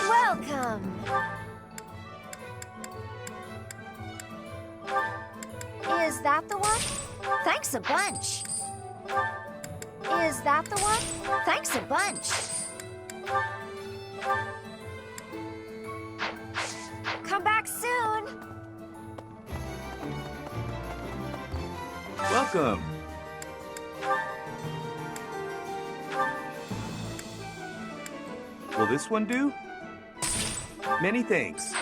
Welcome! Is that the one? Thanks a bunch. Is that the one? Thanks a bunch. Come back soon. Welcome. Will this one do? Many thanks.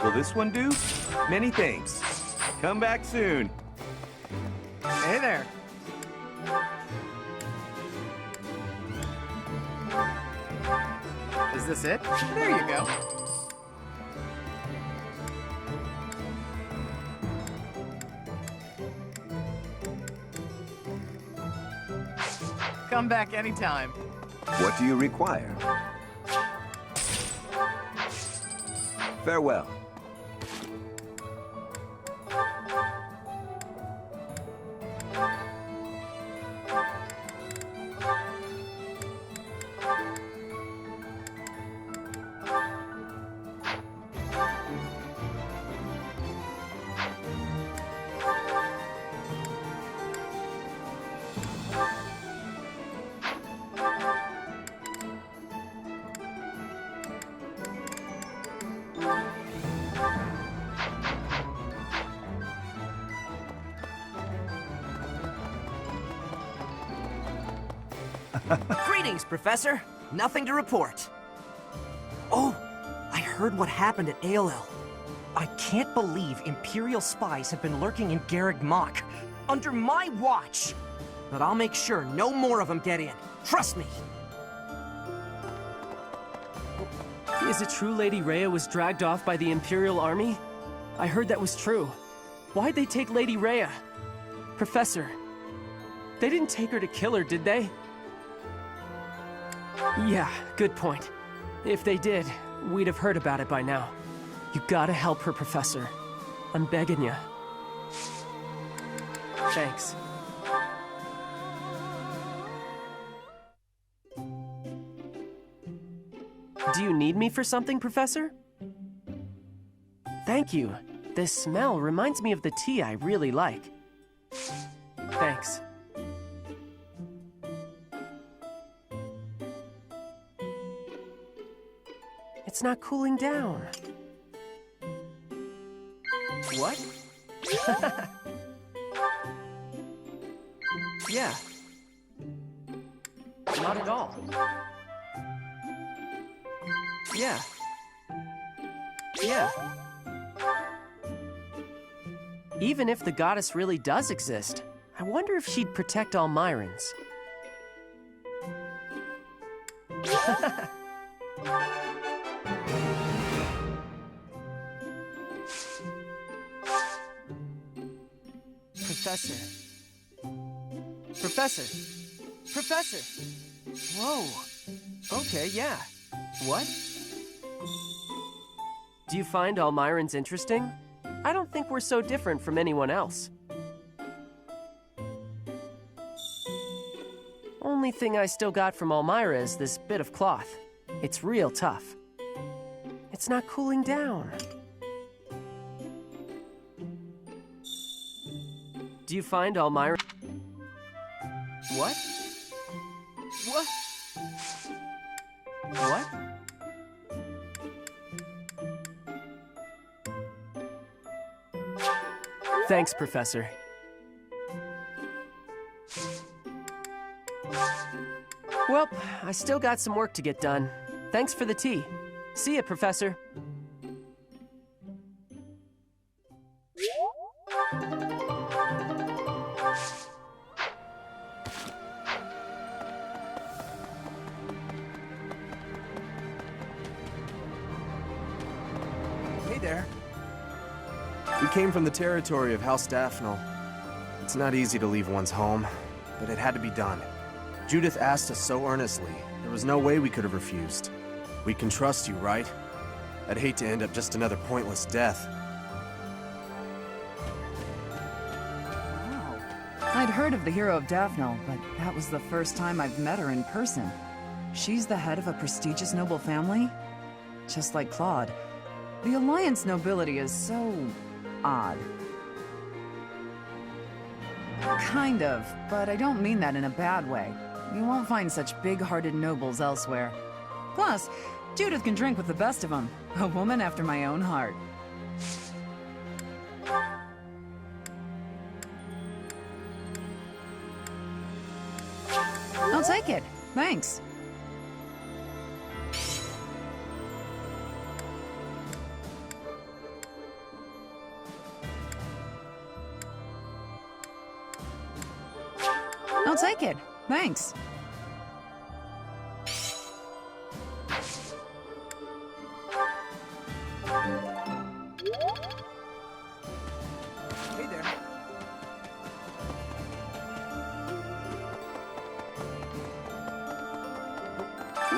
Will this one do? Many thanks. Come back soon. Hey there. Is this it? There you go. Come back anytime. What do you require? Farewell. Greetings, Professor. Nothing to report. Oh, I heard what happened at ALL. I can't believe Imperial spies have been lurking in Garreg Mach under my watch. But I'll make sure no more of them get in. Trust me. Is it true Lady Rhea was dragged off by the Imperial Army? I heard that was true. Why'd they take Lady Rhea? Professor, they didn't take her to kill her, did they? Yeah, good point. If they did, we'd have heard about it by now. You gotta help her, Professor. I'm begging you. Thanks. Do you need me for something, Professor? Thank you. This smell reminds me of the tea I really like. Thanks. It's not cooling down. What? Yeah. Not at all. Yeah. Yeah. Even if the goddess really does exist, I wonder if she'd protect all Myrans. Professor. Professor. Professor. Whoa. Okay, yeah. What? Do you find all Myrans interesting? I don't think we're so different from anyone else. Only thing I still got from Almyra is this bit of cloth. It's real tough. It's not cooling down. Do you find Almyra? What? What? What? Thanks, Professor. Well, I still got some work to get done. Thanks for the tea. See ya, Professor. Hey there. We came from the territory of House Daphnel. It's not easy to leave one's home, but it had to be done. Judith asked us so earnestly, there was no way we could have refused. We can trust you, right? I'd hate to end up just another pointless death. I'd heard of the hero of Daphnel, but that was the first time I've met her in person. She's the head of a prestigious noble family? Just like Claude, the Alliance nobility is so... odd. Kind of, but I don't mean that in a bad way. You won't find such big-hearted nobles elsewhere. Plus, Judith can drink with the best of them. A woman after my own heart. I'll take it. Thanks. I'll take it. Thanks. Hey there.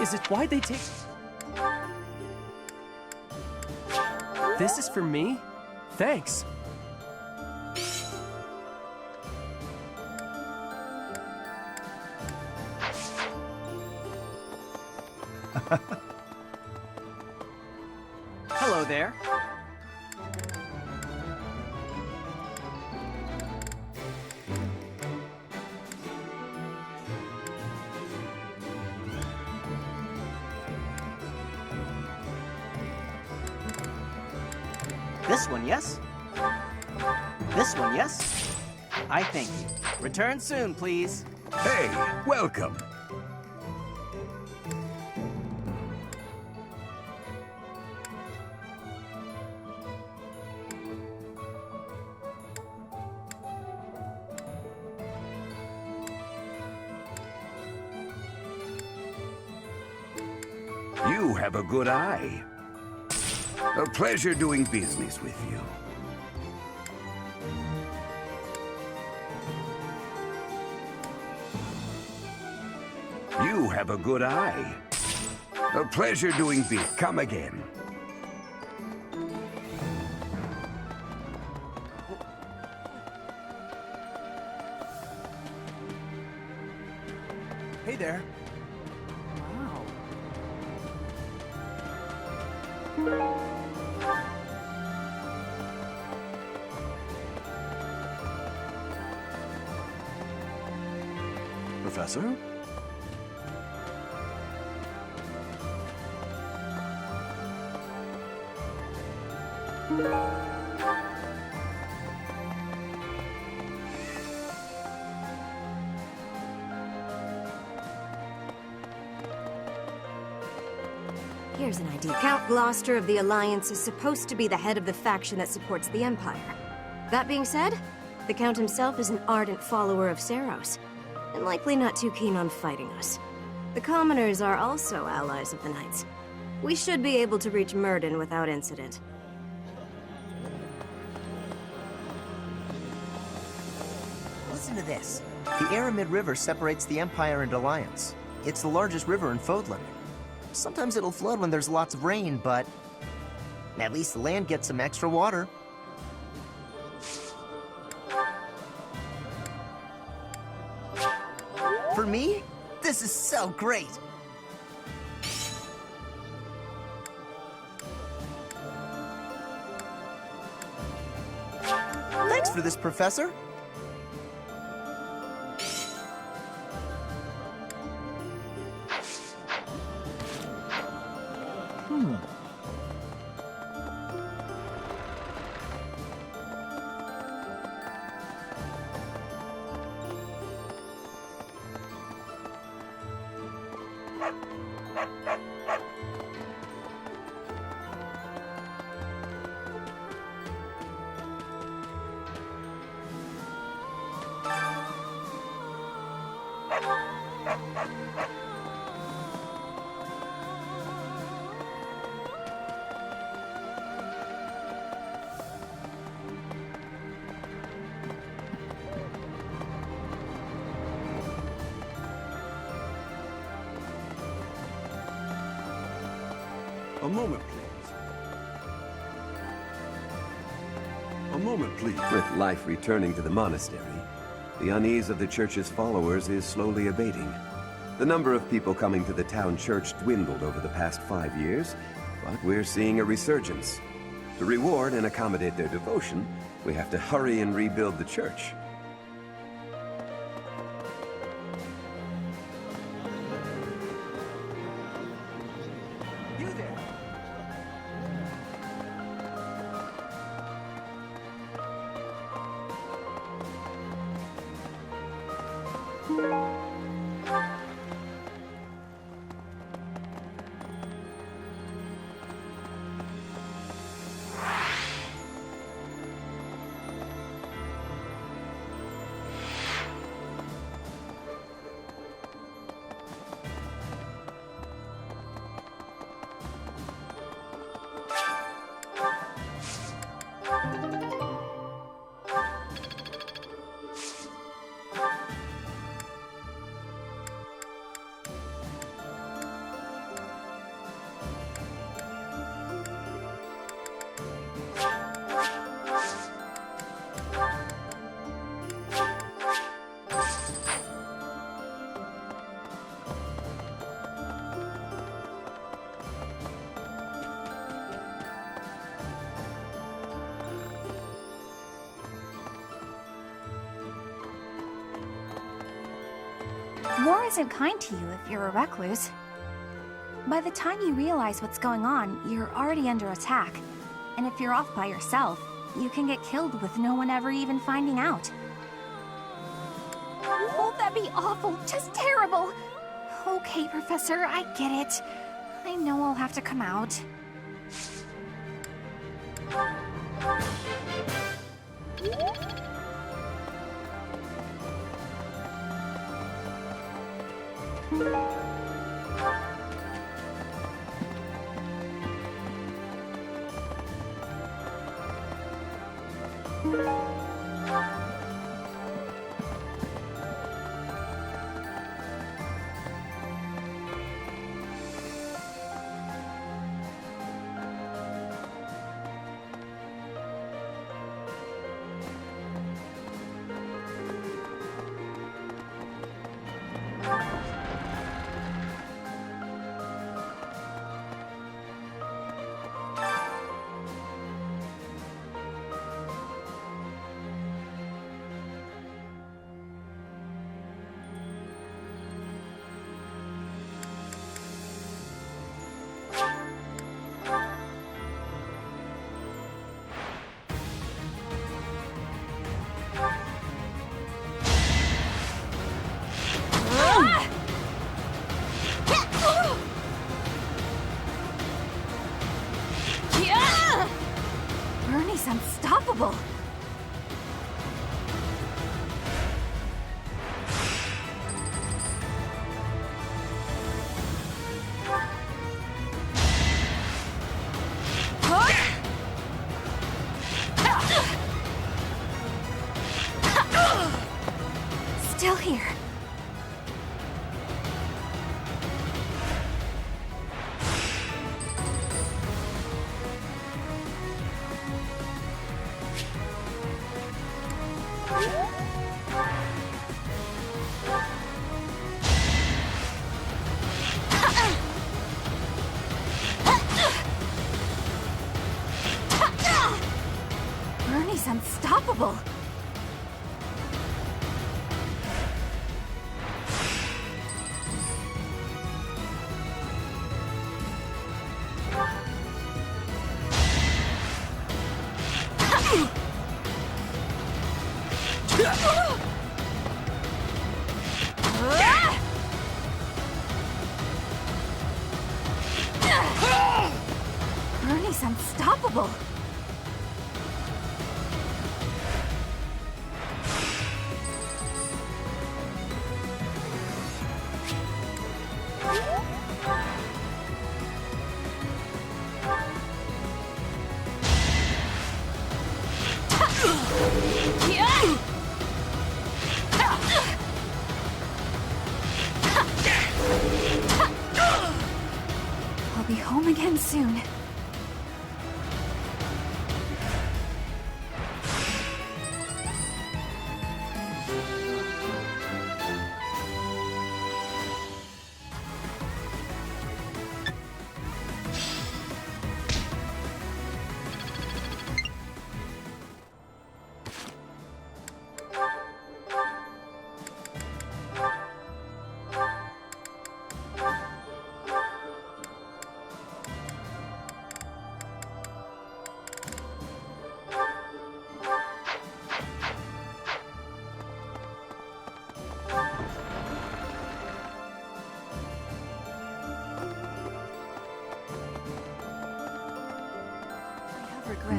Is it why'd they take... This is for me? Thanks. Hello there. This one, yes? This one, yes? I thank you. Return soon, please. Hey, welcome. You have a good eye. A pleasure doing business with you. You have a good eye. A pleasure doing business. Come again. Hey there. Wow. Professor? Here's an idea. Count Gloucester of the Alliance is supposed to be the head of the faction that supports the Empire. That being said, the Count himself is an ardent follower of Seiros, and likely not too keen on fighting us. The commoners are also allies of the Knights. We should be able to reach Myrden without incident. Listen to this. The Aramid River separates the Empire and Alliance. It's the largest river in Fodlan. Sometimes it'll flood when there's lots of rain, but at least the land gets some extra water. For me, this is so great. Thanks for this, Professor. A moment, please. A moment, please. With life returning to the monastery, The unease of the church's followers is slowly abating. The number of people coming to the town church dwindled over the past 5 years, but we're seeing a resurgence. To reward and accommodate their devotion, we have to hurry and rebuild the church. You there! War isn't kind to you if you're a recluse. By the time you realize what's going on, you're already under attack. And if you're off by yourself, you can get killed with no one ever even finding out. Won't that be awful? Just terrible! Okay, Professor, I get it. I know I'll have to come out. Bernie's unstoppable! Still here. Bernie's unstoppable! Bernie's unstoppable! I'll be home again soon.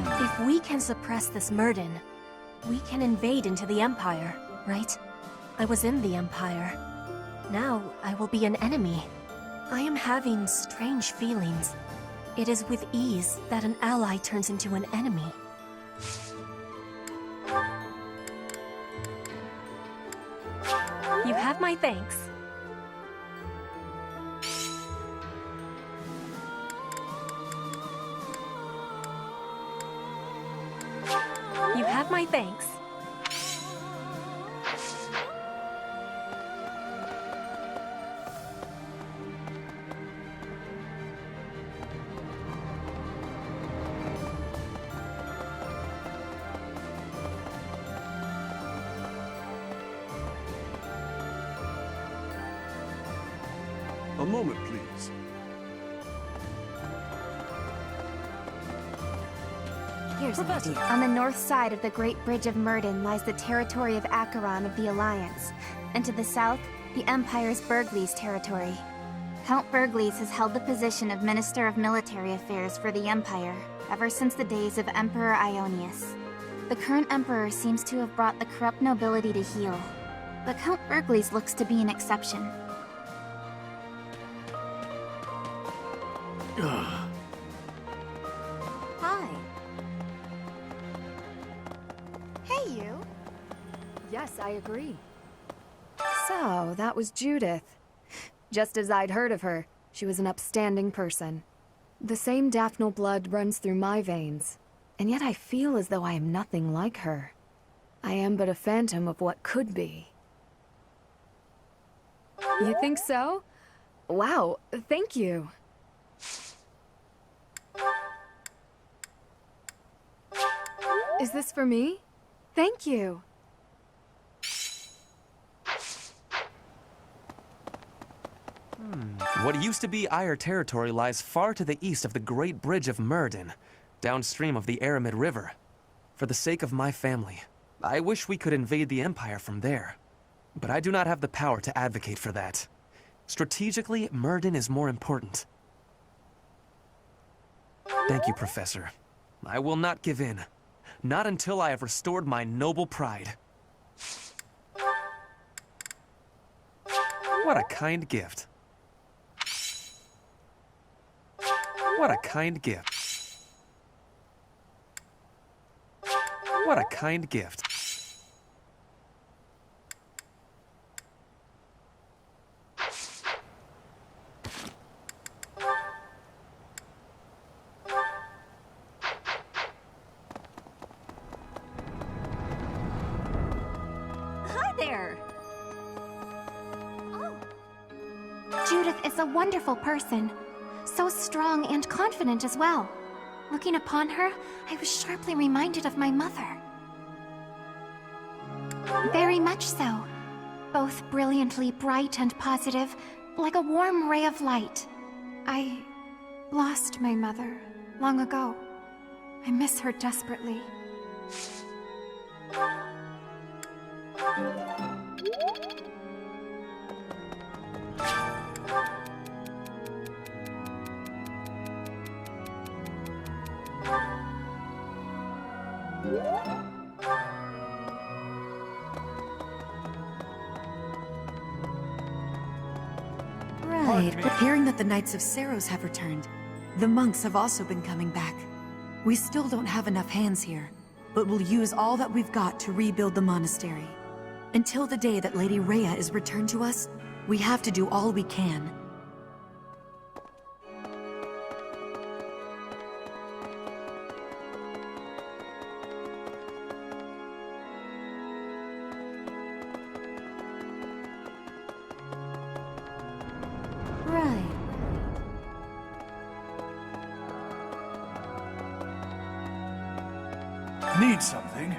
If we can suppress this Murden, we can invade into the Empire, right? I was in the Empire. Now I will be an enemy. I am having strange feelings. It is with ease that an ally turns into an enemy. You have my thanks. You have my thanks. A moment, please. Here's an idea. On the north side of the Great Bridge of Murden lies the territory of Acheron of the Alliance, and to the south, the Empire's Burgles territory. Count Burgles has held the position of Minister of Military Affairs for the Empire ever since the days of Emperor Ionius. The current Emperor seems to have brought the corrupt nobility to heel, but Count Burgles looks to be an exception. Hi. Hey, you. Yes, I agree. So, that was Judith. Just as I'd heard of her, she was an upstanding person. The same Daphnal blood runs through my veins, and yet I feel as though I am nothing like her. I am but a phantom of what could be. You think so? Wow, thank you. Is this for me? Thank you. What used to be Ire territory lies far to the east of the Great Bridge of Murden, downstream of the Aramid River. For the sake of my family, I wish we could invade the Empire from there. But I do not have the power to advocate for that. Strategically, Murden is more important. Thank you, Professor. I will not give in. Not until I have restored my noble pride. What a kind gift. What a kind gift. What a kind gift. Hi there! Oh. Judith is a wonderful person. So strong and confident as well. Looking upon her, I was sharply reminded of my mother. Very much so. Both brilliantly bright and positive, like a warm ray of light. I lost my mother long ago. I miss her desperately. Right, but hearing that the Knights of Seiros have returned, the monks have also been coming back. We still don't have enough hands here, but we'll use all that we've got to rebuild the monastery. Until the day that Lady Rhea is returned to us, we have to do all we can. Need something?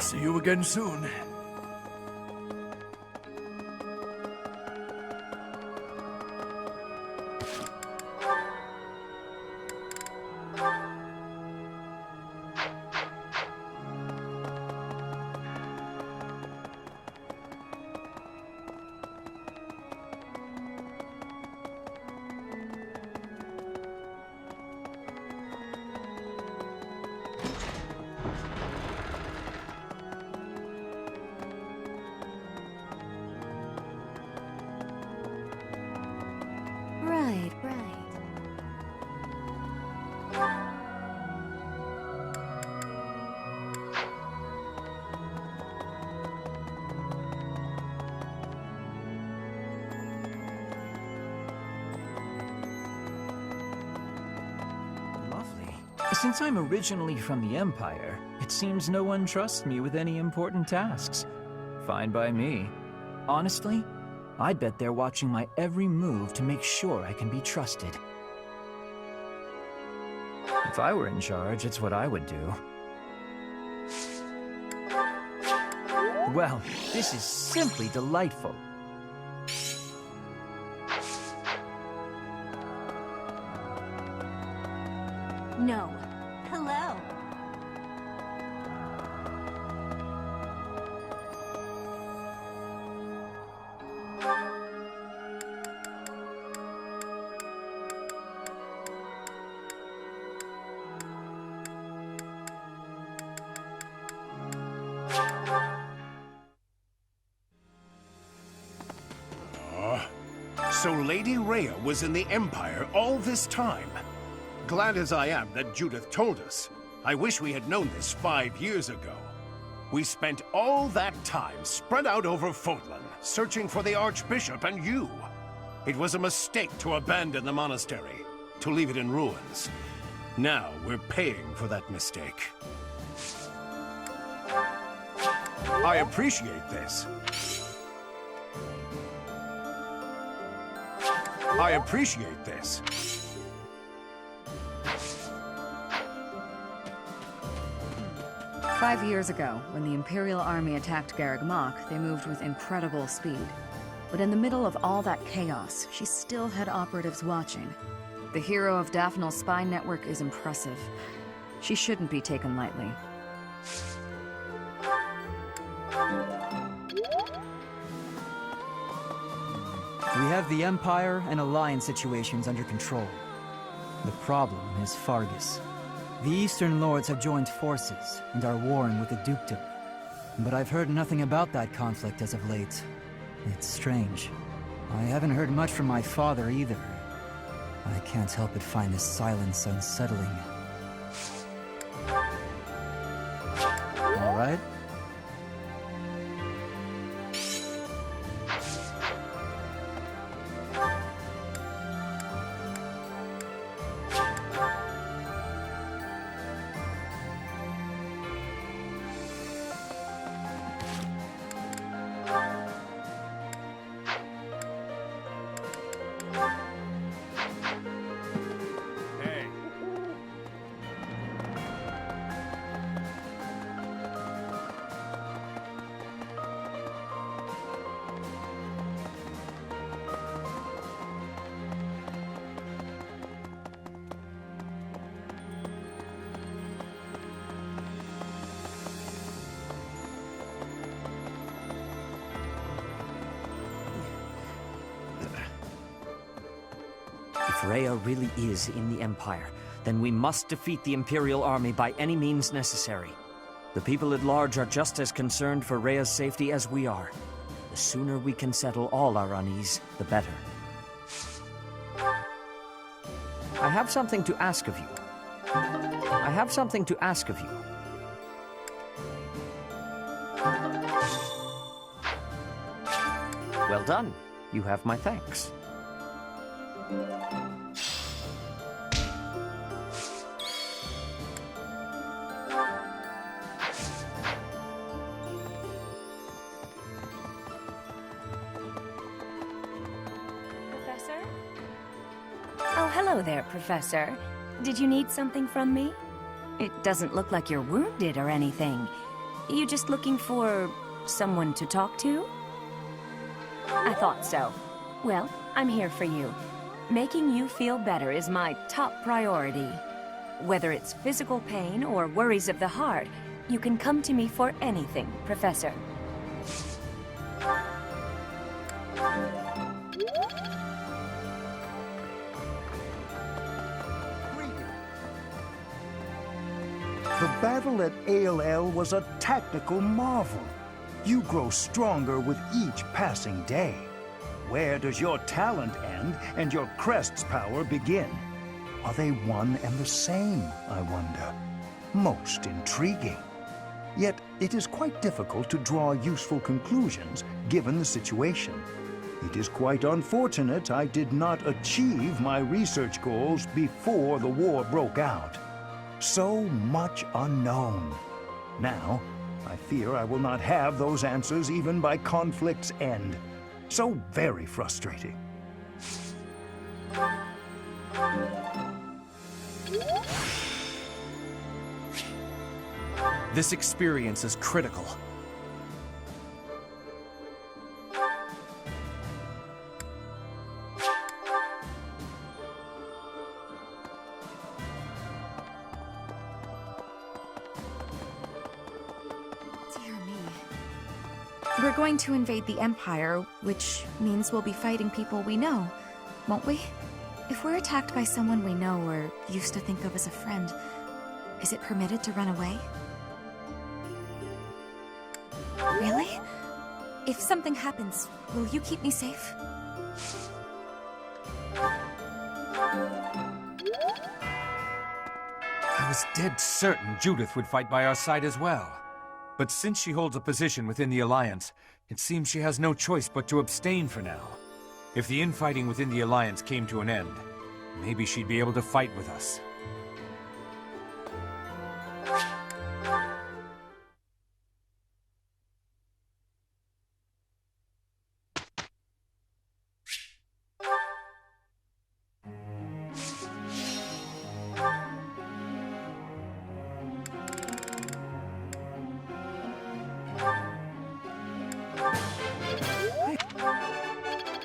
See you again soon. Lovely. Since I'm originally from the Empire, it seems no one trusts me with any important tasks. Fine by me. Honestly, I'd bet they're watching my every move to make sure I can be trusted. If I were in charge, it's what I would do. Well, this is simply delightful. No. Hello. So Lady Rhea was in the Empire all this time. Glad as I am that Judith told us. I wish we had known this 5 years ago. We spent all that time spread out over Fodlan, searching for the Archbishop and you. It was a mistake to abandon the monastery, to leave it in ruins. Now we're paying for that mistake. I appreciate this. I appreciate this. "5 years ago, when the Imperial Army attacked Garreg Mach, they moved with incredible speed. But in the middle of all that chaos, she still had operatives watching. The hero of Daphnal's spy network is impressive. She shouldn't be taken lightly. We have the Empire and Alliance situations under control. The problem is Fargus. The Eastern Lords have joined forces and are warring with the Dukedom. But I've heard nothing about that conflict as of late. It's strange. I haven't heard much from my father either. I can't help but find this silence unsettling. All right? If Rhea really is in the Empire, then we must defeat the Imperial Army by any means necessary. The people at large are just as concerned for Rhea's safety as we are. The sooner we can settle all our unease, the better. I have something to ask of you. I have something to ask of you. Well done. You have my thanks. Professor? Oh, hello there, Professor. Did you need something from me? It doesn't look like you're wounded or anything. You just looking for someone to talk to? I thought so. Well, I'm here for you. Making you feel better is my top priority. Whether it's physical pain or worries of the heart, you can come to me for anything, Professor. The battle at ALL was a tactical marvel. You grow stronger with each passing day. Where does your talent end and your crest's power begin? Are they one and the same, I wonder? Most intriguing. Yet it is quite difficult to draw useful conclusions given the situation. It is quite unfortunate I did not achieve my research goals before the war broke out. So much unknown. Now, I fear I will not have those answers even by conflict's end. So very frustrating. This experience is critical. Dear me. We're going to invade the Empire, which means we'll be fighting people we know, won't we? If we're attacked by someone we know or used to think of as a friend, is it permitted to run away? Really? If something happens, will you keep me safe? I was dead certain Judith would fight by our side as well. But since she holds a position within the Alliance, it seems she has no choice but to abstain for now. If the infighting within the Alliance came to an end, maybe she'd be able to fight with us.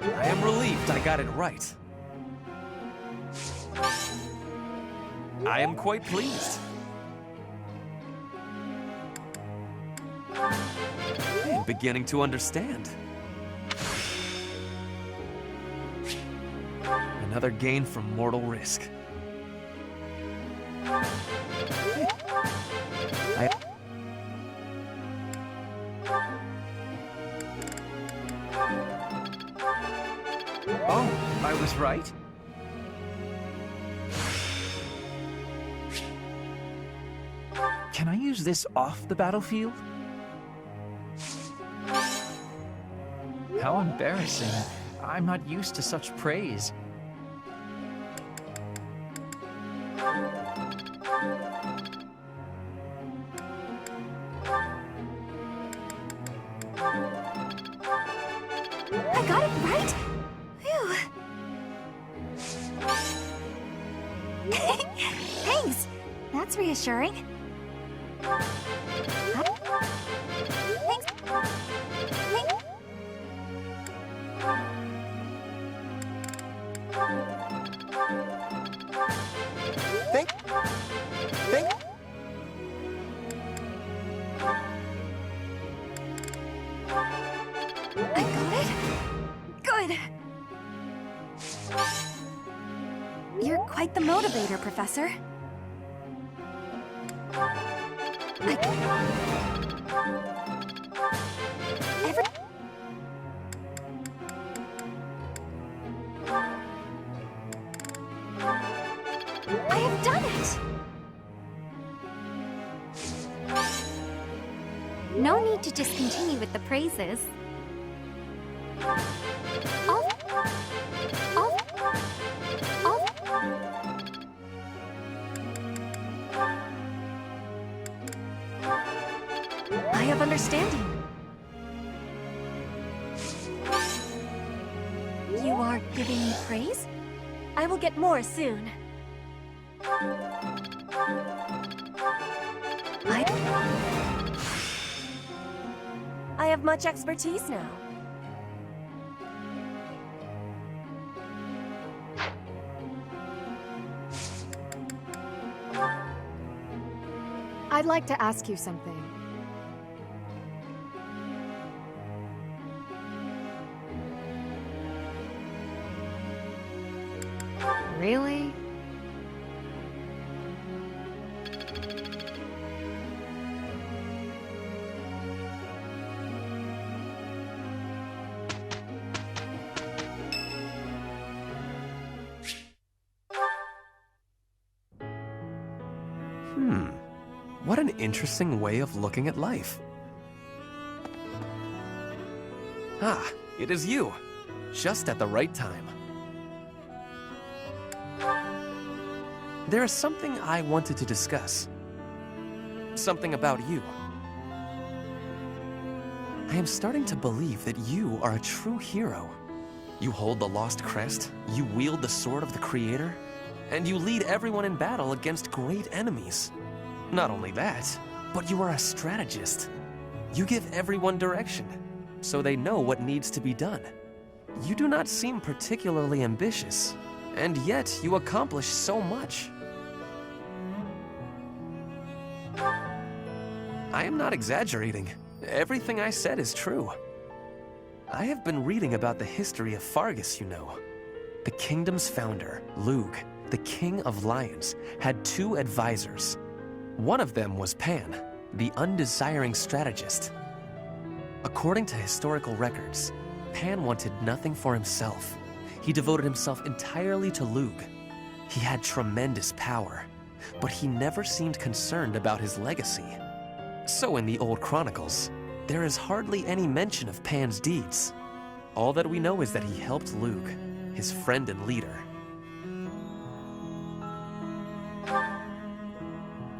I am relieved I got it right. I am quite pleased. I am beginning to understand. Another gain from mortal risk. Oh, I was right? Can I use this off the battlefield? How embarrassing. I'm not used to such praise. I got it right? Phew. Thanks. That's reassuring. Thanks. I got it? Good. You're quite the motivator, Professor. I have done it! No need to discontinue with the praises. I have understanding. You are giving me praise? I will get more soon. I have much expertise now. I'd like to ask you something. Really? What an interesting way of looking at life. Ah, it is you. Just at the right time. There is something I wanted to discuss. Something about you. I am starting to believe that you are a true hero. You hold the Lost Crest, you wield the Sword of the Creator, and you lead everyone in battle against great enemies. Not only that, but you are a strategist. You give everyone direction, so they know what needs to be done. You do not seem particularly ambitious, and yet you accomplish so much. I am not exaggerating. Everything I said is true. I have been reading about the history of Fargus, you know. The kingdom's founder, Lug, the king of lions, had 2 advisors. One of them was Pan, the undesiring strategist. According to historical records, Pan wanted nothing for himself. He devoted himself entirely to Lug. He had tremendous power, but he never seemed concerned about his legacy. So in the old chronicles, there is hardly any mention of Pan's deeds. All that we know is that he helped Lug, his friend and leader.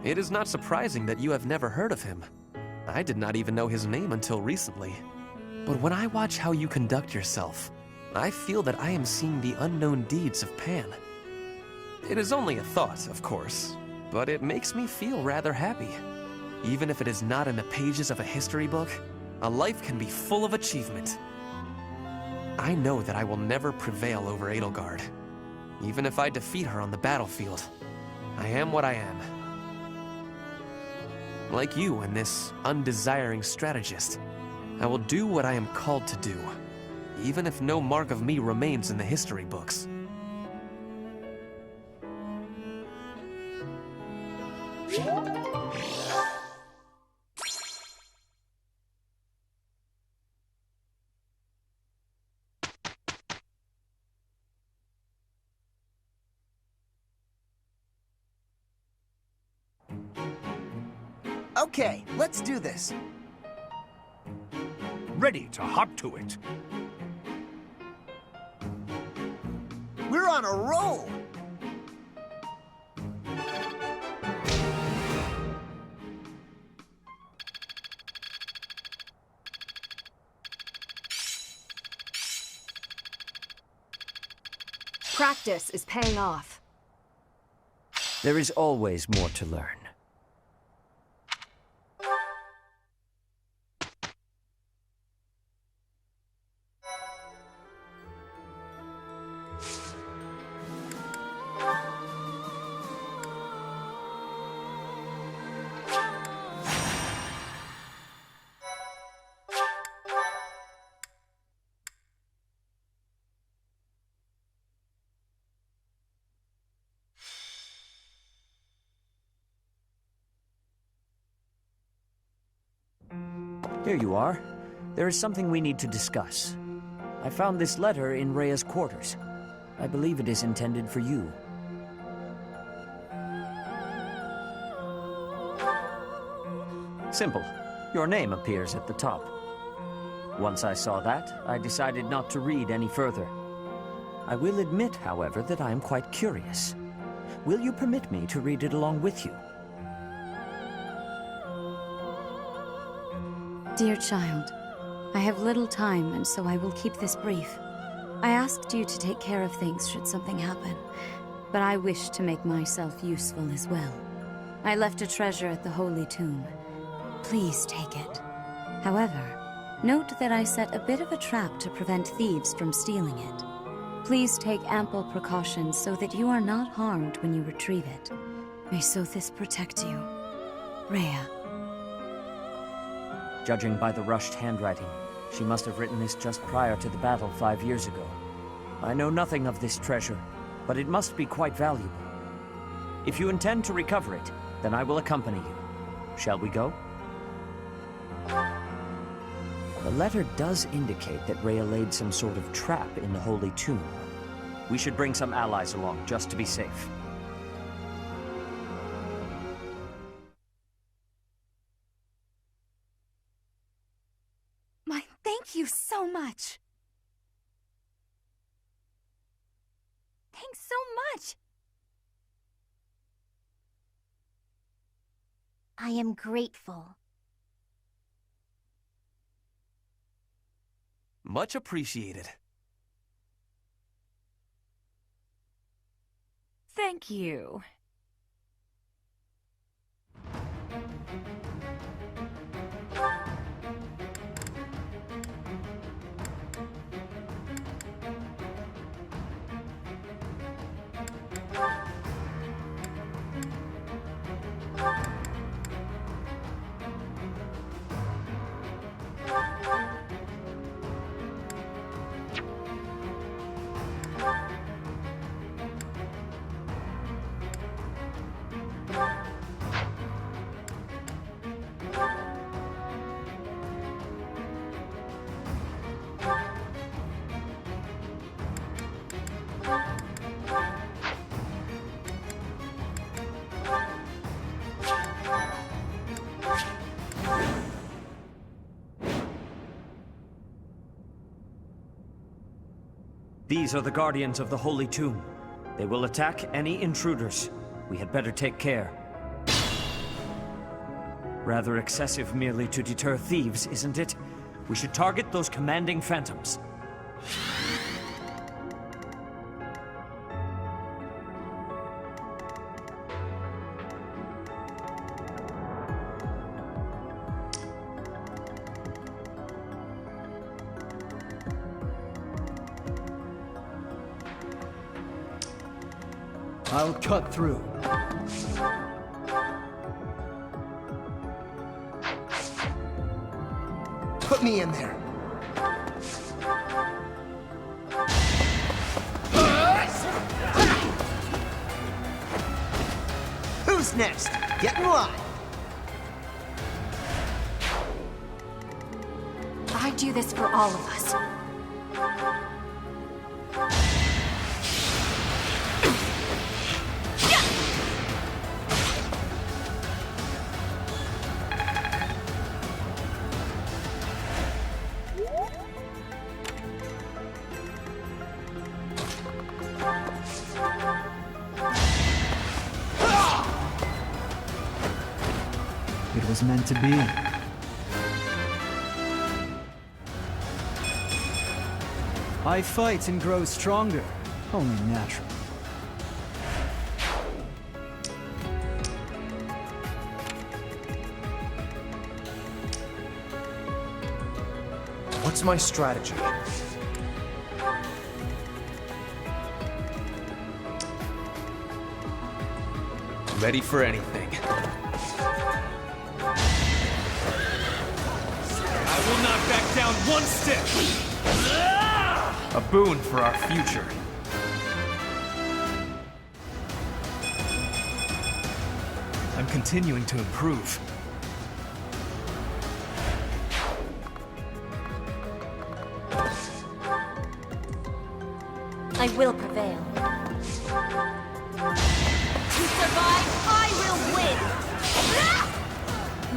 It is not surprising that you have never heard of him. I did not even know his name until recently. But when I watch how you conduct yourself, I feel that I am seeing the unknown deeds of Pan. It is only a thought, of course, but it makes me feel rather happy. Even if it is not in the pages of a history book, a life can be full of achievement. I know that I will never prevail over Edelgard. Even if I defeat her on the battlefield, I am what I am. Like you and this undesiring strategist, I will do what I am called to do, even if no mark of me remains in the history books. Okay, let's do this. Ready to hop to it. We're on a roll! Practice is paying off. There is always more to learn. Here you are. There is something we need to discuss. I found this letter in Rhea's quarters. I believe it is intended for you. Simple. Your name appears at the top. Once I saw that, I decided not to read any further. I will admit, however, that I am quite curious. Will you permit me to read it along with you? Dear child, I have little time, and so I will keep this brief. I asked you to take care of things should something happen, but I wish to make myself useful as well. I left a treasure at the Holy Tomb. Please take it. However, note that I set a bit of a trap to prevent thieves from stealing it. Please take ample precautions so that you are not harmed when you retrieve it. May Sothis protect you. Rhea. Judging by the rushed handwriting, she must have written this just prior to the battle 5 years ago. I know nothing of this treasure, but it must be quite valuable. If you intend to recover it, then I will accompany you. Shall we go? The letter does indicate that Rhea laid some sort of trap in the Holy Tomb. We should bring some allies along, just to be safe. Thank you so much. Thanks so much. I am grateful. Much appreciated. Thank you. These are the guardians of the Holy Tomb. They will attack any intruders. We had better take care. Rather excessive merely to deter thieves, isn't it? We should target those commanding phantoms. I'll cut through. Put me in there. Who's next? Get in line. I do this for all of us. It was meant to be. I fight and grow stronger. Only natural. What's my strategy? Ready for anything. I will not back down one step! A boon for our future. I'm continuing to improve. I will prevail. To survive, I will win!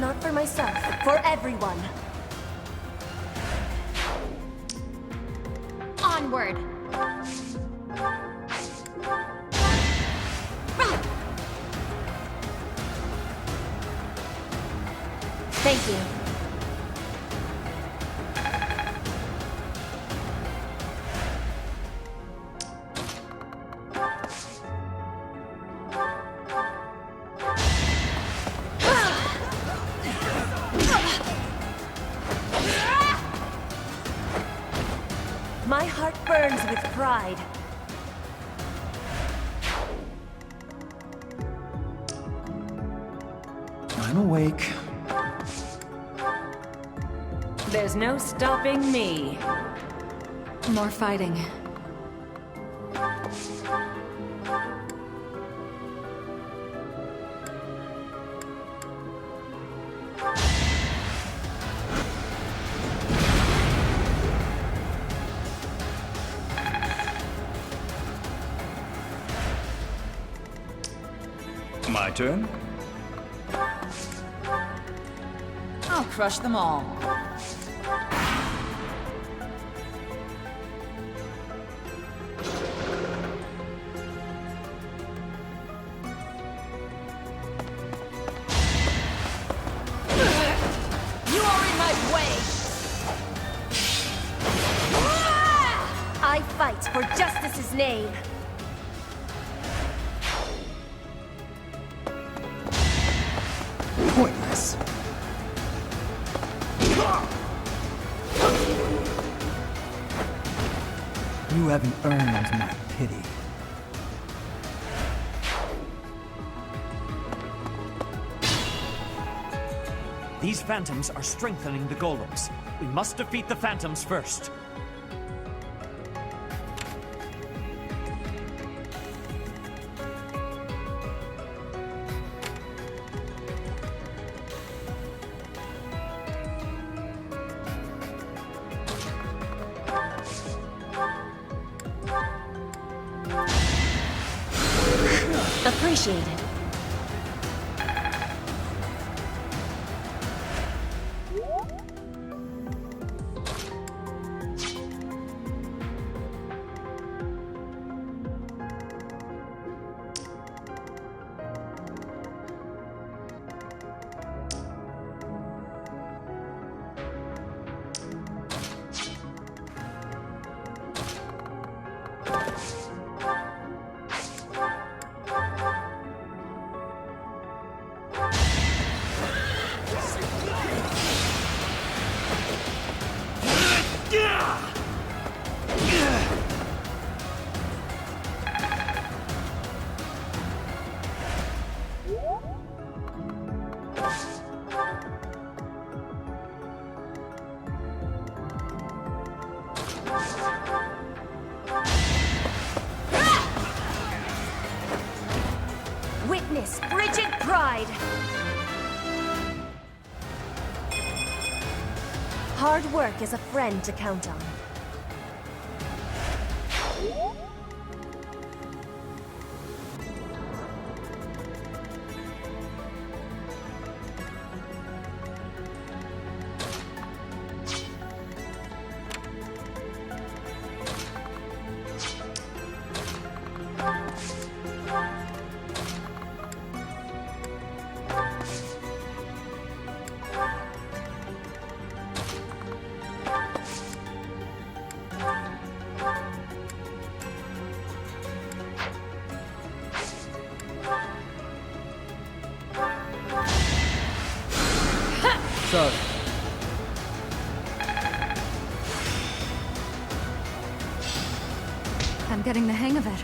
Not for myself, for everyone. Onward! Thank you. My heart burns with pride. I'm awake. There's no stopping me. More fighting. My turn? I'll crush them all. fight for justice's name. Pointless. You haven't earned my pity. These phantoms are strengthening the golems. We must defeat the phantoms first. Appreciated. Witness frigid pride. Hard work is a friend to count on. So, I'm getting the hang of it.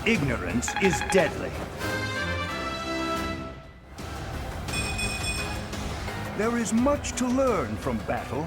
Ignorance is deadly. There is much to learn from battle.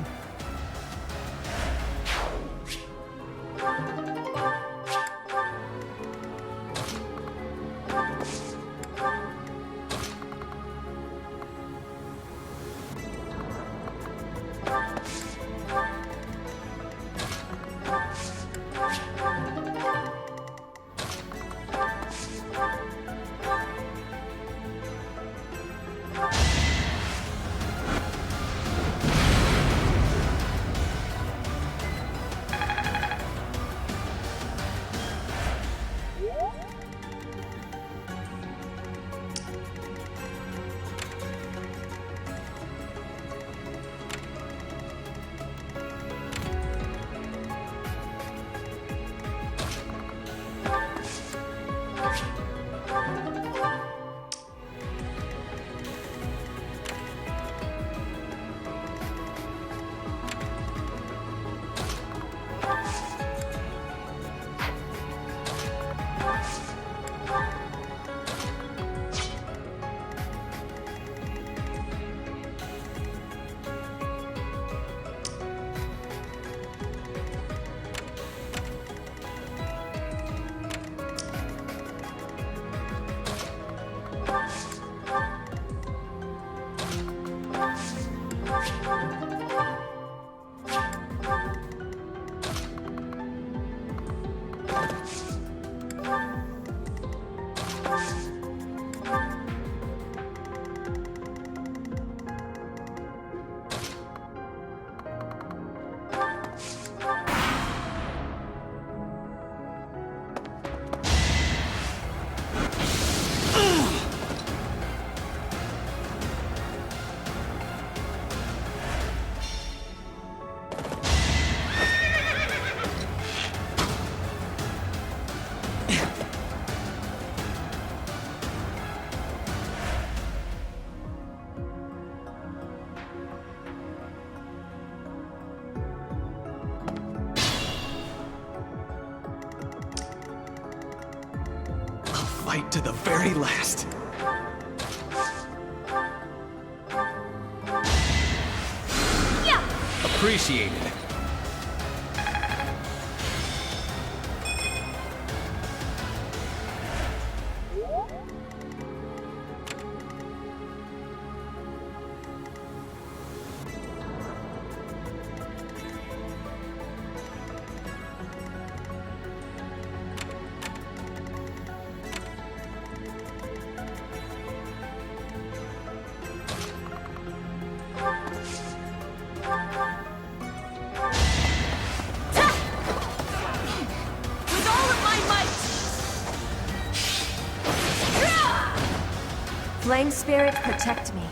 fight to the very last. Appreciated. With all of my might! Flame Spirit, protect me.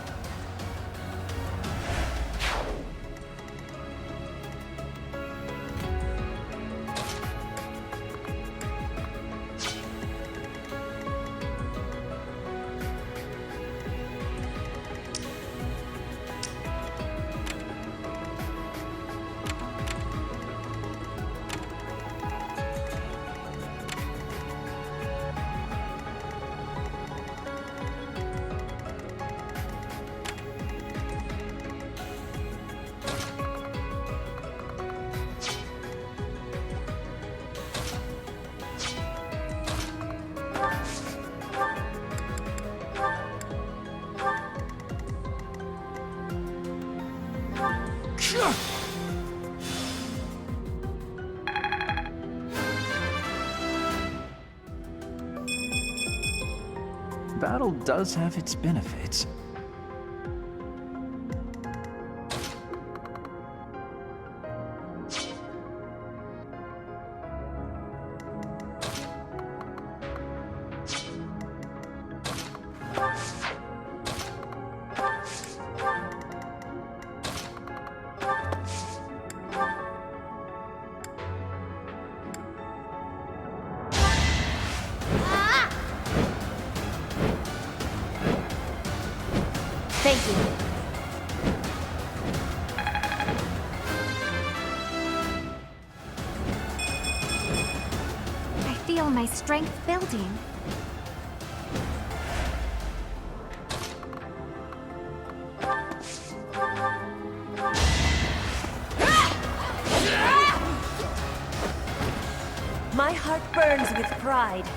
Battle does have its benefits. Thank you. I feel my strength building. My heart burns with pride.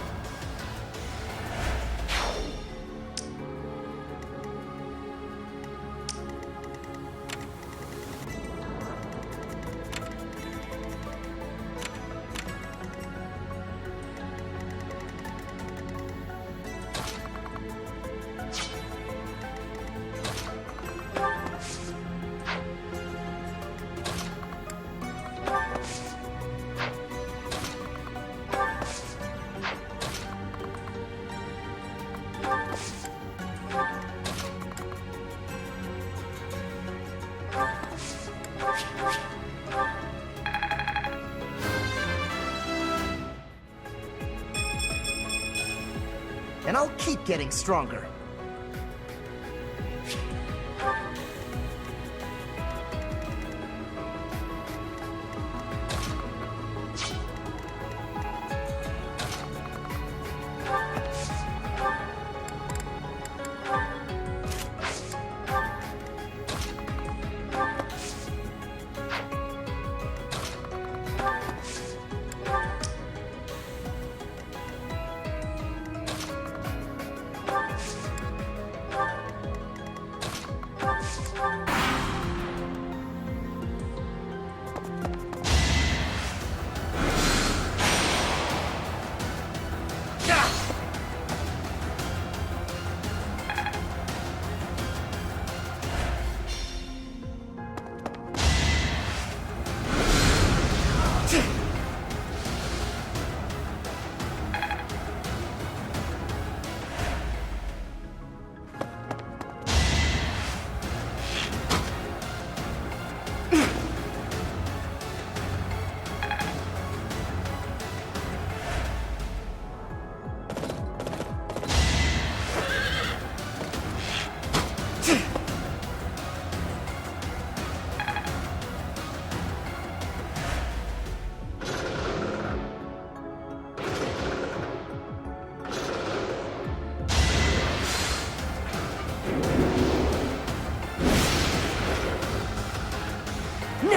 And I'll keep getting stronger.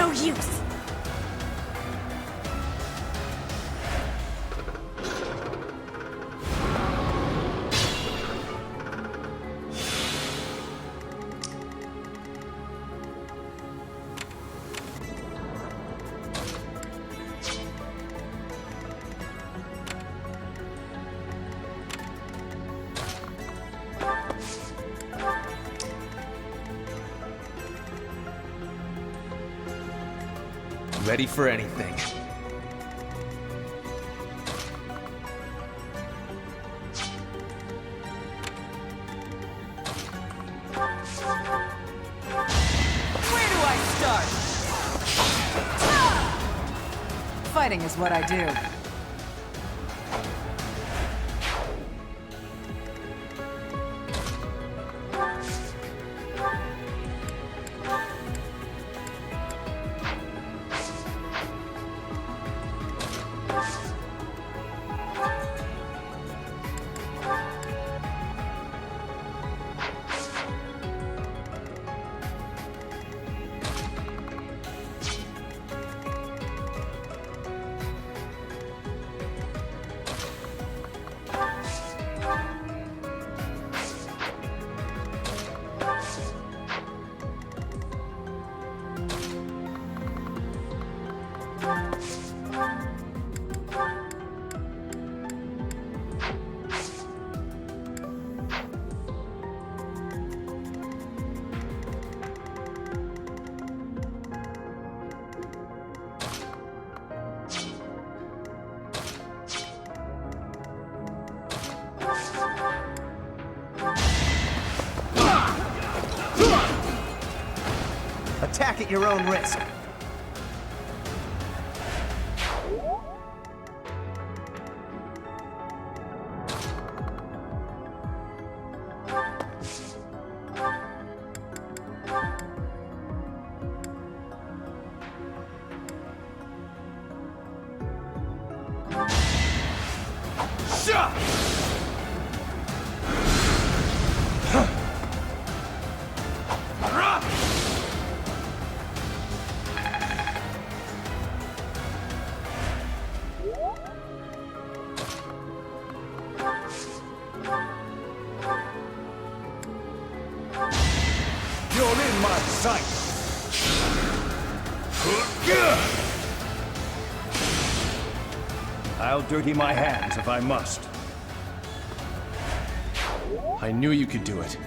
no use! Ready for anything. Where do I start? Fighting is what I do. Attack at your own risk. You're in my sight! I'll dirty my hands if I must. I knew you could do it.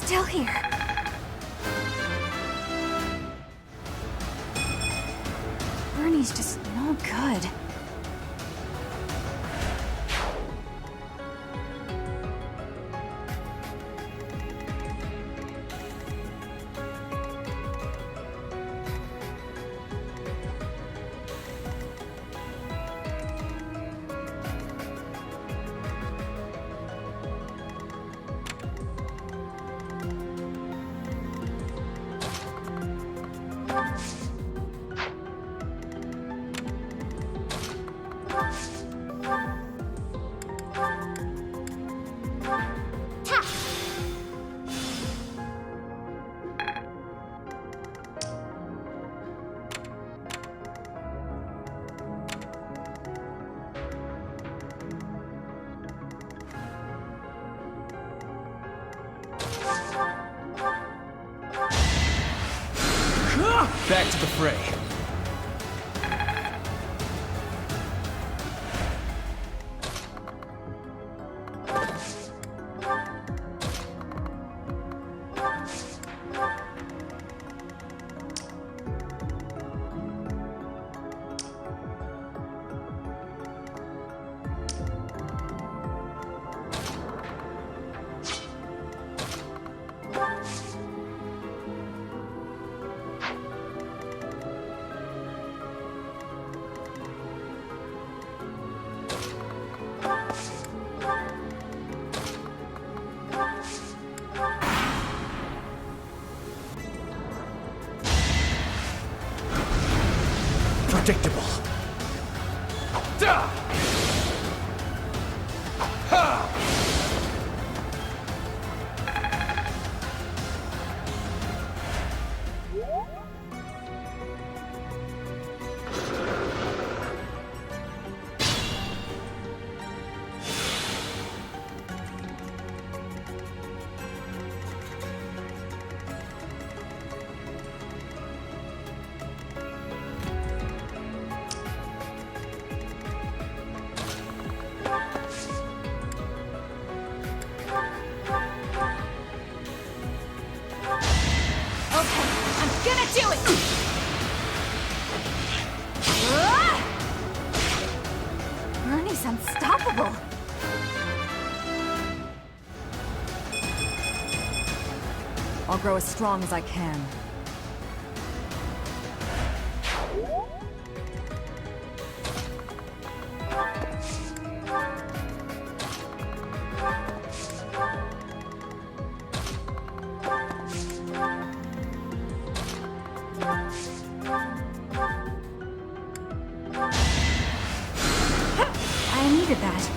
Still here. Bernie's just no good. Back to the fray. predictable. Da! Ha! Ernie's unstoppable. I'll grow as strong as I can. I needed that.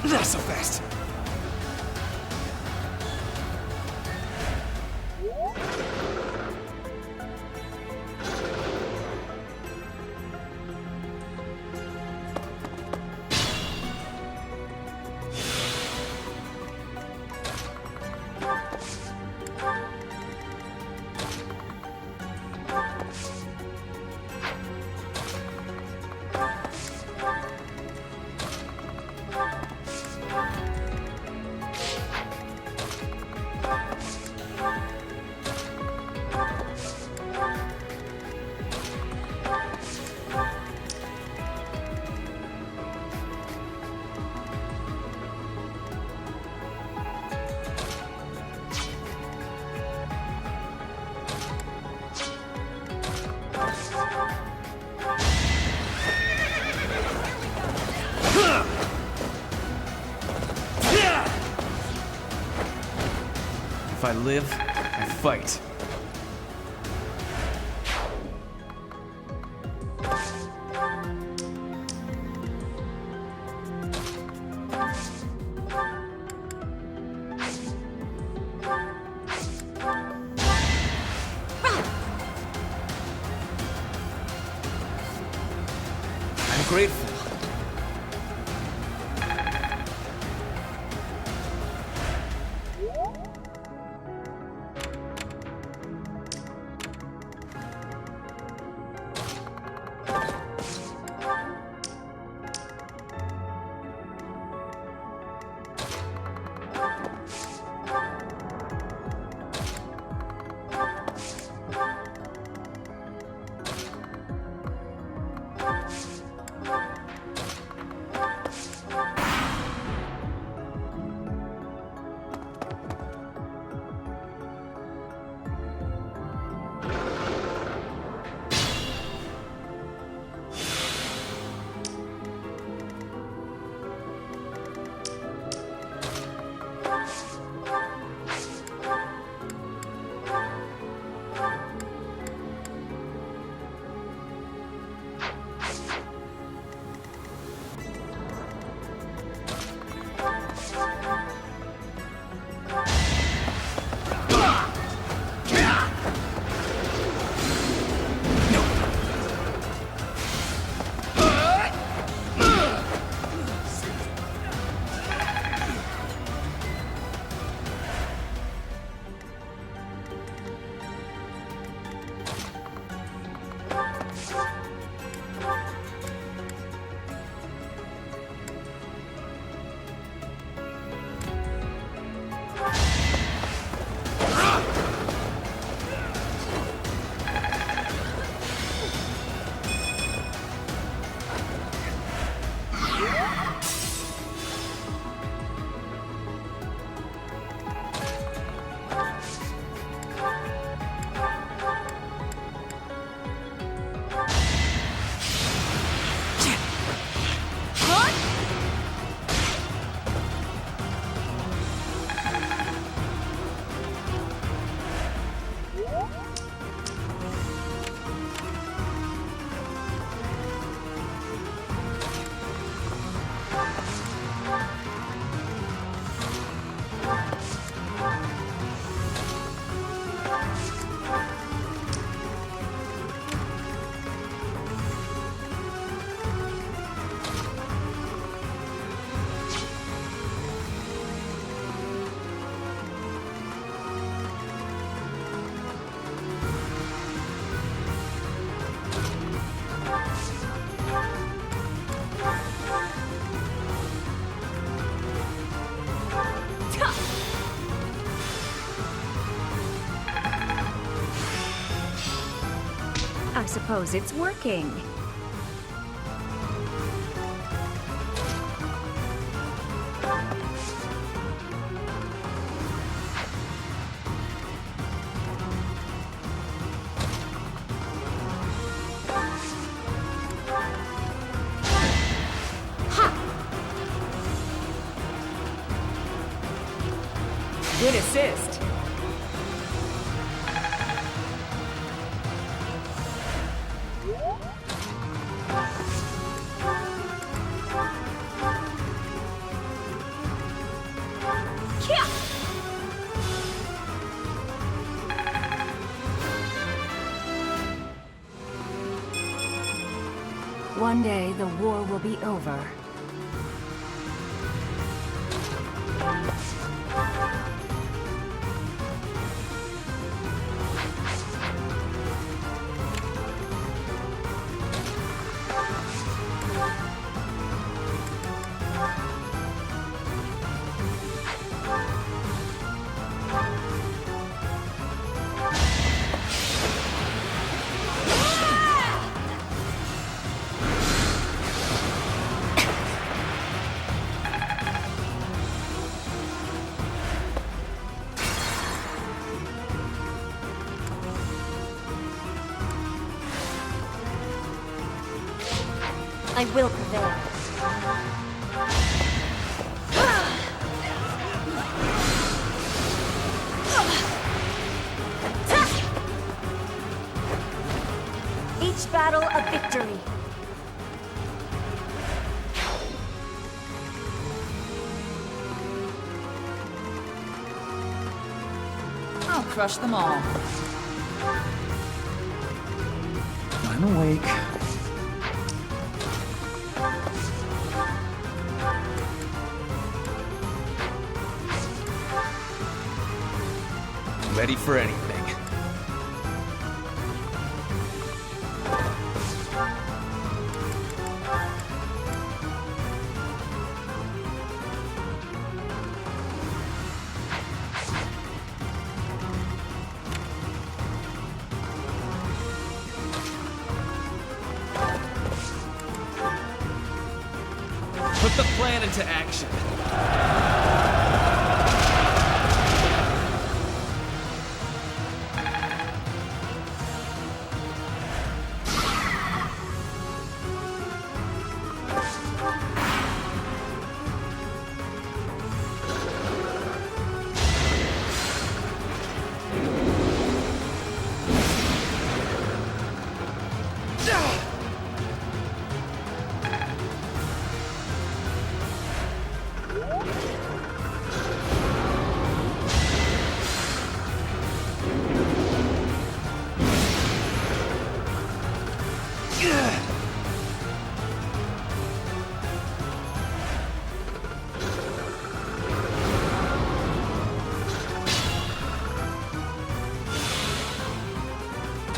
Not so fast. If I live, I fight. I'm grateful. suppose it's working. Good assist. One day, the war will be over. I will prevail. Each battle a victory. I'll crush them all. I'm awake. Ready for anything. Put the plan into action.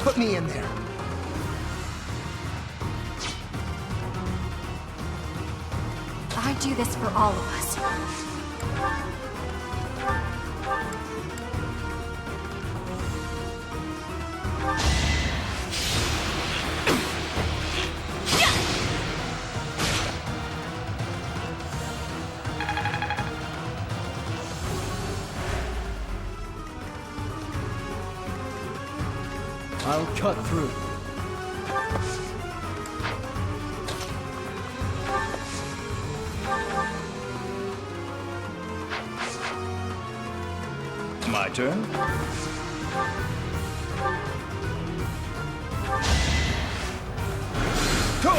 Put me in there. I do this for all of us. I'll cut through. My turn? Go!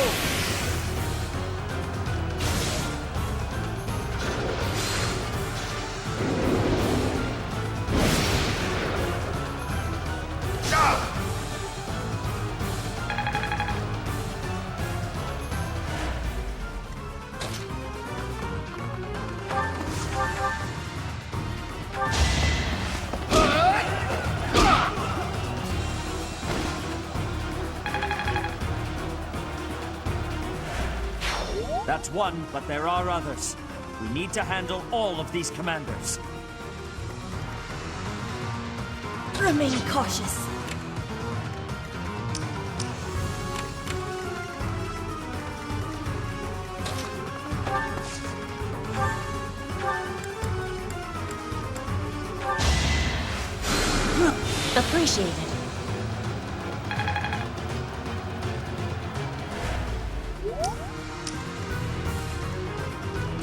That's one, but there are others. We need to handle all of these commanders. Remain cautious. Appreciated.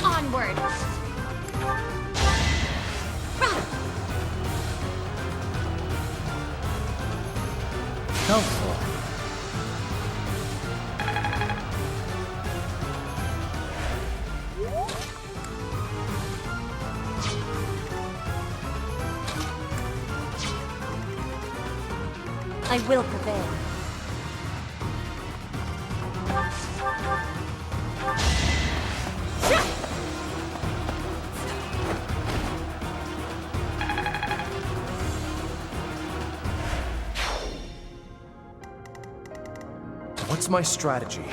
Onward! Helpful. I will prevail. What's my strategy?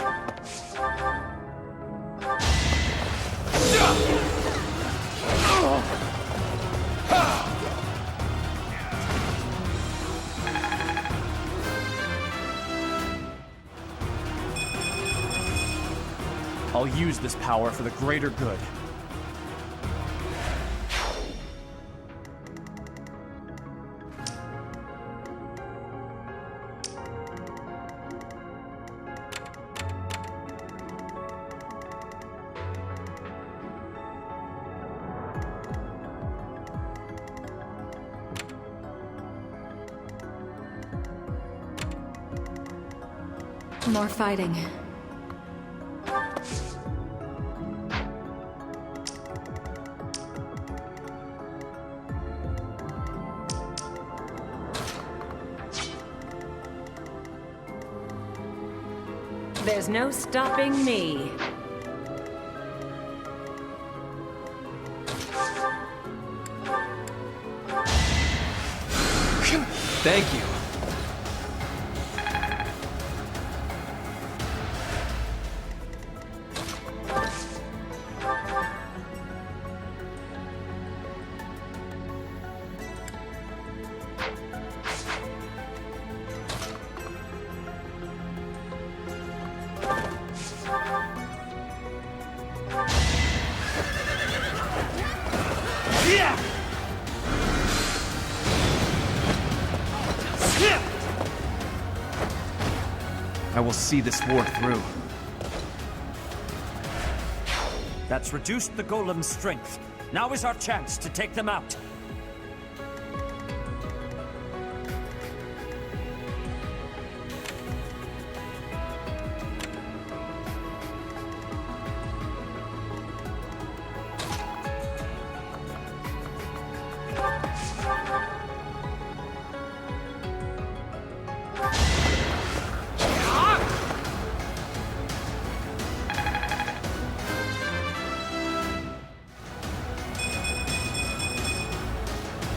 I'll use this power for the greater good. More fighting. There's no stopping me. Thank you. I will see this war through. That's reduced the golem's strength. Now is our chance to take them out.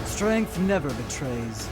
Strength never betrays.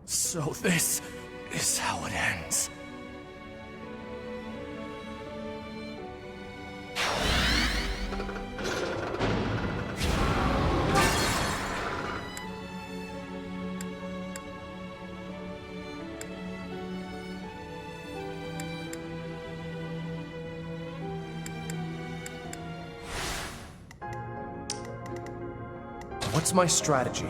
So this is how it ends. What's my strategy?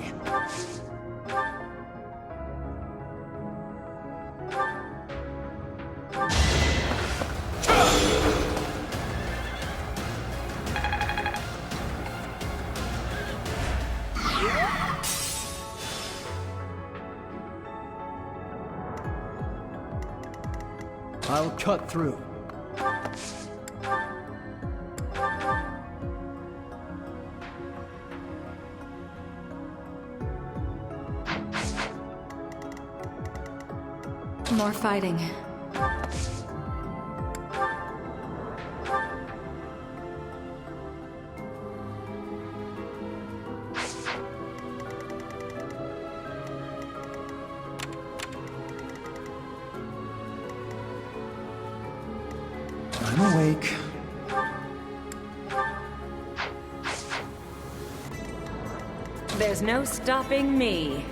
cut through. More fighting. I'm awake. There's no stopping me.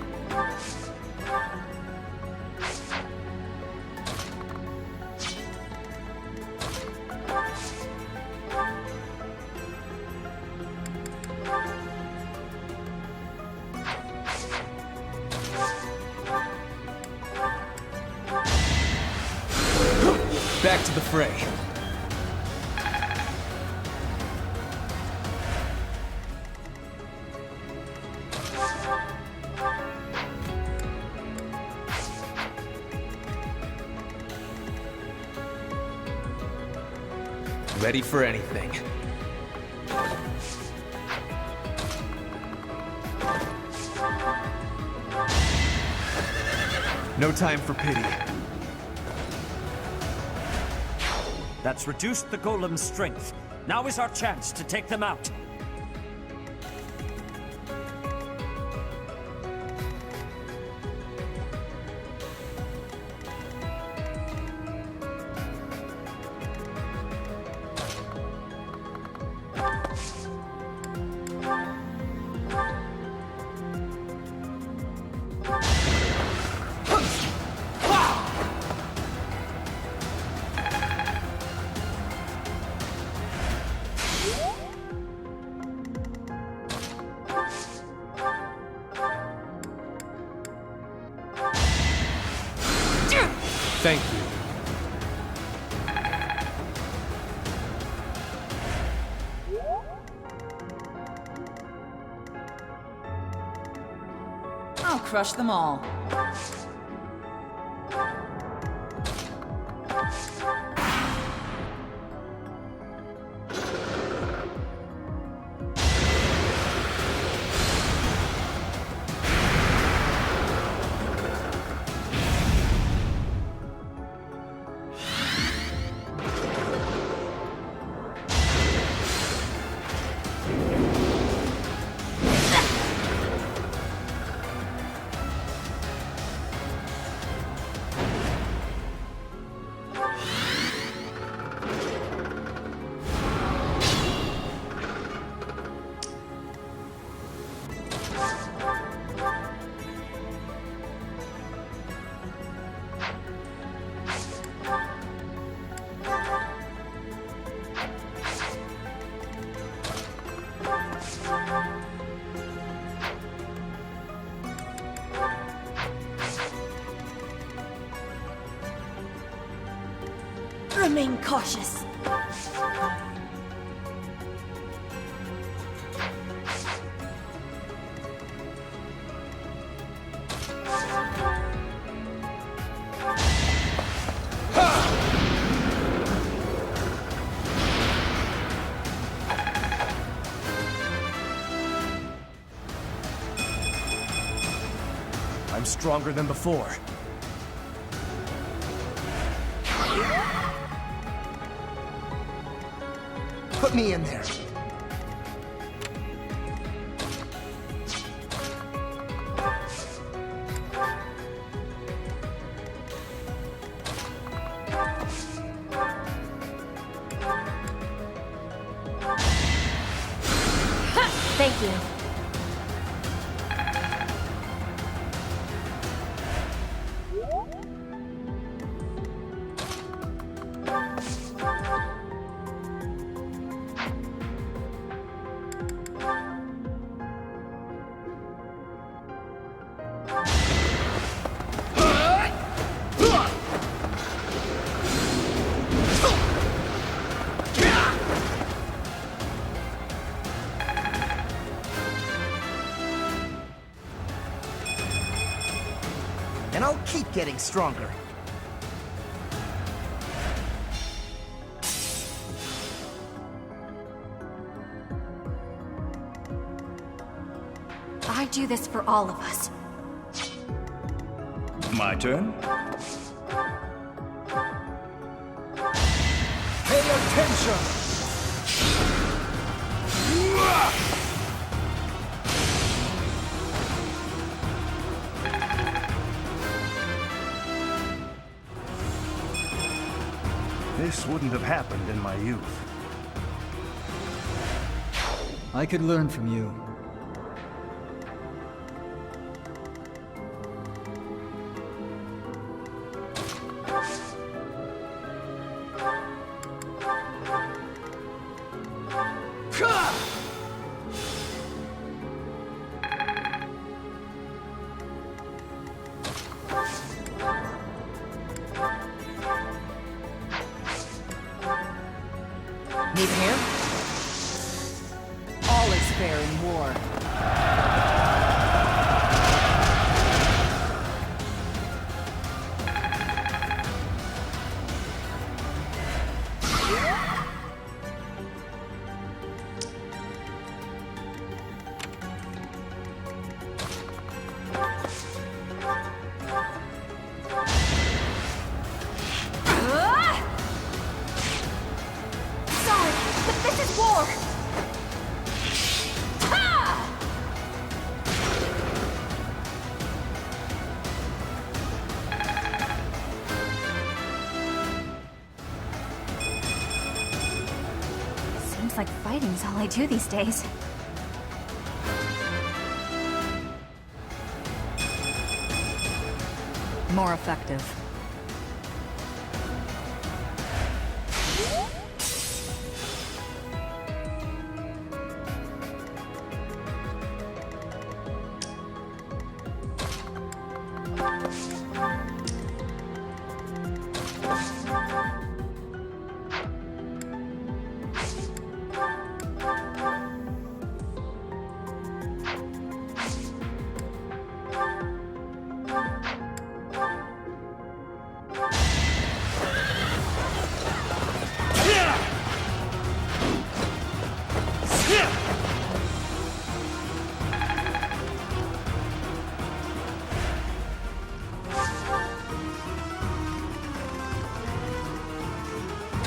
Back to the fray. Ready for anything. No time for pity. That's reduced the golem's strength. Now is our chance to take them out. Thank you. I'll crush them all. Remain cautious. I'm stronger than before. Put me in there. Thank you. And I'll keep getting stronger. Why do this for all of us? My turn? Pay attention! This wouldn't have happened in my youth. I could learn from you. Need a hand? All is fair in war. Sorry, but this is war! Ha! Seems like fighting's all I do these days. More effective.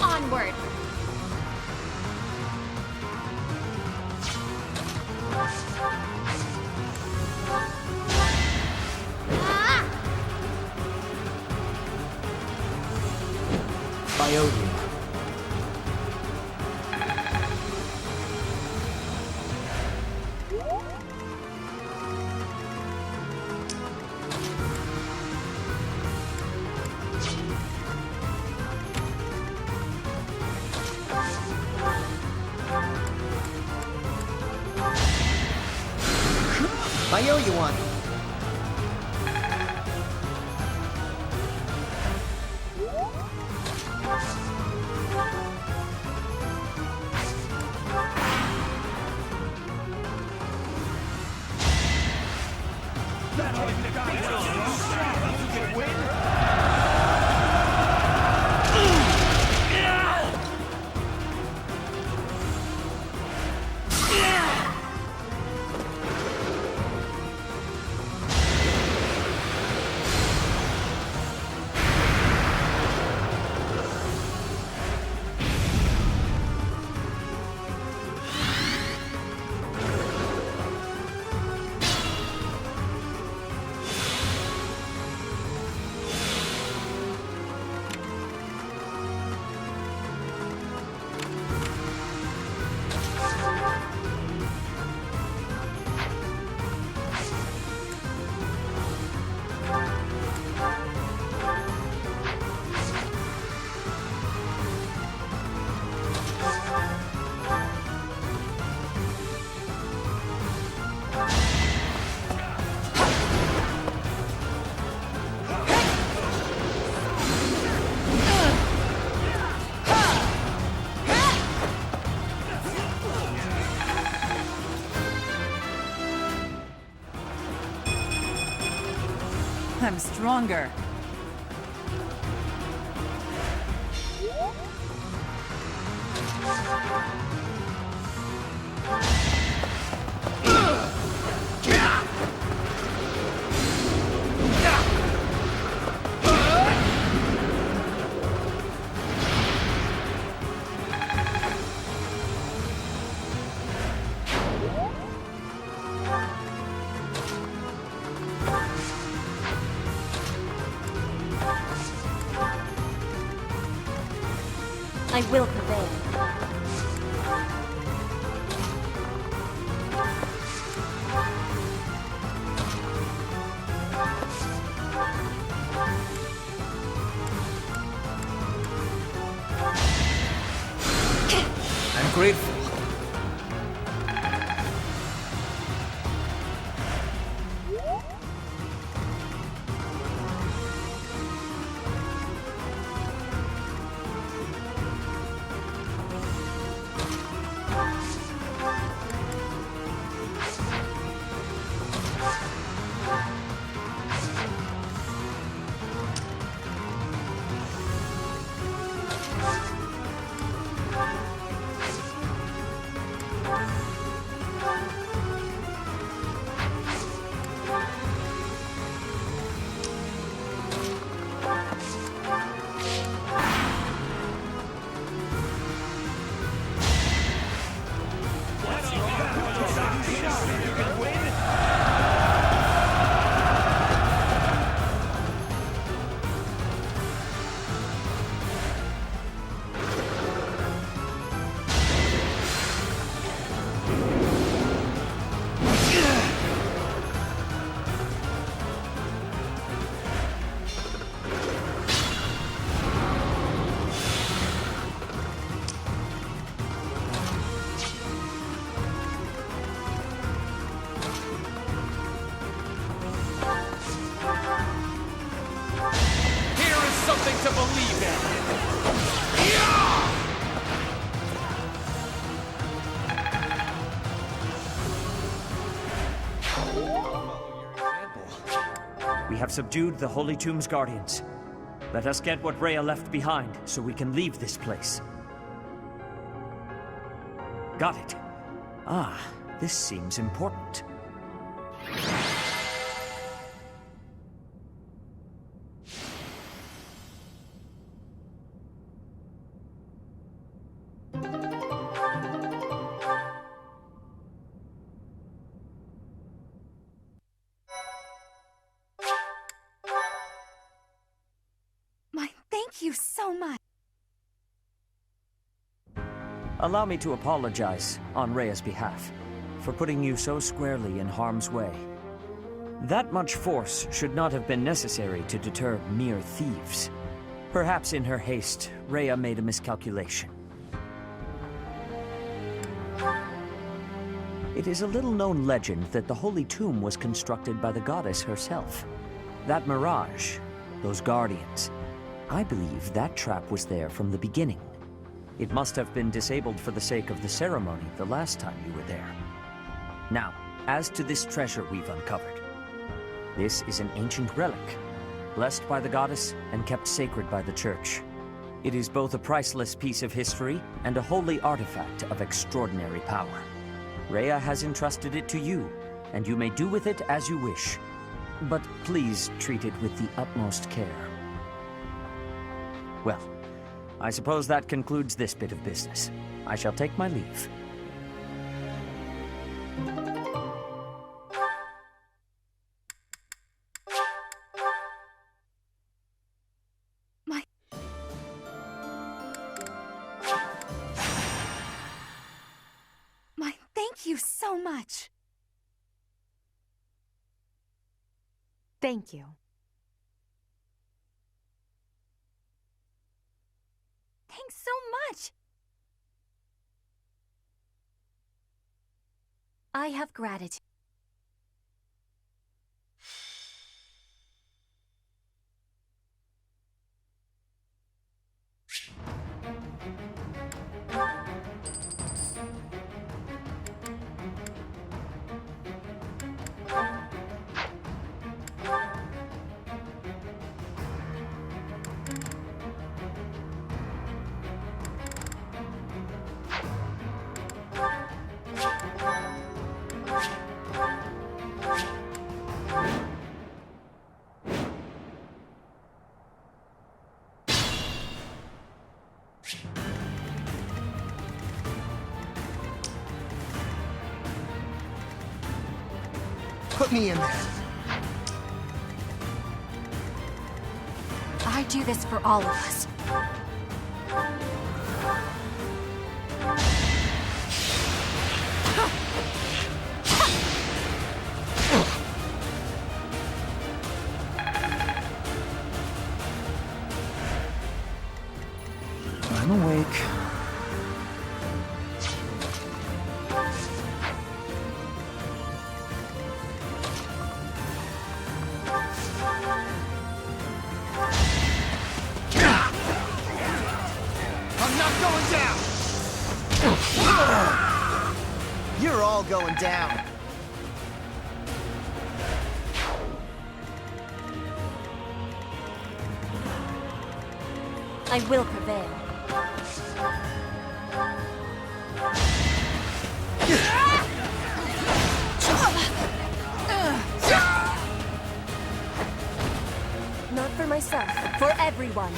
Onward! I owe you. I owe you one. I'm stronger. I will prevail. I'm grateful. Something to believe in. We have subdued the Holy Tomb's guardians. Let us get what Rhea left behind, so we can leave this place. Got it. Ah, this seems important. Thank you so much. Allow me to apologize on Rhea's behalf for putting you so squarely in harm's way. That much force should not have been necessary to deter mere thieves. Perhaps in her haste, Rhea made a miscalculation. It is a little-known legend that the Holy Tomb was constructed by the goddess herself. That mirage, those guardians, I believe that trap was there from the beginning. It must have been disabled for the sake of the ceremony the last time you were there. Now, as to this treasure we've uncovered. This is an ancient relic, blessed by the goddess and kept sacred by the church. It is both a priceless piece of history and a holy artifact of extraordinary power. Rhea has entrusted it to you, and you may do with it as you wish. But please treat it with the utmost care. Well, I suppose that concludes this bit of business. I shall take my leave. Thank you so much. Thank you. Thanks so much. I have gratitude. Put me in there. I do this for all of us. I'm awake. I'm not going down! You're all going down. I will prevail. Not for myself, for everyone.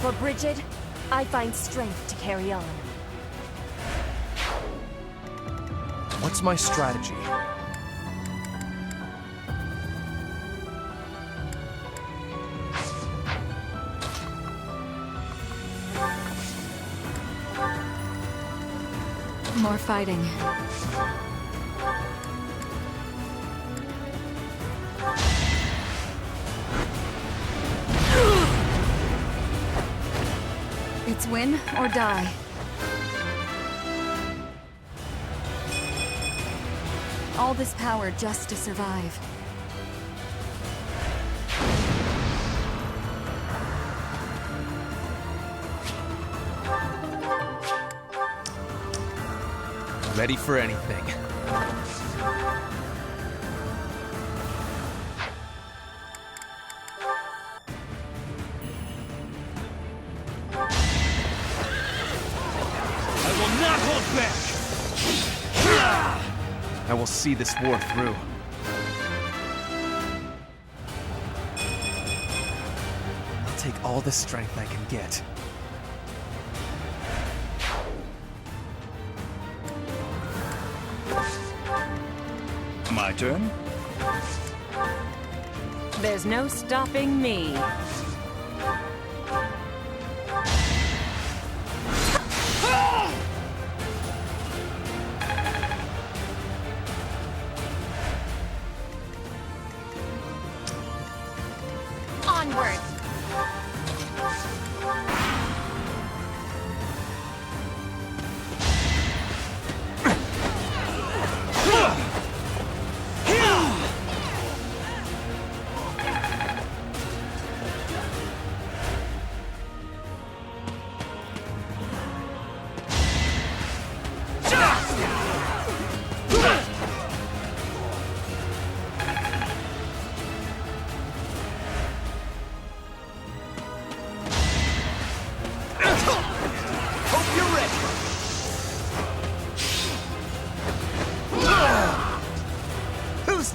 For Bridget, I find strength to carry on. What's my strategy? More fighting. It's win or die. All this power just to survive. Ready for anything. I will not hold back! I will see this war through. I'll take all the strength I can get. My turn? There's no stopping me. Onward!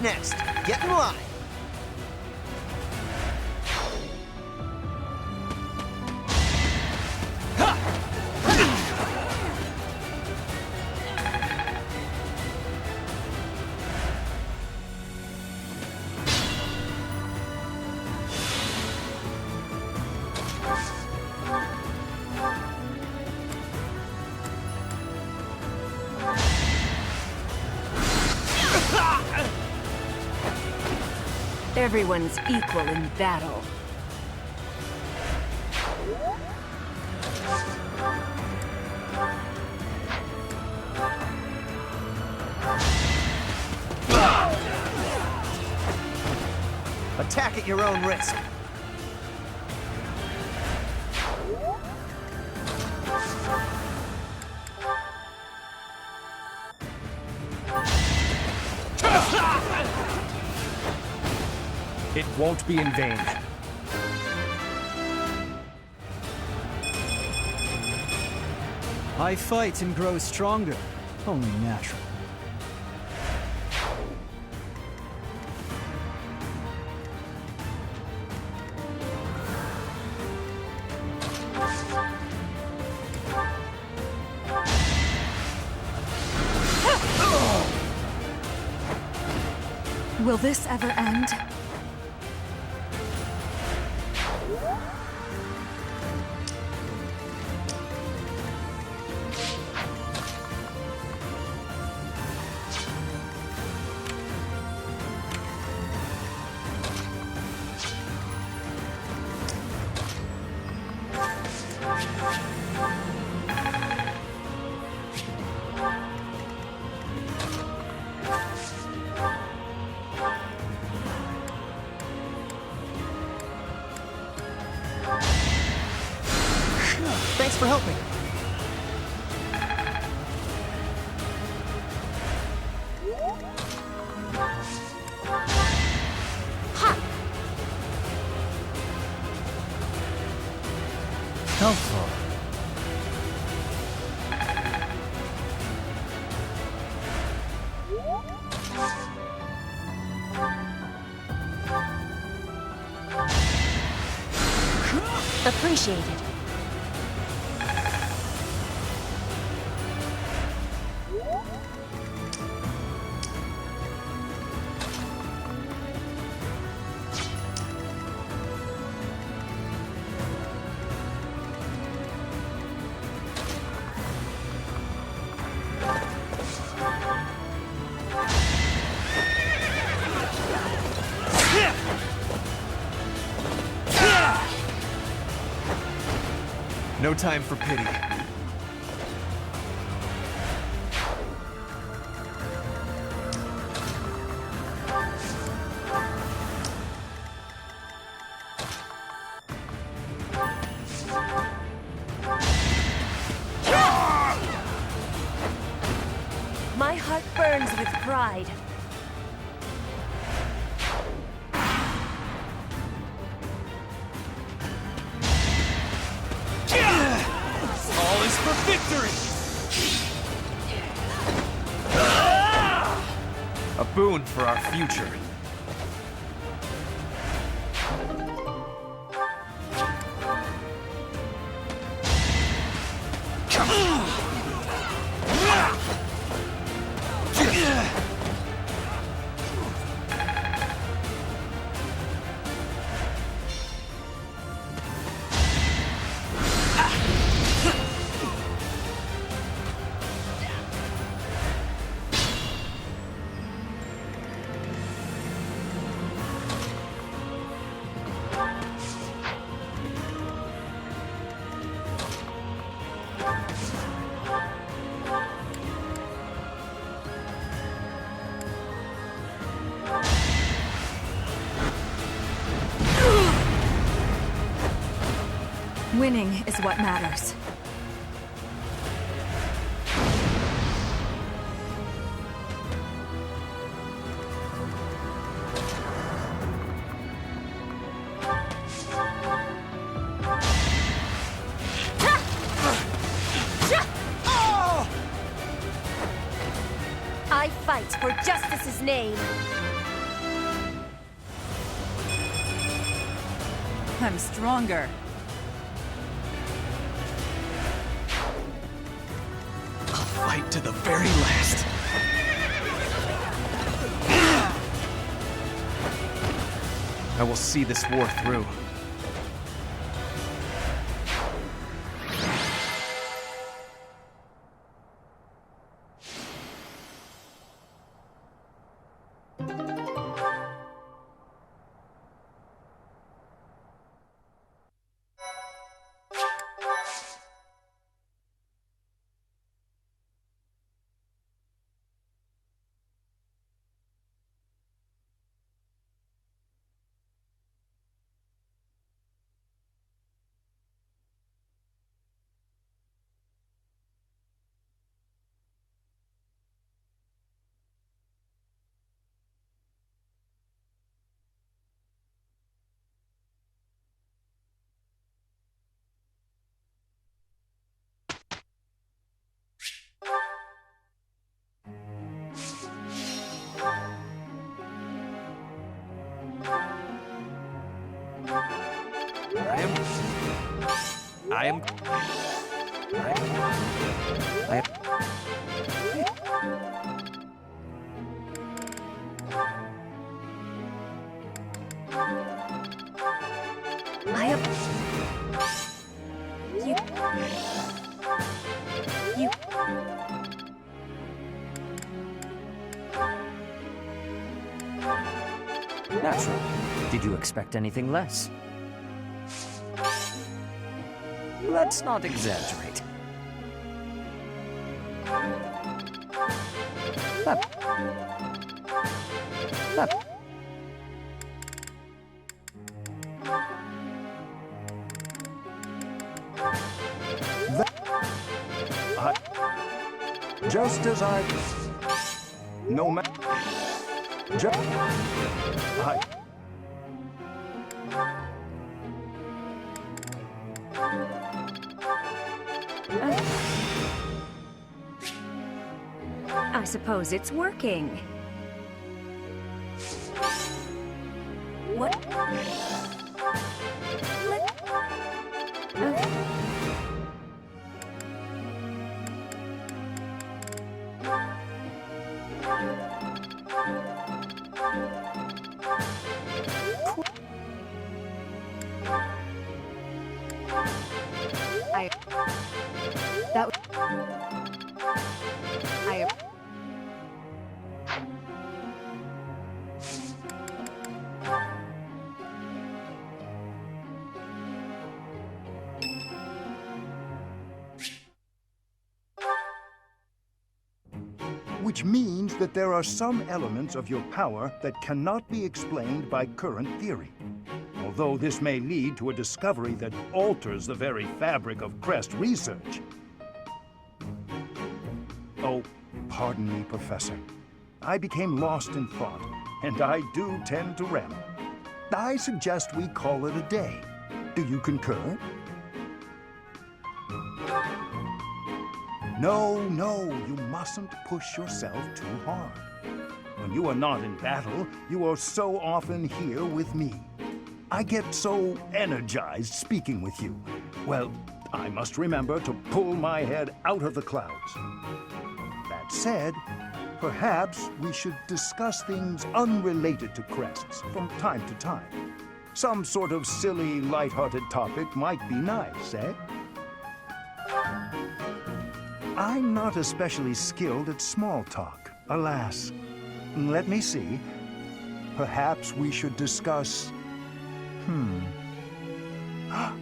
Next, get in line. Everyone's equal in battle. Attack at your own risk. It won't be in vain. I fight and grow stronger. Only natural. Will this ever end? Thanks for helping. Helpful. Appreciated. No time for pity. My heart burns with pride. All is for victory! A boon for our future. Winning is what matters. I fight for justice's name. I'm stronger. Fight to the very last. I will see this war through. I am. You. Naturally. Did you expect anything less? Let's not exaggerate. Just as I... No matter... I suppose it's working. What? Which means that there are some elements of your power that cannot be explained by current theory. Although this may lead to a discovery that alters the very fabric of Crest research. Oh, pardon me, Professor. I became lost in thought, and I do tend to ramble. I suggest we call it a day. Do you concur? No, you mustn't push yourself too hard. When you are not in battle, you are so often here with me. I get so energized speaking with you. Well, I must remember to pull my head out of the clouds. That said, perhaps we should discuss things unrelated to crests from time to time. Some sort of silly, lighthearted topic might be nice, eh? I'm not especially skilled at small talk, alas. Let me see. Perhaps we should discuss...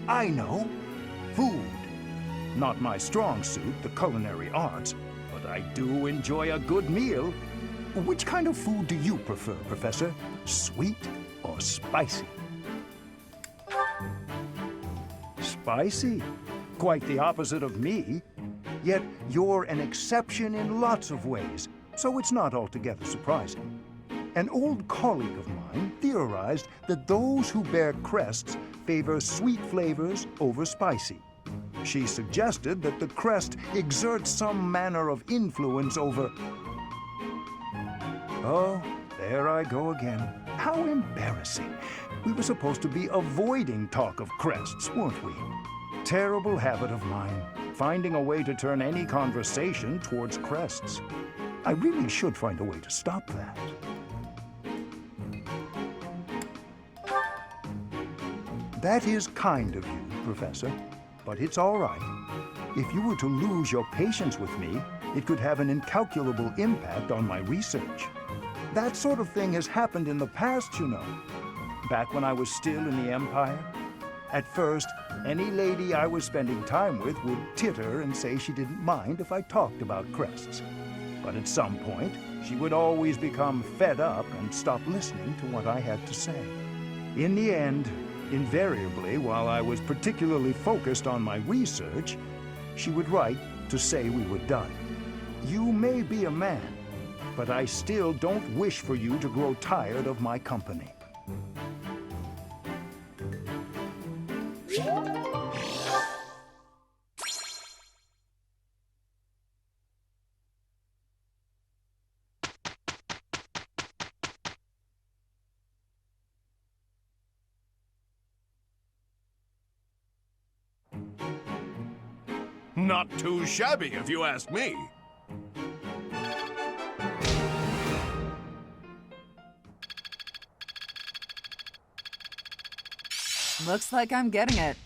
I know. Food. Not my strong suit, the culinary arts, but I do enjoy a good meal. Which kind of food do you prefer, Professor? Sweet or spicy? Spicy? Quite the opposite of me. Yet you're an exception in lots of ways, so it's not altogether surprising. An old colleague of mine theorized that those who bear crests favor sweet flavors over spicy. She suggested that the crest exerts some manner of influence over... Oh, there I go again. How embarrassing. We were supposed to be avoiding talk of crests, weren't we? Terrible habit of mine, finding a way to turn any conversation towards crests. I really should find a way to stop that. That is kind of you, Professor, but it's all right. If you were to lose your patience with me, it could have an incalculable impact on my research. That sort of thing has happened in the past, you know. Back when I was still in the Empire. At first, any lady I was spending time with would titter and say she didn't mind if I talked about crests. But at some point, she would always become fed up and stop listening to what I had to say. In the end, invariably, while I was particularly focused on my research, she would write to say we were done. You may be a man, but I still don't wish for you to grow tired of my company. Not too shabby, if you ask me. Looks like I'm getting it.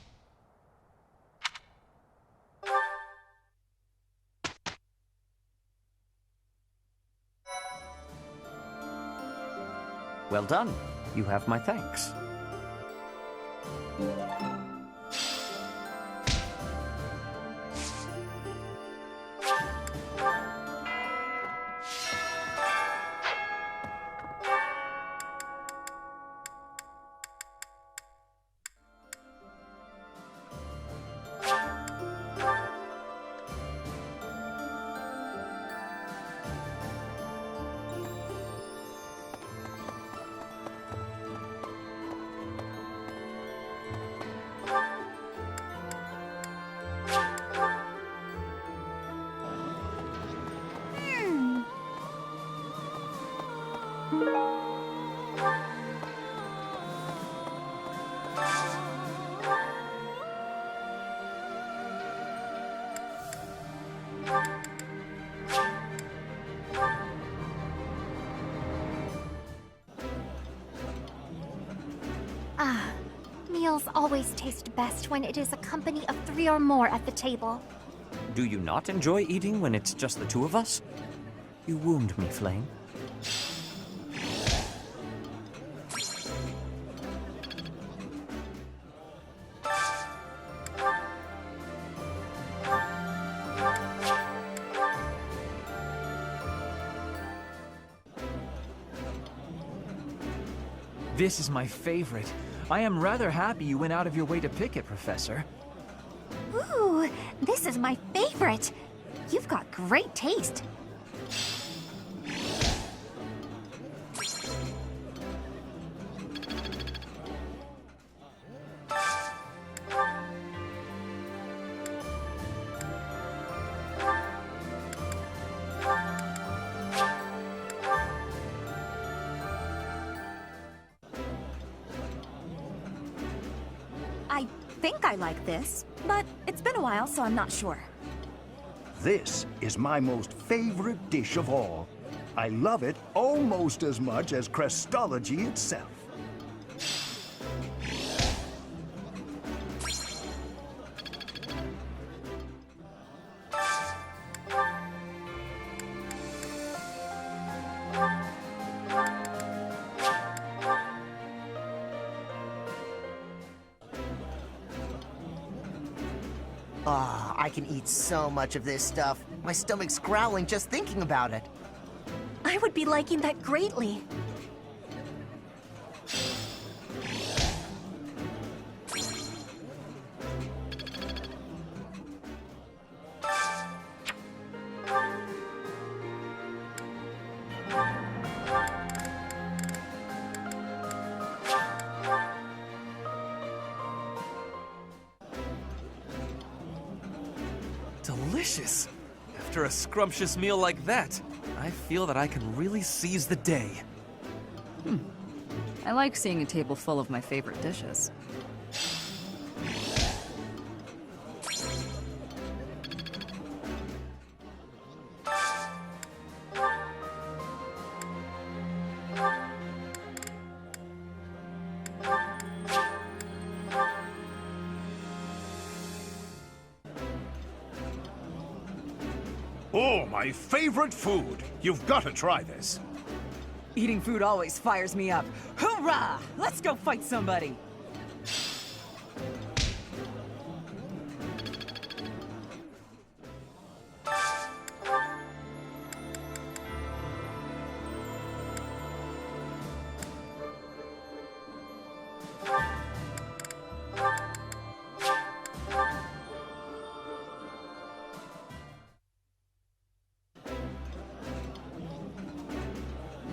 Well done. You have my thanks. Ah, meals always taste best when it is a company of 3 or more at the table. Do you not enjoy eating when it's just the two of us? You wound me, Flame. This is my favorite. I am rather happy you went out of your way to pick it, Professor. Ooh, this is my favorite. You've got great taste. I think I like this, but it's been a while, so I'm not sure. This is my most favorite dish of all. I love it almost as much as Crestology itself. Ah, I can eat so much of this stuff. My stomach's growling just thinking about it. I would be liking that greatly. Delicious! After a scrumptious meal like that, I feel that I can really seize the day. I like seeing a table full of my favorite dishes. Oh, my favorite food! You've got to try this. Eating food always fires me up. Hoorah! Let's go fight somebody!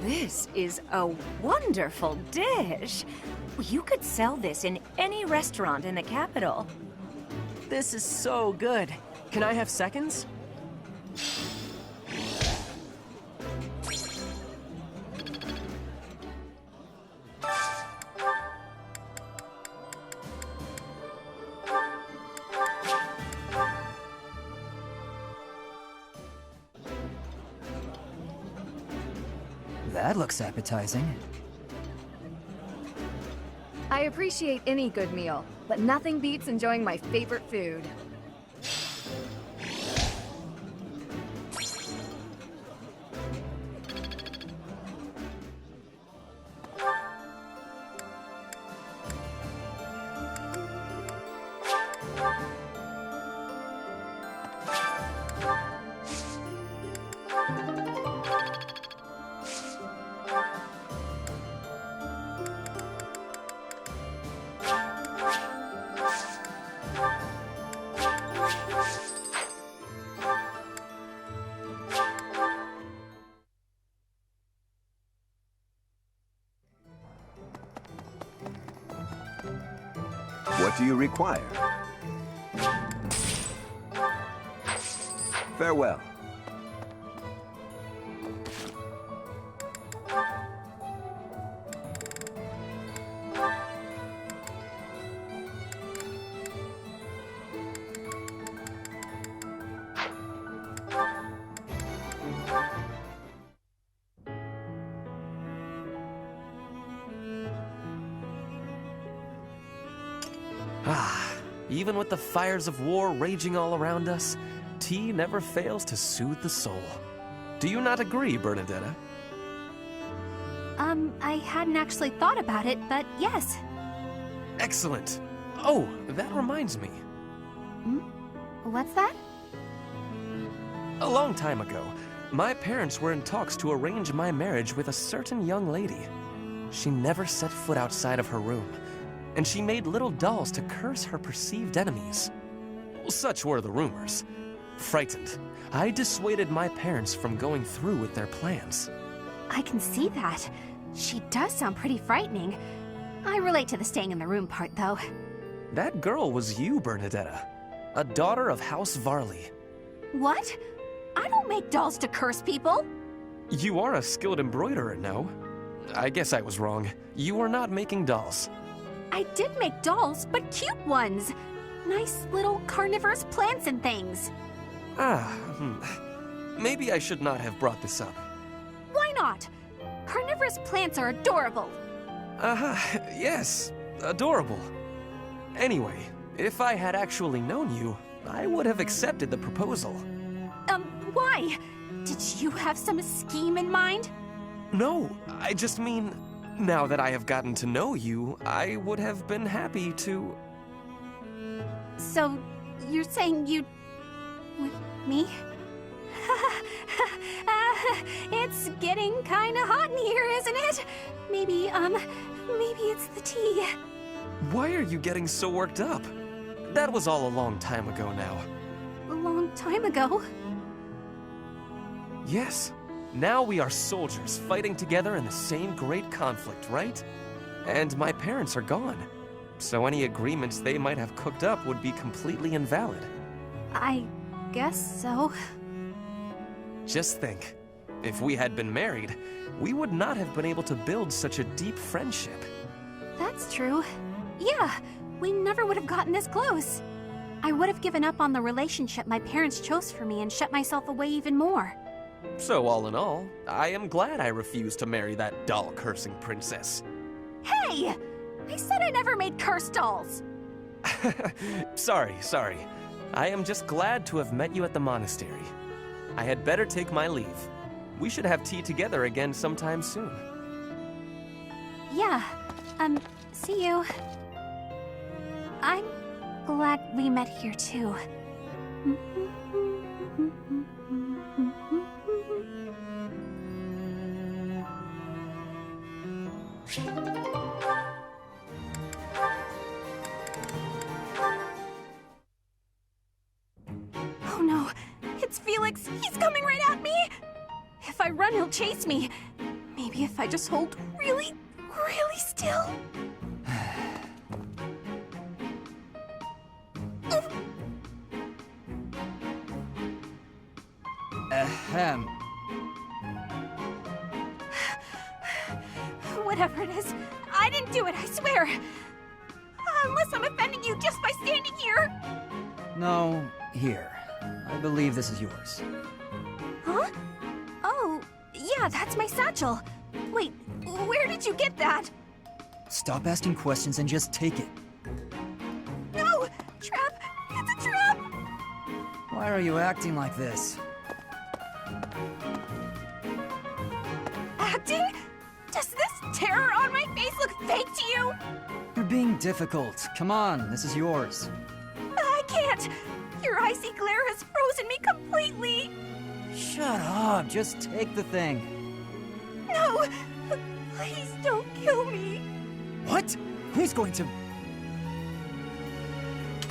This is a wonderful dish. You could sell this in any restaurant in the capital. This is so good. Can I have seconds? That looks appetizing. I appreciate any good meal, but nothing beats enjoying my favorite food. What do you require? Farewell. Ah, even with the fires of war raging all around us, tea never fails to soothe the soul. Do you not agree, Bernadetta? I hadn't actually thought about it, but yes. Excellent. Oh, that reminds me. What's that? A long time ago, my parents were in talks to arrange my marriage with a certain young lady. She never set foot outside of her room, and she made little dolls to curse her perceived enemies. Such were the rumors. Frightened, I dissuaded my parents from going through with their plans. I can see that. She does sound pretty frightening. I relate to the staying in the room part, though. That girl was you, Bernadetta, a daughter of House Varley. What? I don't make dolls to curse people. You are a skilled embroiderer, no? I guess I was wrong. You are not making dolls. I did make dolls, but cute ones. Nice little carnivorous plants and things. Maybe I should not have brought this up. Why not? Carnivorous plants are adorable. Yes, adorable. Anyway, if I had actually known you, I would have accepted the proposal. Why? Did you have some scheme in mind? No, I just mean, now that I have gotten to know you, I would have been happy to... So, you're saying you'd... with me? It's getting kinda hot in here, isn't it? Maybe it's the tea. Why are you getting so worked up? That was all a long time ago now. A long time ago? Yes. Now we are soldiers fighting together in the same great conflict, right? And my parents are gone. So any agreements they might have cooked up would be completely invalid. I guess so. Just think, if we had been married, we would not have been able to build such a deep friendship. That's true. Yeah, we never would have gotten this close. I would have given up on the relationship my parents chose for me and shut myself away even more. So all in all, I am glad I refused to marry that doll-cursing princess. Hey! I said I never made cursed dolls! Sorry. I am just glad to have met you at the monastery. I had better take my leave. We should have tea together again sometime soon. Yeah, see you. I'm glad we met here too. Oh no, it's Felix. He's coming right at me. If I run, he'll chase me. Maybe if I just hold really still. Ahem. Whatever it is, I didn't do it, I swear. Unless I'm offending you just by standing here. No, here. I believe this is yours. Huh? Oh, yeah, that's my satchel. Wait, where did you get that? Stop asking questions and just take it. No! Trap! It's a trap! Why are you acting like this? Acting? Does this terror on my face look fake to you? You're being difficult. Come on, this is yours. I can't! Your icy glare has frozen me completely! Shut up, just take the thing. No! Please don't kill me! What? Who's going to...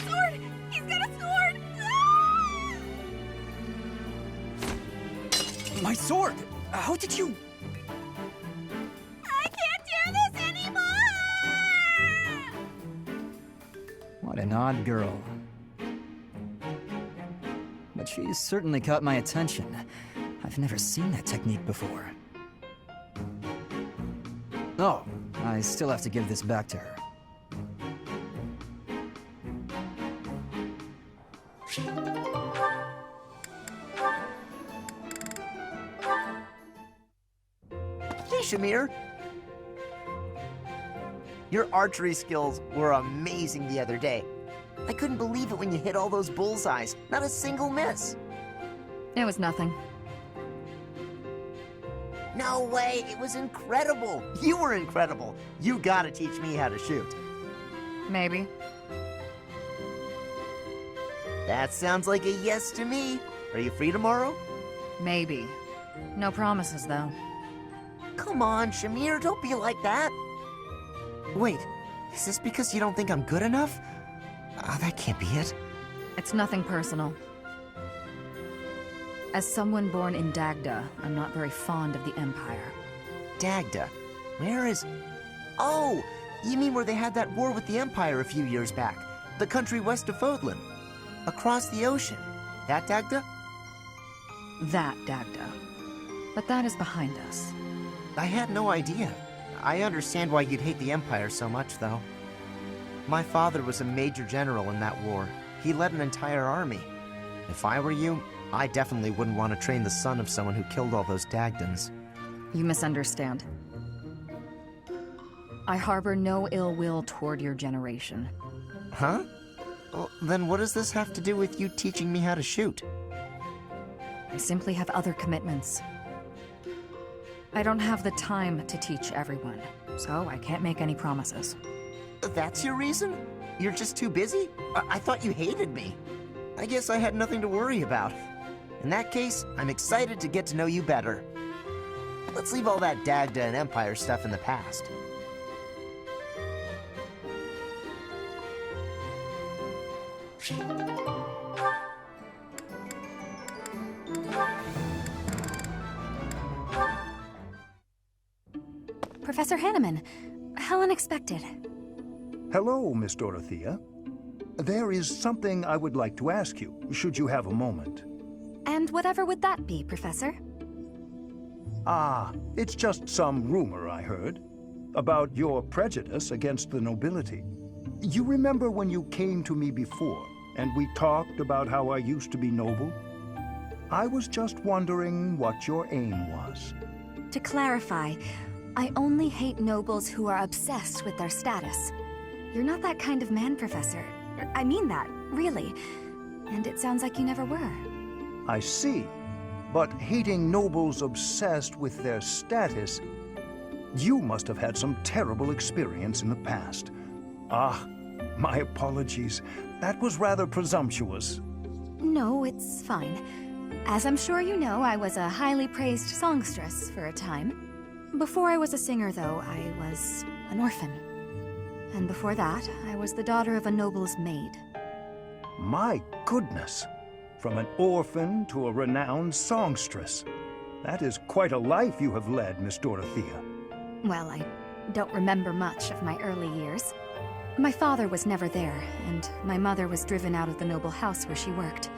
Sword! He's got a sword! Ah! My sword! How did you... I can't do this anymore! What an odd girl. But she's certainly caught my attention. I've never seen that technique before. Oh, I still have to give this back to her. Hey, Shamir. Your archery skills were amazing the other day. I couldn't believe it when you hit all those bullseyes. Not a single miss. It was nothing. No way, it was incredible. You were incredible. You gotta teach me how to shoot. Maybe. That sounds like a yes to me. Are you free tomorrow? Maybe. No promises, though. Come on, Shamir, don't be like that. Wait, is this because you don't think I'm good enough? That can't be it. It's nothing personal. As someone born in Dagda, I'm not very fond of the Empire. Dagda? Where is... Oh, you mean where they had that war with the Empire a few years back? The country west of Fodlan. Across the ocean. That Dagda? That Dagda. But that is behind us. I had no idea. I understand why you'd hate the Empire so much, though. My father was a major general in that war. He led an entire army. If I were you, I definitely wouldn't want to train the son of someone who killed all those Dagdans. You misunderstand. I harbor no ill will toward your generation. Huh? Well, then what does this have to do with you teaching me how to shoot? I simply have other commitments. I don't have the time to teach everyone, so I can't make any promises. That's your reason? You're just too busy? I thought you hated me. I guess I had nothing to worry about. In that case, I'm excited to get to know you better. Let's leave all that Dagda and Empire stuff in the past. Professor Hanneman, how unexpected. Hello, Miss Dorothea. There is something I would like to ask you, should you have a moment. And whatever would that be, Professor? Ah, it's just some rumor I heard about your prejudice against the nobility. You remember when you came to me before, and we talked about how I used to be noble? I was just wondering what your aim was. To clarify, I only hate nobles who are obsessed with their status. You're not that kind of man, Professor. I mean that, really. And it sounds like you never were. I see. But hating nobles obsessed with their status, you must have had some terrible experience in the past. Ah, my apologies. That was rather presumptuous. No, it's fine. As I'm sure you know, I was a highly praised songstress for a time. Before I was a singer, though, I was an orphan. And before that, I was the daughter of a noble's maid. My goodness! From an orphan to a renowned songstress. That is quite a life you have led, Miss Dorothea. Well, I don't remember much of my early years. My father was never there, and my mother was driven out of the noble house where she worked.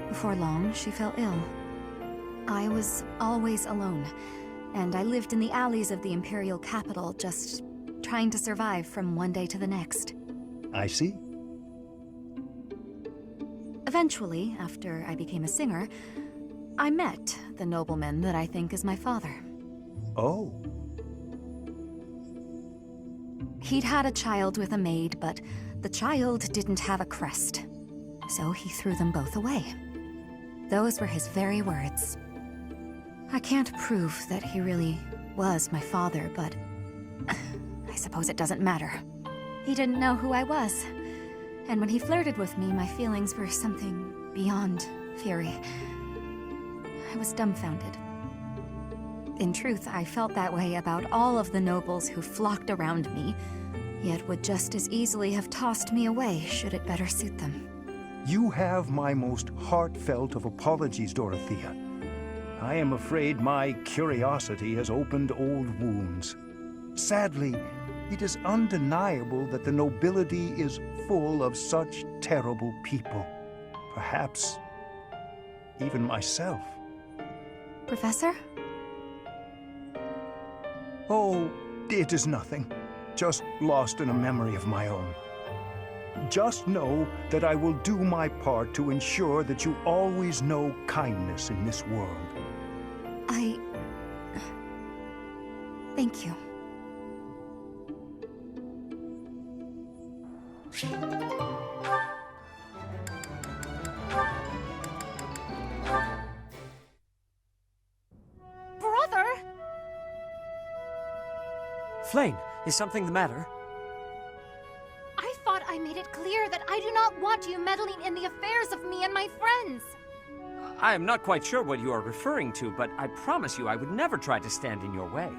Before long, she fell ill. I was always alone, and I lived in the alleys of the imperial capital, just trying to survive from one day to the next. I see. Eventually, after I became a singer, I met the nobleman that I think is my father. Oh. He'd had a child with a maid, but the child didn't have a crest. So he threw them both away. Those were his very words. I can't prove that he really was my father, but I suppose it doesn't matter. He didn't know who I was. And when he flirted with me, my feelings were something beyond fury. I was dumbfounded. In truth, I felt that way about all of the nobles who flocked around me, yet would just as easily have tossed me away should it better suit them. You have my most heartfelt of apologies, Dorothea. I am afraid my curiosity has opened old wounds. Sadly, it is undeniable that the nobility is full of such terrible people. Perhaps even myself. Professor? Oh, it is nothing. Just lost in a memory of my own. Just know that I will do my part to ensure that you always know kindness in this world. Thank you. Brother! Flayn, is something the matter? I thought I made it clear that I do not want you meddling in the affairs of me and my friends. I am not quite sure what you are referring to, but I promise you I would never try to stand in your way.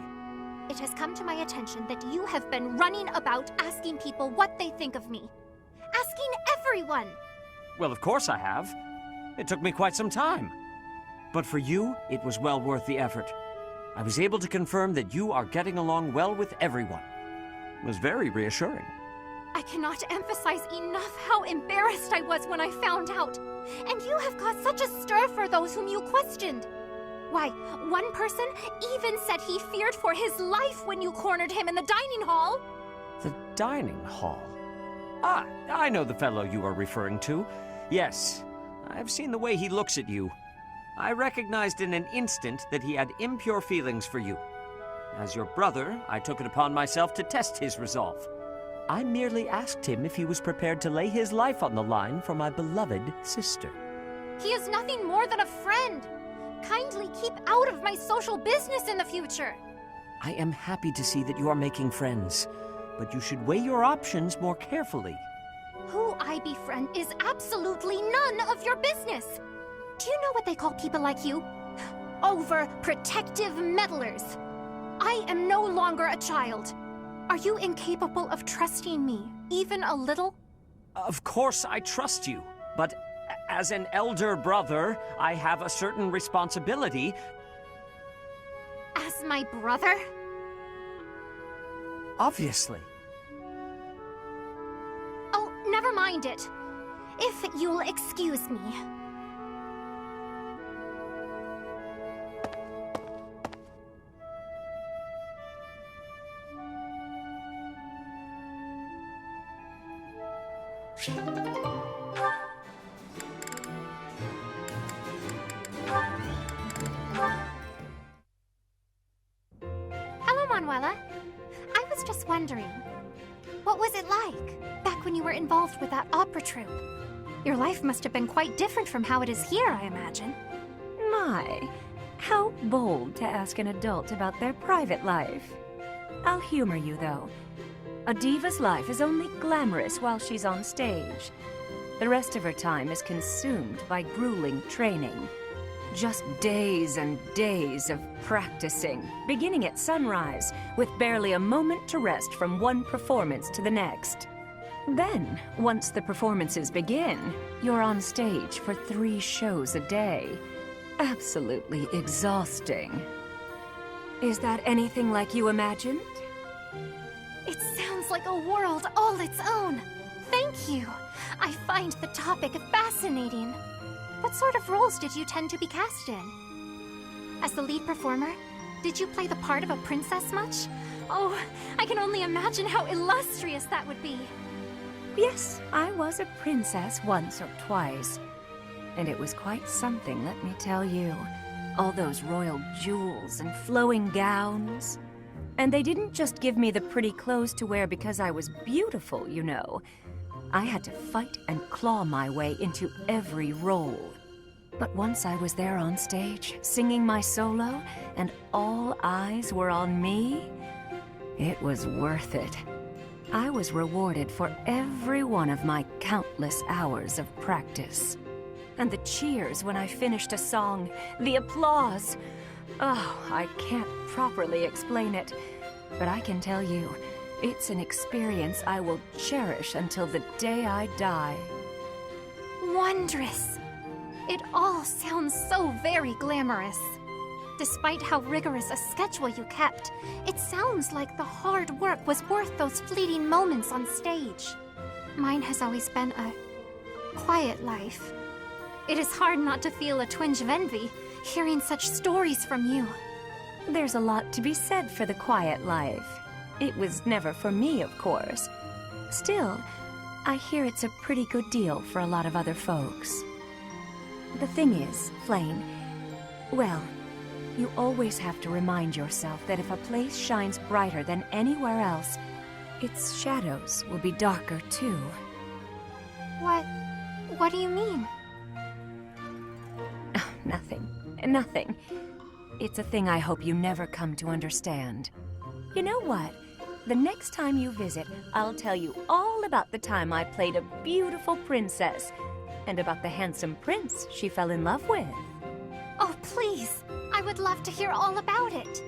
It has come to my attention that you have been running about asking people what they think of me. Asking everyone! Well, of course I have. It took me quite some time. But for you, it was well worth the effort. I was able to confirm that you are getting along well with everyone. It was very reassuring. I cannot emphasize enough how embarrassed I was when I found out. And you have caused such a stir for those whom you questioned. Why, one person even said he feared for his life when you cornered him in the dining hall. The dining hall? Ah, I know the fellow you are referring to. Yes, I've seen the way he looks at you. I recognized in an instant that he had impure feelings for you. As your brother, I took it upon myself to test his resolve. I merely asked him if he was prepared to lay his life on the line for my beloved sister. He is nothing more than a friend. Kindly keep out of my social business in the future. I am happy to see that you are making friends, but you should weigh your options more carefully. Who I befriend is absolutely none of your business. Do you know what they call people like you? Overprotective meddlers. I am no longer a child. Are you incapable of trusting me, even a little? Of course I trust you, but as an elder brother, I have a certain responsibility. As my brother? Obviously. Oh, never mind it. If you'll excuse me. Hello, Manuela. I was just wondering, what was it like back when you were involved with that opera troupe? Your life must have been quite different from how it is here, I imagine. My, how bold to ask an adult about their private life. I'll humor you, though. A diva's life is only glamorous while she's on stage. The rest of her time is consumed by grueling training. Just days and days of practicing, beginning at sunrise, with barely a moment to rest from one performance to the next. Then, once the performances begin, you're on stage for 3 shows a day. Absolutely exhausting. Is that anything like you imagined? It sounds like a world all its own. Thank you. I find the topic fascinating. What sort of roles did you tend to be cast in? As the lead performer, did you play the part of a princess much? Oh, I can only imagine how illustrious that would be. Yes, I was a princess once or twice. And it was quite something, let me tell you. All those royal jewels and flowing gowns. And they didn't just give me the pretty clothes to wear because I was beautiful, you know. I had to fight and claw my way into every role. But once I was there on stage, singing my solo, and all eyes were on me, it was worth it. I was rewarded for every one of my countless hours of practice. And the cheers when I finished a song, the applause. Oh, I can't properly explain it, but I can tell you, it's an experience I will cherish until the day I die. Wondrous. It all sounds so very glamorous. Despite how rigorous a schedule you kept, it sounds like the hard work was worth those fleeting moments on stage. Mine has always been a quiet life. It is hard not to feel a twinge of envy, hearing such stories from you. There's a lot to be said for the quiet life. It was never for me, of course. Still, I hear it's a pretty good deal for a lot of other folks. The thing is, Flayn, well, you always have to remind yourself that if a place shines brighter than anywhere else, its shadows will be darker too. What do you mean? Nothing. Nothing. It's a thing I hope you never come to understand. You know what? The next time you visit, I'll tell you all about the time I played a beautiful princess, and about the handsome prince she fell in love with. Oh, please! I would love to hear all about it.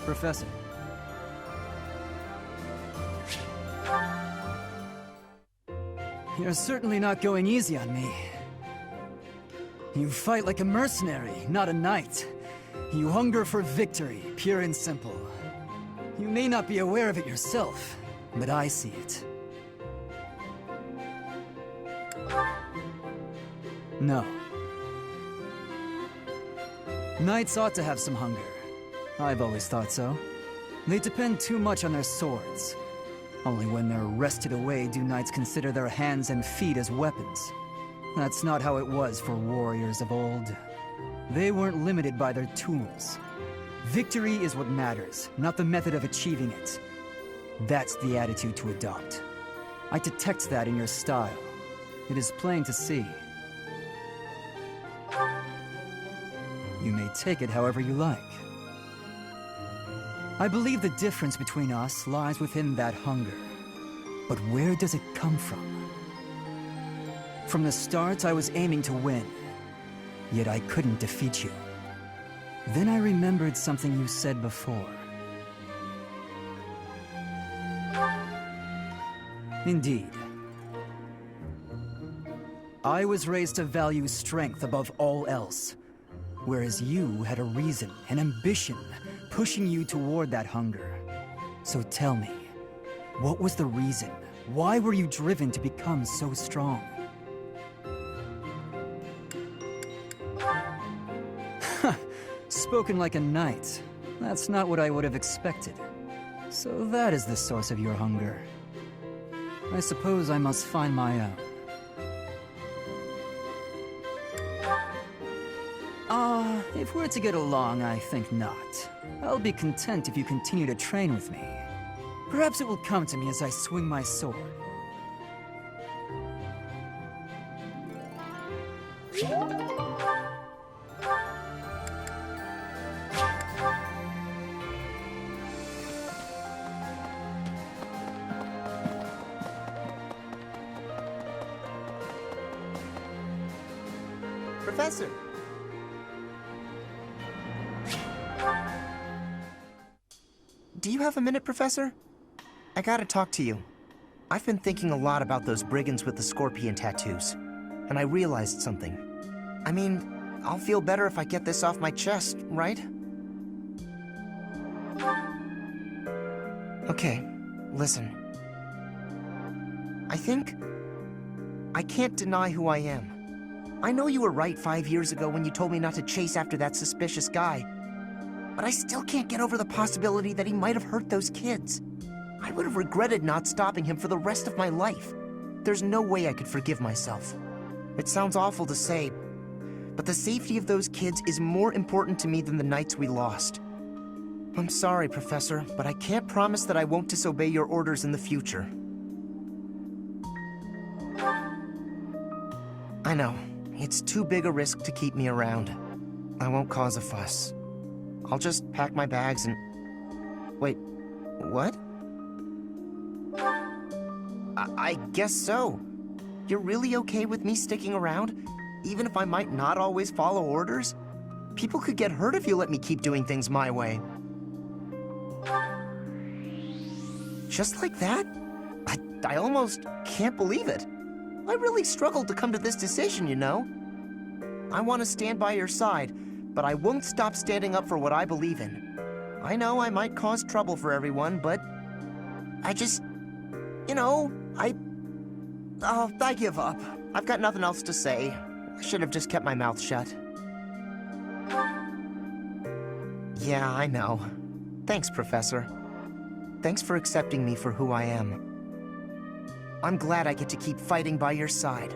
Professor. You're certainly not going easy on me. You fight like a mercenary, not a knight. You hunger for victory, pure and simple. You may not be aware of it yourself, but I see it. No. Knights ought to have some hunger. I've always thought so. They depend too much on their swords. Only when they're wrested away do knights consider their hands and feet as weapons. That's not how it was for warriors of old. They weren't limited by their tools. Victory is what matters, not the method of achieving it. That's the attitude to adopt. I detect that in your style. It is plain to see. You may take it however you like. I believe the difference between us lies within that hunger. But where does it come from? From the start, I was aiming to win. Yet I couldn't defeat you. Then I remembered something you said before. Indeed. I was raised to value strength above all else. Whereas you had a reason, an ambition, pushing you toward that hunger. So tell me, what was the reason? Why were you driven to become so strong? Spoken like a knight. That's not what I would have expected. So that is the source of your hunger. I suppose I must find my own. If we're to get along, I think not. I'll be content if you continue to train with me. Perhaps it will come to me as I swing my sword. Professor! Do you have a minute, Professor? I gotta talk to you. I've been thinking a lot about those brigands with the scorpion tattoos, and I realized something. I mean, I'll feel better if I get this off my chest, right? Okay, listen. I can't deny who I am. I know you were right 5 years ago when you told me not to chase after that suspicious guy. But I still can't get over the possibility that he might have hurt those kids. I would have regretted not stopping him for the rest of my life. There's no way I could forgive myself. It sounds awful to say, but the safety of those kids is more important to me than the knights we lost. I'm sorry, Professor, but I can't promise that I won't disobey your orders in the future. I know, it's too big a risk to keep me around. I won't cause a fuss. I'll just pack my bags and... Wait, what? I guess so. You're really okay with me sticking around? Even if I might not always follow orders? People could get hurt if you let me keep doing things my way. Just like that? I almost can't believe it. I really struggled to come to this decision, you know? I want to stand by your side, but I won't stop standing up for what I believe in. I know I might cause trouble for everyone, but I just, you know, I give up. I've got nothing else to say. I should have just kept my mouth shut. Yeah, I know. Thanks, Professor. Thanks for accepting me for who I am. I'm glad I get to keep fighting by your side.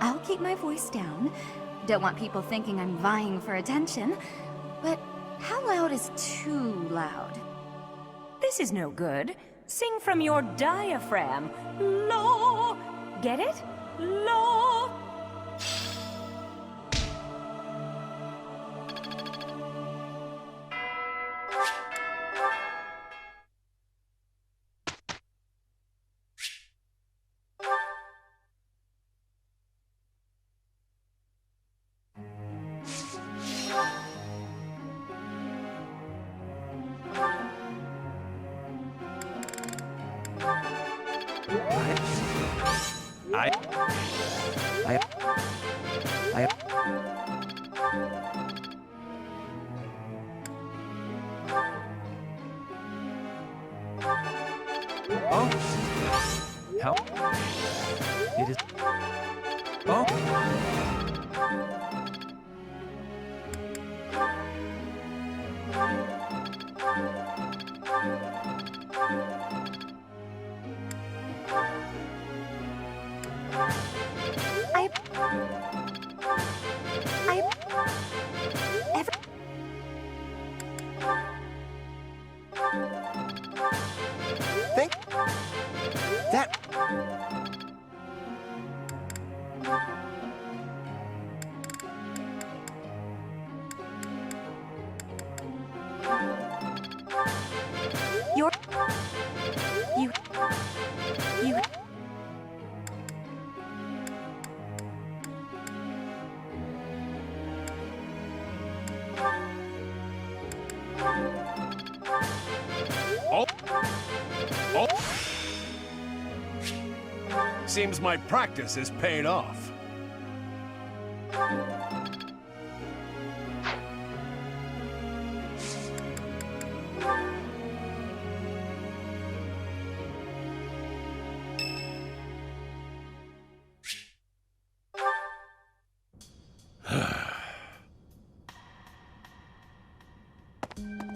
I'll keep my voice down. Don't want people thinking I'm vying for attention. But how loud is too loud? This is no good. Sing from your diaphragm. Low. Get it? Low. It is... Oh! Think that you Seems my practice has paid off.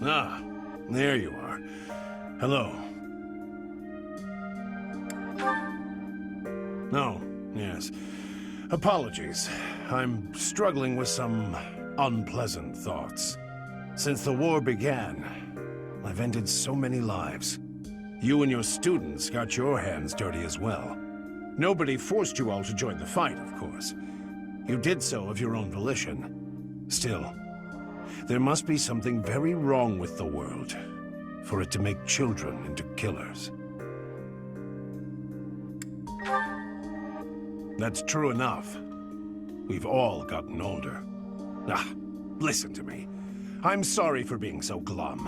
Ah, there you are. Hello. Oh, yes. Apologies. I'm struggling with some unpleasant thoughts. Since the war began, I've ended so many lives. You and your students got your hands dirty as well. Nobody forced you all to join the fight, of course. You did so of your own volition. Still, there must be something very wrong with the world for it to make children into killers. That's true enough. We've all gotten older. Ah, listen to me. I'm sorry for being so glum.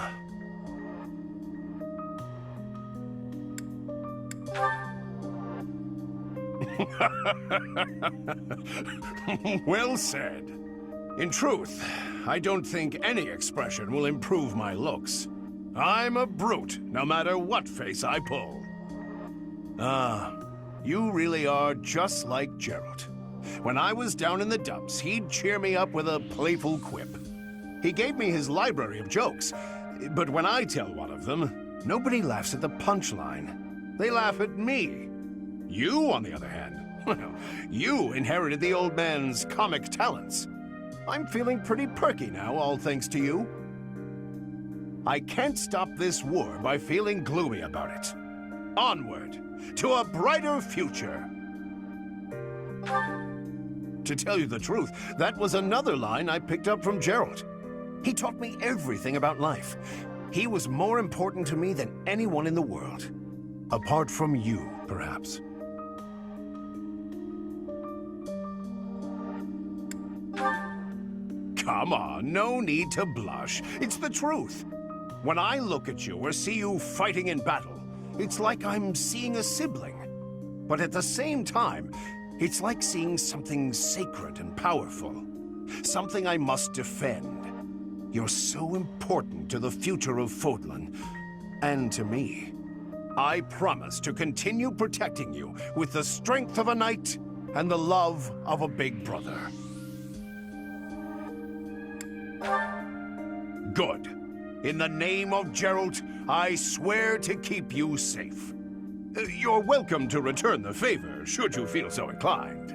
Well said. In truth, I don't think any expression will improve my looks. I'm a brute, no matter what face I pull. Ah, you really are just like Gerald. When I was down in the dumps, he'd cheer me up with a playful quip. He gave me his library of jokes, but when I tell one of them, nobody laughs at the punchline. They laugh at me. You, on the other hand, well, you inherited the old man's comic talents. I'm feeling pretty perky now, all thanks to you. I can't stop this war by feeling gloomy about it. Onward, to a brighter future. To tell you the truth, that was another line I picked up from Gerald. He taught me everything about life. He was more important to me than anyone in the world. Apart from you, perhaps. Come on, no need to blush. It's the truth. When I look at you or see you fighting in battle, it's like I'm seeing a sibling. But at the same time, it's like seeing something sacred and powerful. Something I must defend. You're so important to the future of Fodlan, and to me. I promise to continue protecting you with the strength of a knight and the love of a big brother. Good. In the name of Gerald, I swear to keep you safe. You're welcome to return the favor, should you feel so inclined.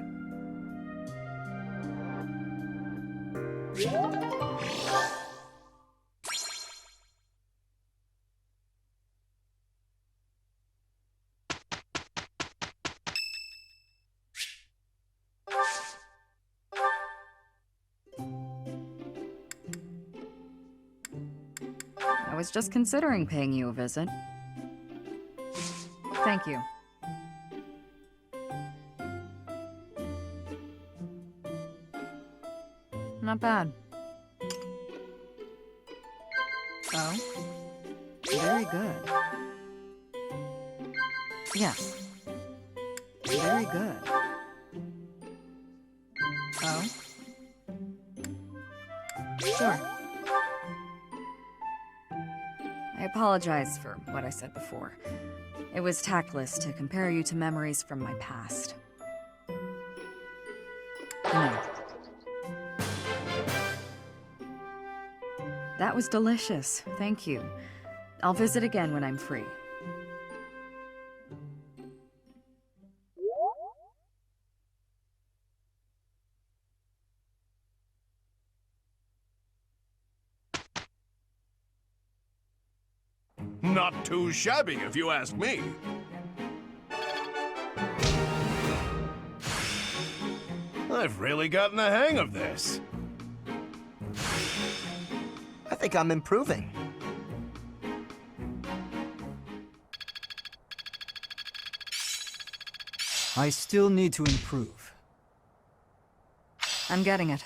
I was just considering paying you a visit. Thank you. Not bad. Oh? Very good. Yes. Very good. Oh? Sure. I apologize for what I said before. It was tactless to compare you to memories from my past. No. That was delicious. Thank you. I'll visit again when I'm free. Not too shabby, if you ask me. I've really gotten the hang of this. I think I'm improving. I still need to improve. I'm getting it.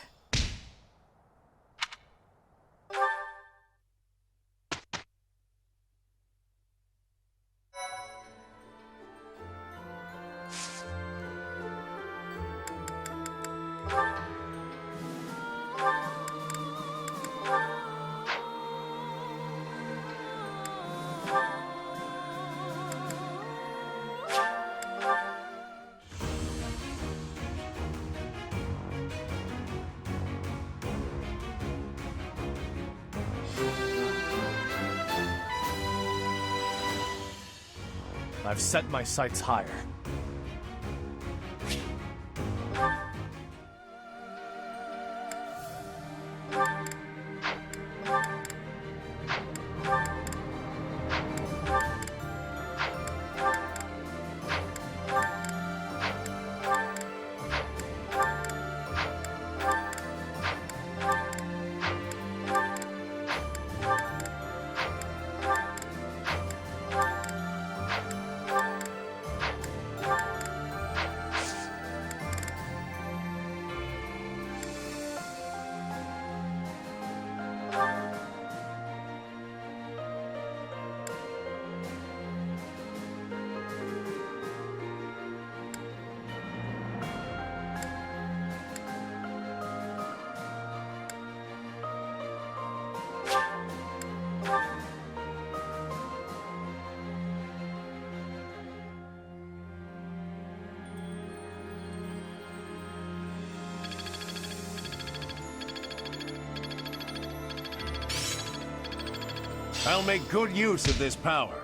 I've set my sights higher. I'll make good use of this power.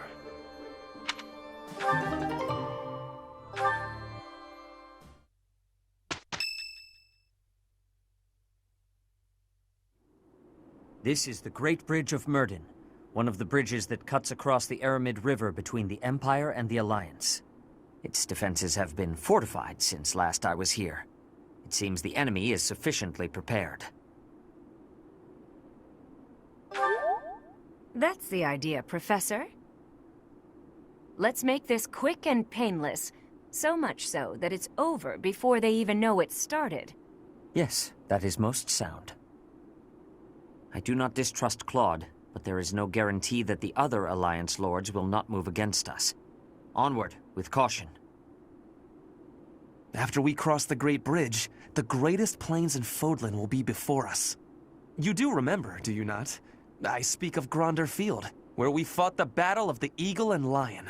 This is the Great Bridge of Myrden, one of the bridges that cuts across the Aramid River between the Empire and the Alliance. Its defenses have been fortified since last I was here. It seems the enemy is sufficiently prepared. That's the idea, Professor. Let's make this quick and painless. So much so that it's over before they even know it started. Yes, that is most sound. I do not distrust Claude, but there is no guarantee that the other Alliance Lords will not move against us. Onward, with caution. After we cross the Great Bridge, the greatest plains in Fodlan will be before us. You do remember, do you not? I speak of Gronder Field, where we fought the Battle of the Eagle and Lion.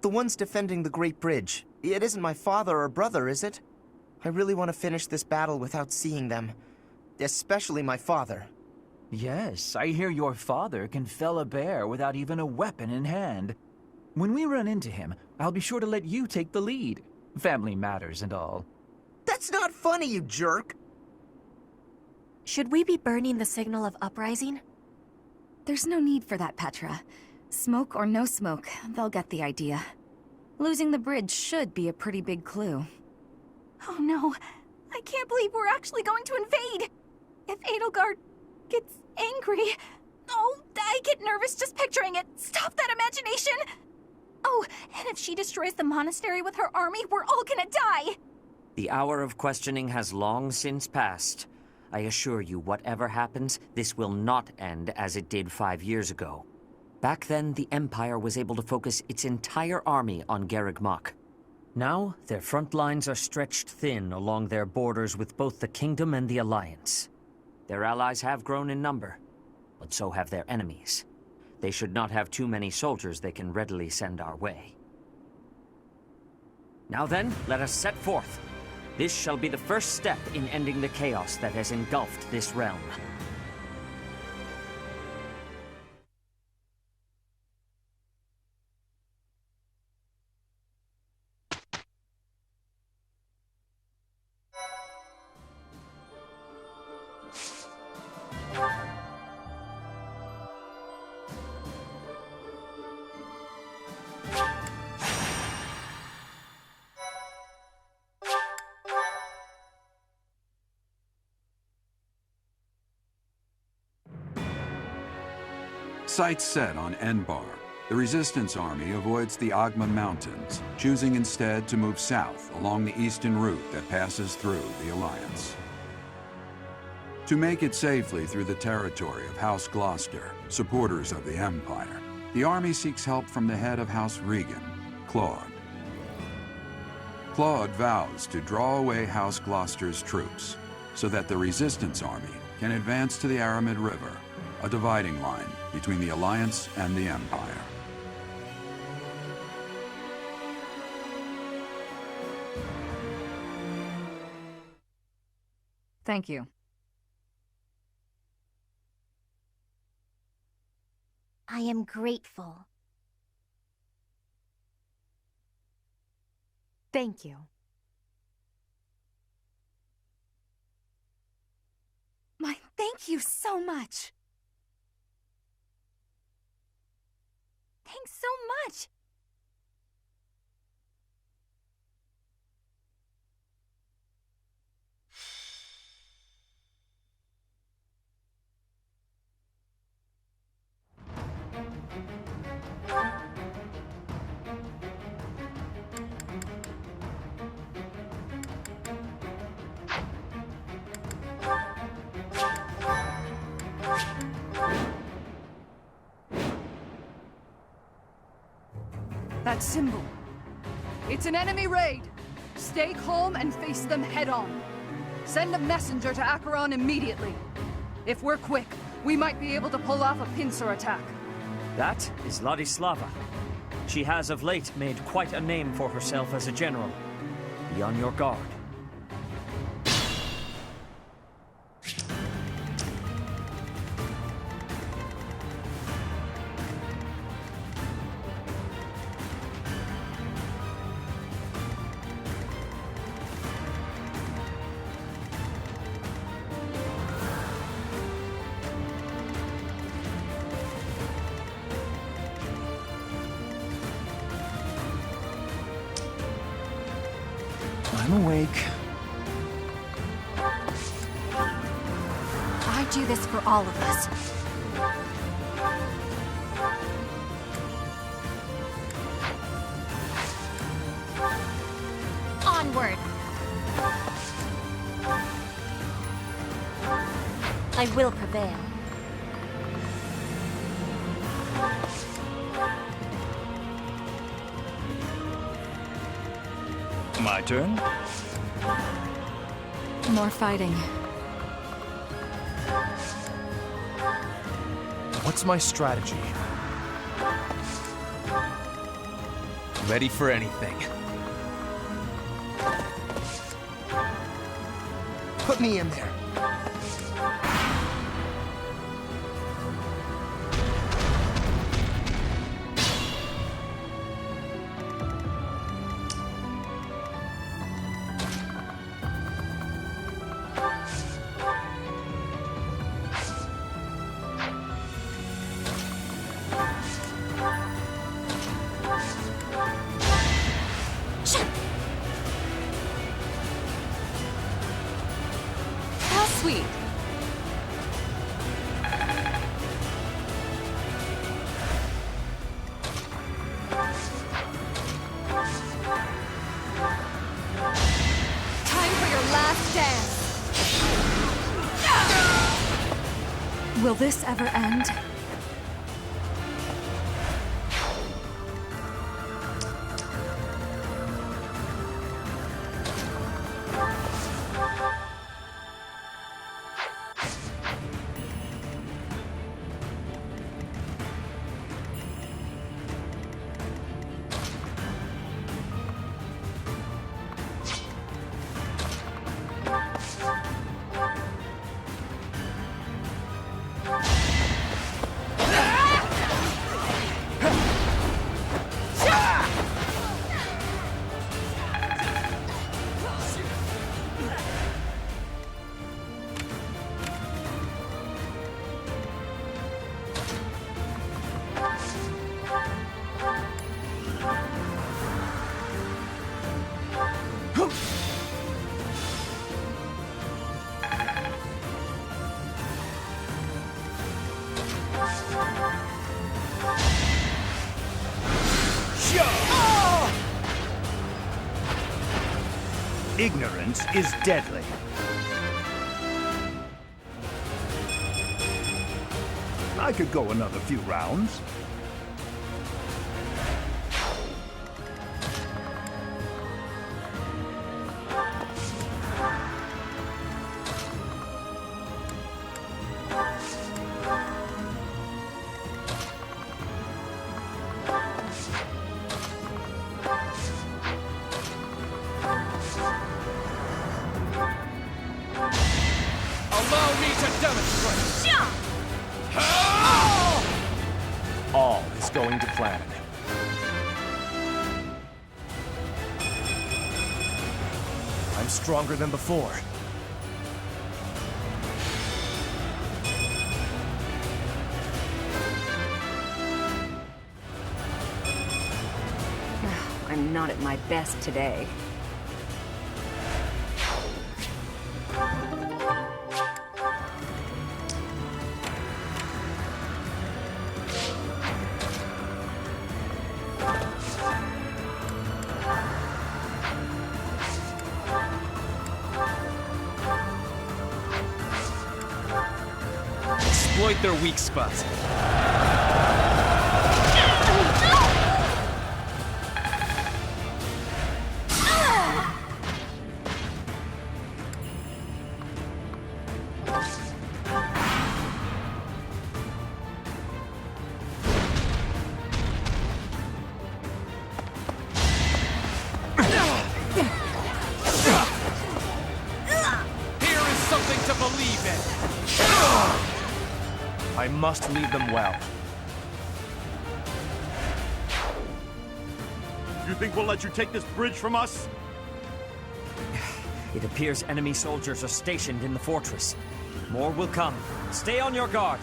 The ones defending the Great Bridge. It isn't my father or brother, is it? I really want to finish this battle without seeing them. Especially my father. Yes, I hear your father can fell a bear without even a weapon in hand. When we run into him, I'll be sure to let you take the lead. Family matters and all. That's not funny, you jerk! Should we be burning the signal of uprising? There's no need for that, Petra. Smoke or no smoke, they'll get the idea. Losing the bridge should be a pretty big clue. Oh no, I can't believe we're actually going to invade! If Edelgard gets angry... Oh, I get nervous just picturing it! Stop that imagination! Oh, and if she destroys the monastery with her army, we're all gonna die! The hour of questioning has long since passed. I assure you, whatever happens, this will not end as it did 5 years ago. Back then, the Empire was able to focus its entire army on Garreg Mach. Now, their front lines are stretched thin along their borders with both the Kingdom and the Alliance. Their allies have grown in number, but so have their enemies. They should not have too many soldiers they can readily send our way. Now then, let us set forth. This shall be the first step in ending the chaos that has engulfed this realm. Sights set on Enbar. The Resistance Army avoids the Agma Mountains, choosing instead to move south along the eastern route that passes through the Alliance. To make it safely through the territory of House Gloucester, supporters of the Empire, the army seeks help from the head of House Regan, Claude. Claude vows to draw away House Gloucester's troops so that the Resistance Army can advance to the Aramid River, a dividing line between the Alliance and the Empire. Thank you. I am grateful. Thank you. Thank you so much. Thanks so much. That symbol. It's an enemy raid. Stay calm and face them head-on. Send a messenger to Acheron immediately. If we're quick, we might be able to pull off a pincer attack. That is Ladislava. She has of late made quite a name for herself as a general. Be on your guard. I'm awake. I do this for all of us. Onward! I will prevail. My turn? More fighting. What's my strategy? Ready for anything. Put me in there. How sweet. Time for your last dance. Will this ever end? Ignorance is deadly. I could go another few rounds. Allow me to demonstrate! All is going to plan. I'm stronger than before. I'm not at my best today. Exploit their weak spots. Here is something to believe in. I must lead them well. You think we'll let you take this bridge from us? It appears enemy soldiers are stationed in the fortress. More will come. Stay on your guard.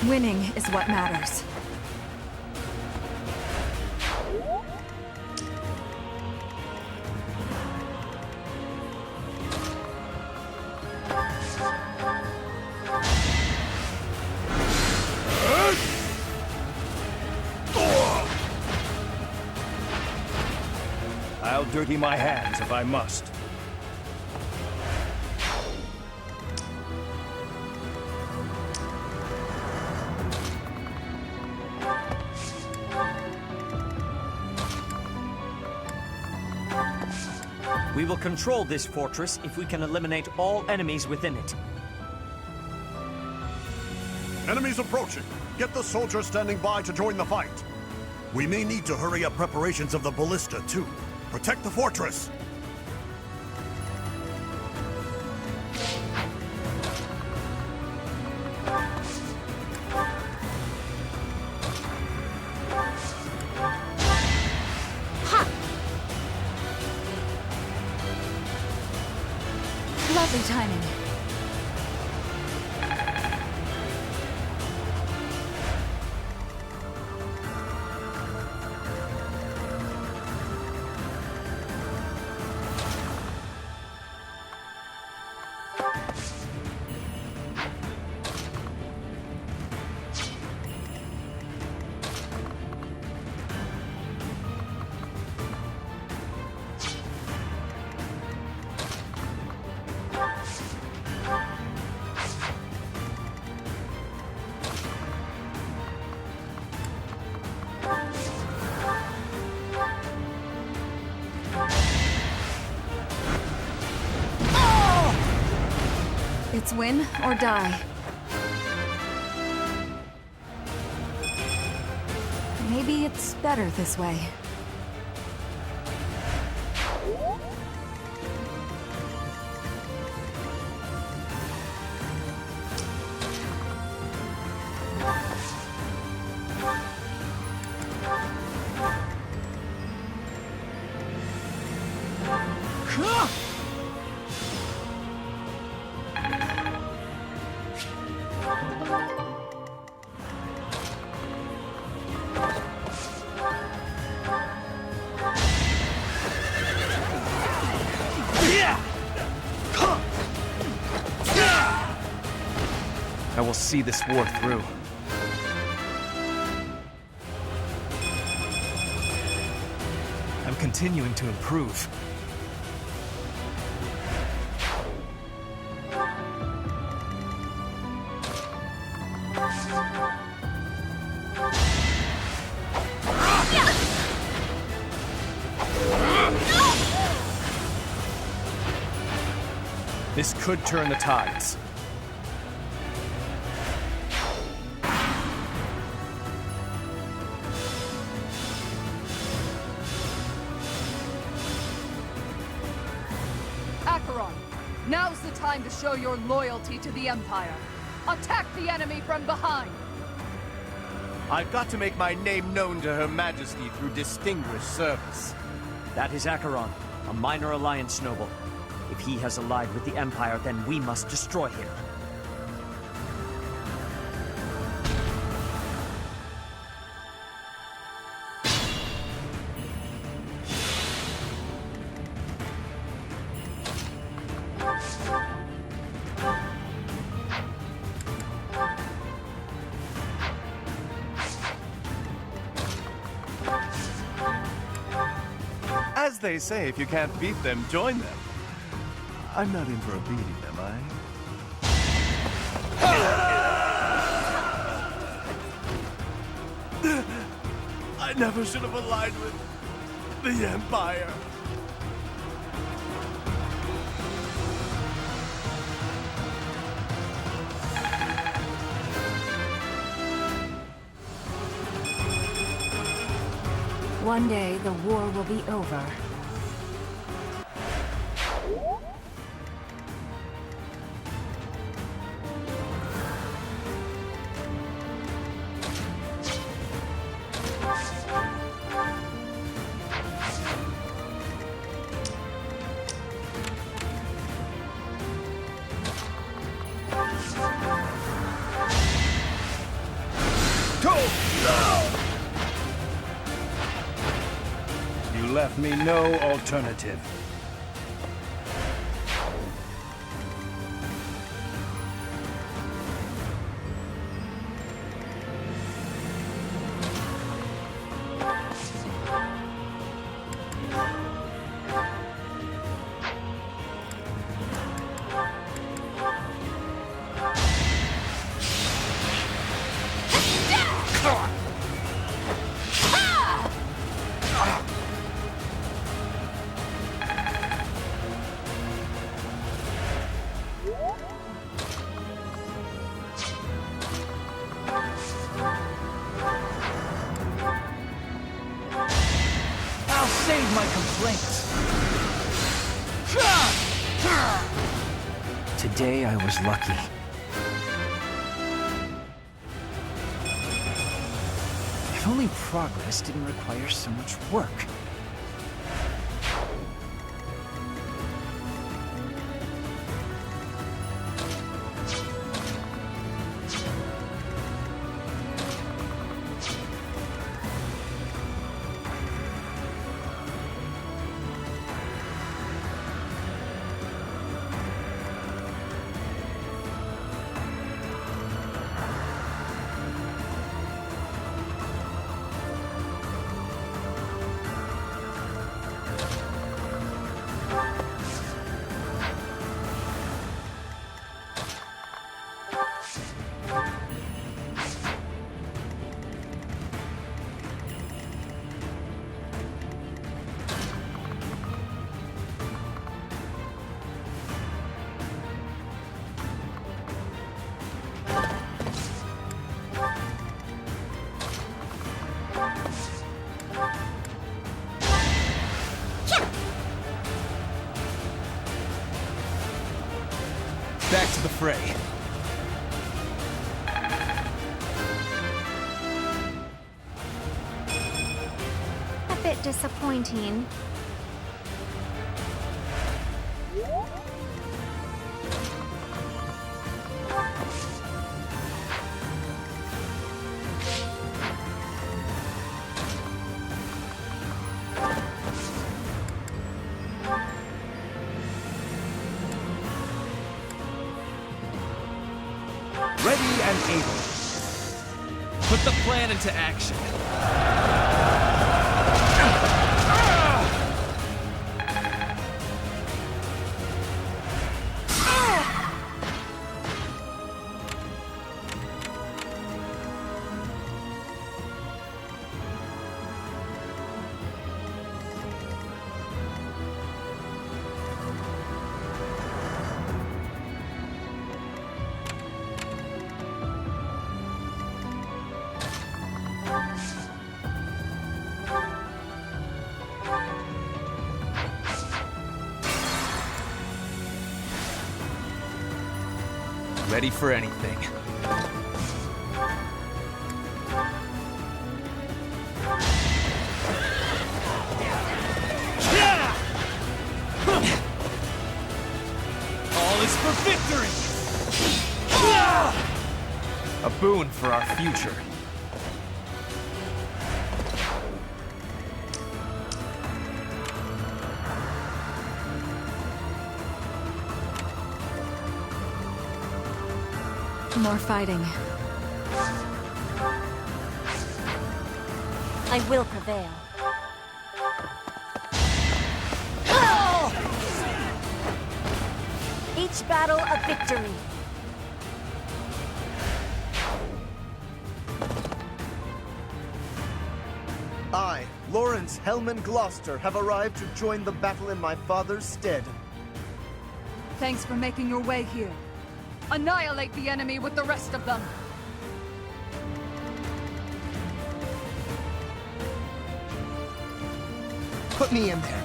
Winning is what matters. I'll dirty my hands if I must. We will control this fortress if we can eliminate all enemies within it. Enemies approaching. Get the soldiers standing by to join the fight. We may need to hurry up preparations of the ballista, too. Protect the fortress! Lovely timing. It's win or die. Maybe it's better this way. I will see this war through. I'm continuing to improve. This could turn the tides. Now's the time to show your loyalty to the Empire. Attack the enemy from behind! I've got to make my name known to Her Majesty through distinguished service. That is Acheron, a minor Alliance noble. If he has allied with the Empire, then we must destroy him. As they say, if you can't beat them, join them. I'm not in for a beating, am I? I never should have allied with the Empire. One day, the war will be over. left me no alternative. Save my complaints. Today I was lucky. If only progress didn't require so much work. Back to the fray. A bit disappointing. Ready and able. Put the plan into action. Ready for anything. All is for victory! A boon for our future. More fighting. I will prevail. Each battle a victory. I, Lorenz, Hellman, Gloucester, have arrived to join the battle in my father's stead. Thanks for making your way here. Annihilate the enemy with the rest of them! Put me in there.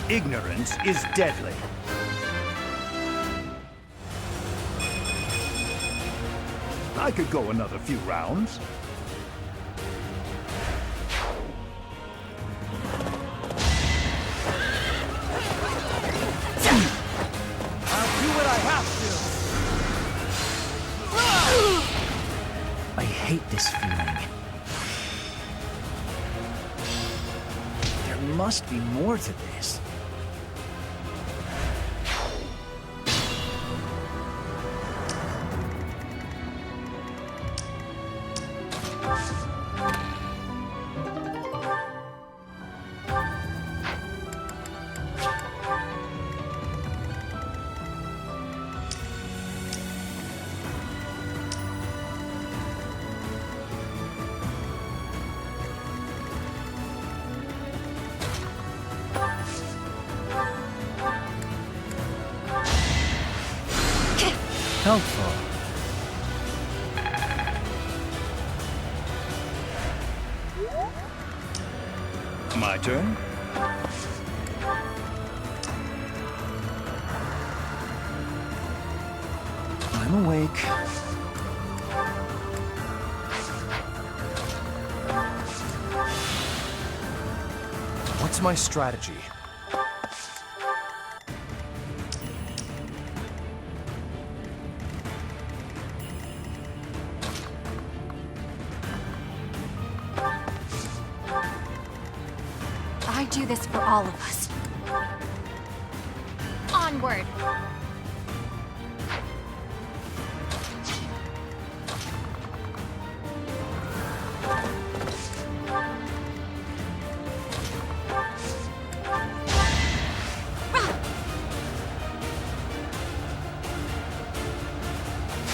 Ignorance is deadly. I could go another few rounds. I'll do what I have to. I hate this feeling. There must be more to this. Helpful. My turn? I'm awake. What's my strategy? I do this for all of us. Onward!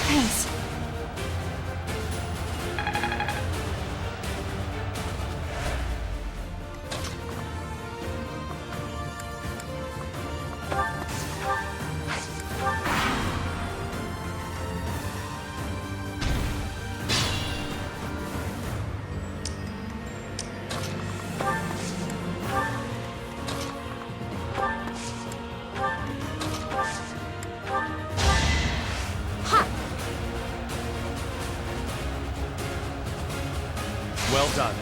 Thanks. Well done.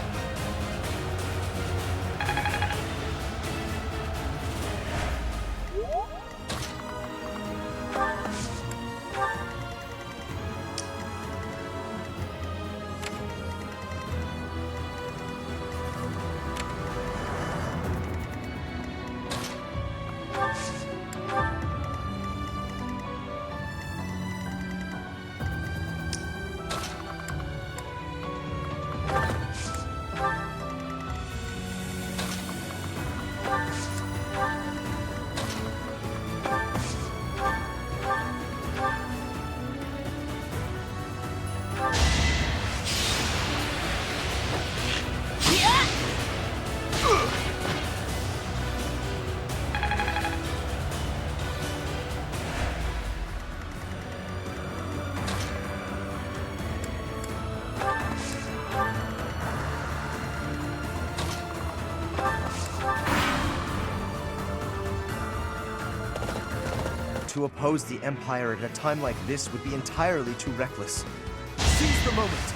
To oppose the Empire at a time like this would be entirely too reckless. Seize the moment!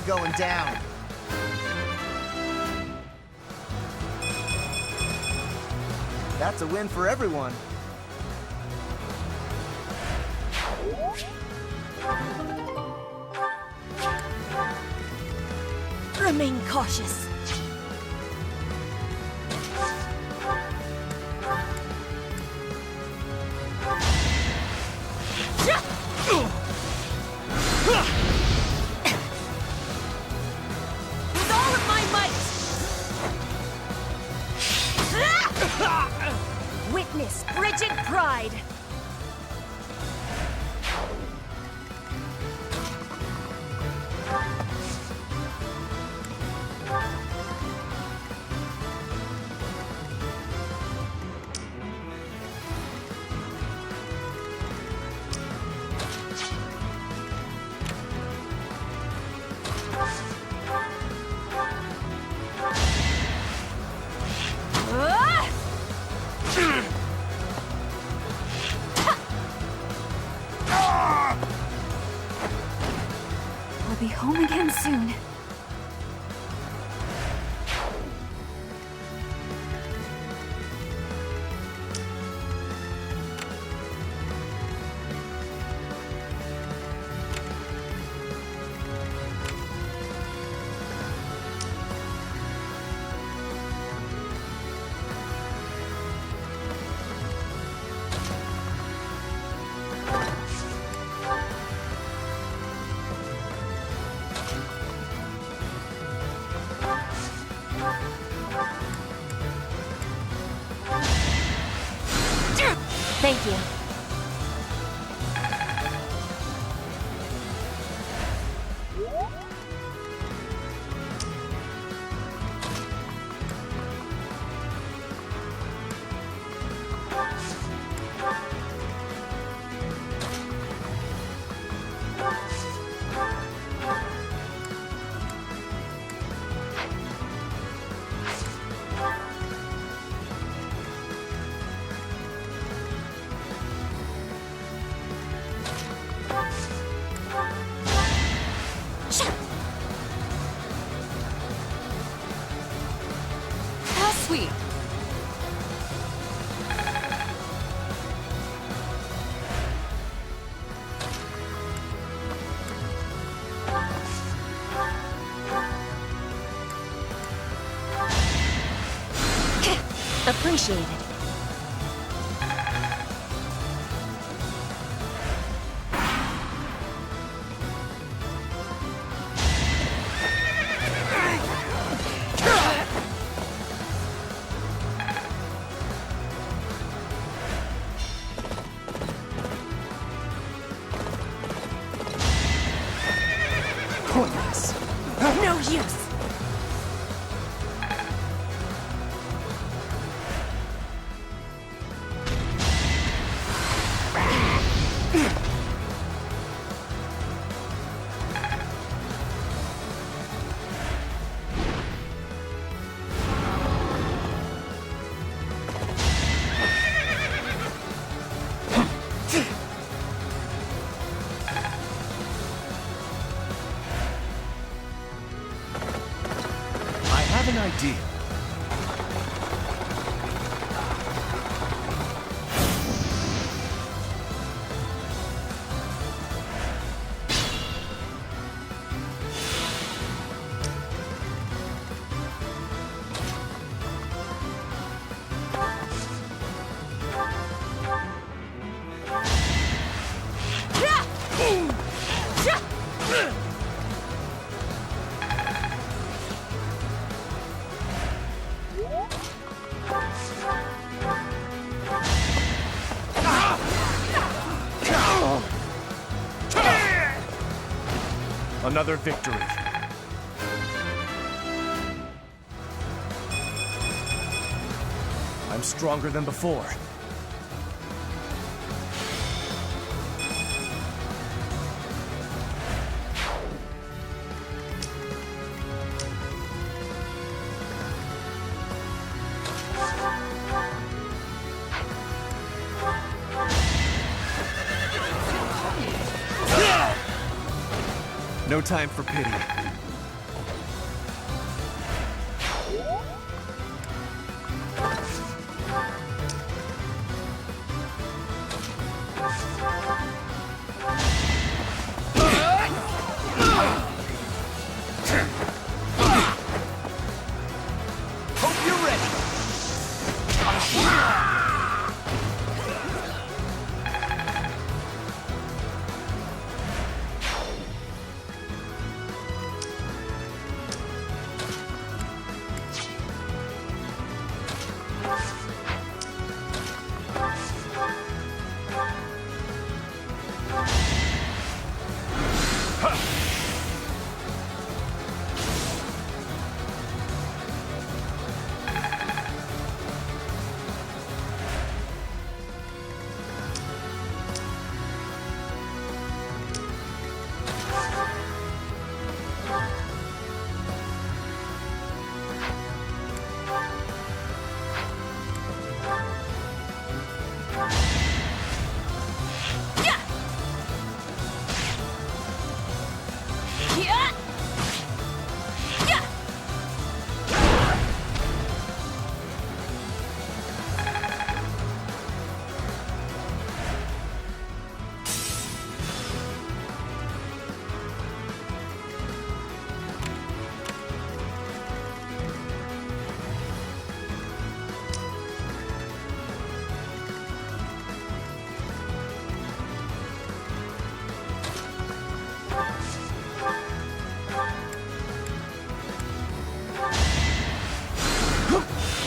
going down. That's a win for everyone. Remain cautious. With all of my might! Witness frigid pride! I'll be home again soon. Thank you. How sweet. Appreciated. Pointless. No use. I have an idea. Another victory. I'm stronger than before. No time for pity.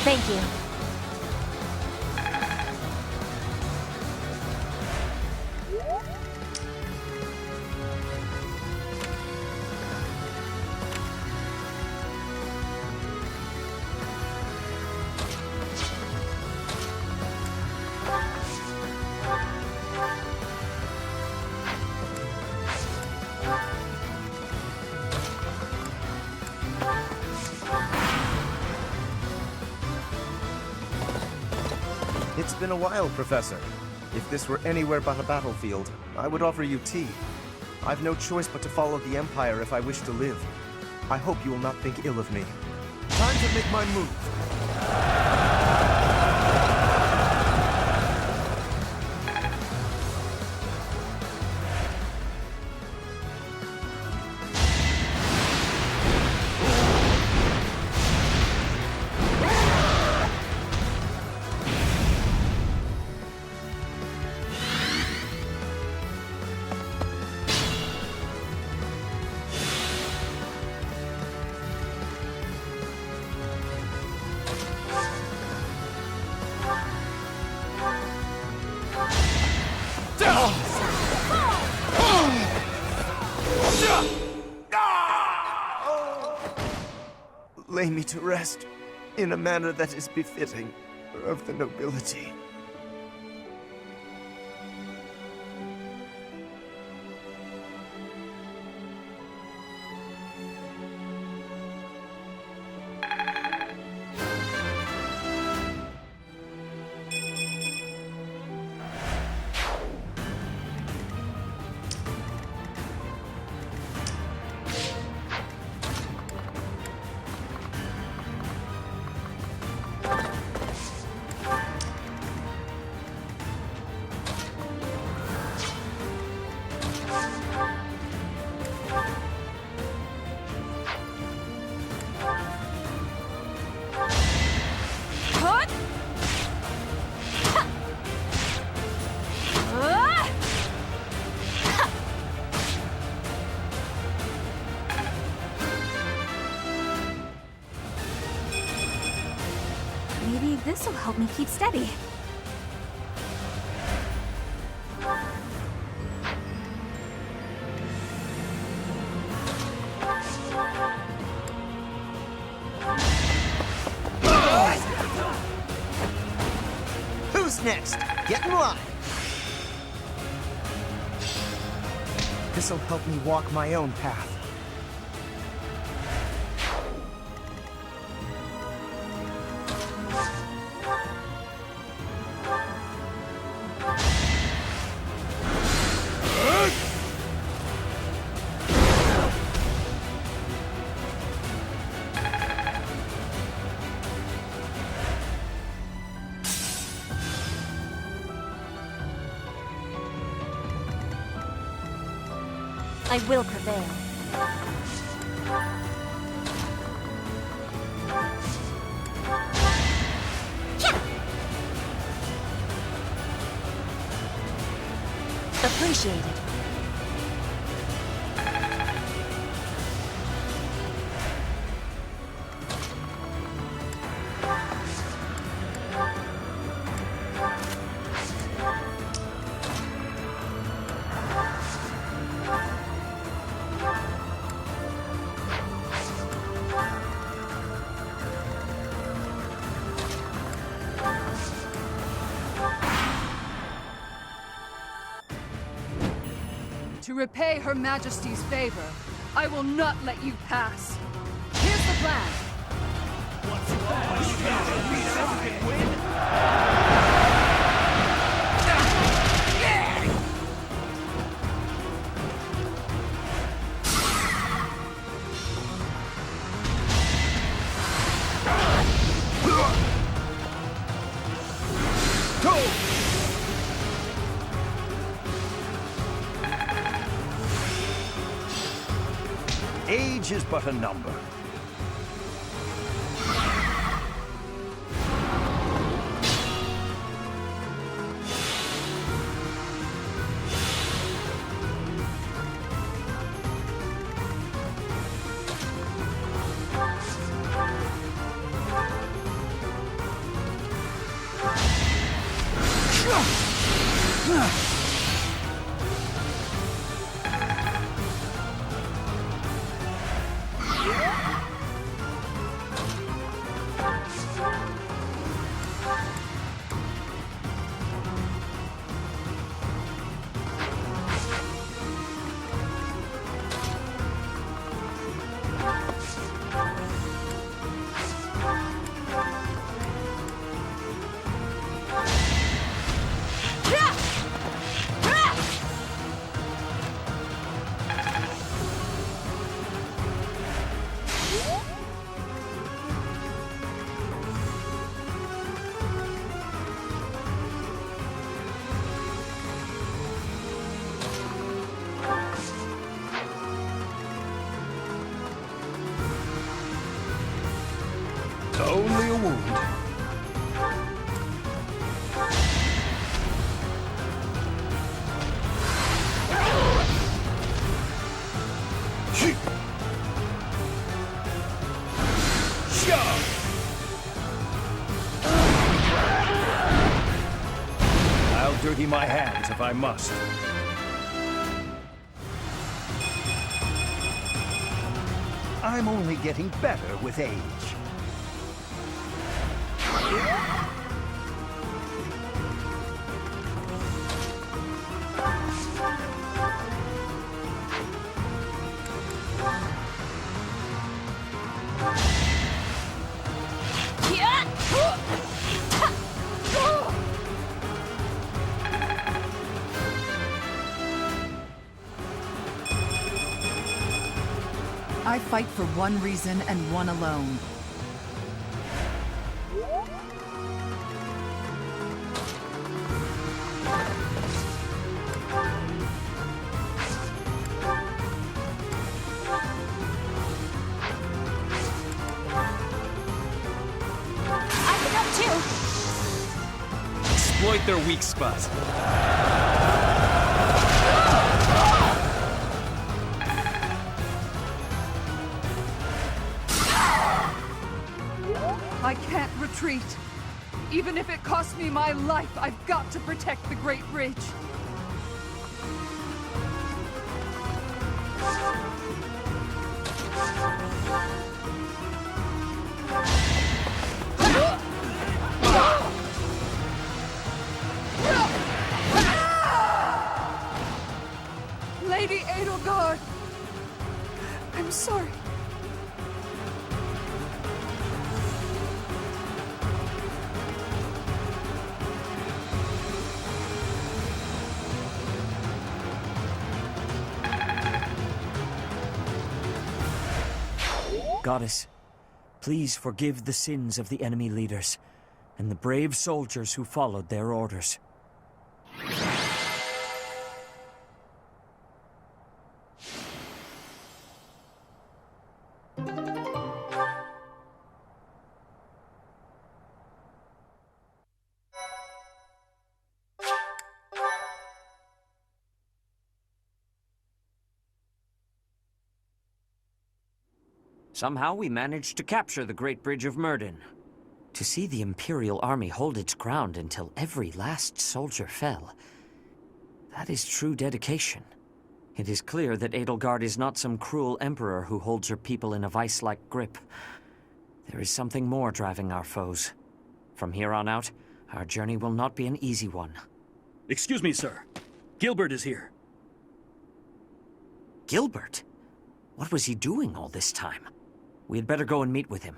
Thank you. It's been a while, Professor. If this were anywhere but a battlefield, I would offer you tea. I've no choice but to follow the Empire if I wish to live. I hope you will not think ill of me. Time to make my move. Lay me to rest in a manner that is befitting of the nobility. Maybe this'll help me keep steady. Who's next? Get in line. This'll help me walk my own path. I will prevail. Appreciated. To repay Her Majesty's favor, I will not let you pass. Here's the plan. Age is but a number. Only a wound. I'll dirty my hands if I must. I'm only getting better with age. I fight for one reason and one alone. I can help too. Exploit their weak spot. I can't retreat. Even if it costs me my life, I've got to protect the Great Bridge. Lady Edelgard! I'm sorry. Goddess, please forgive the sins of the enemy leaders and the brave soldiers who followed their orders. Somehow we managed to capture the Great Bridge of Myrden. To see the Imperial Army hold its ground until every last soldier fell, that is true dedication. It is clear that Edelgard is not some cruel emperor who holds her people in a vice-like grip. There is something more driving our foes. From here on out, our journey will not be an easy one. Excuse me, sir. Gilbert is here. Gilbert? What was he doing all this time? We had better go and meet with him.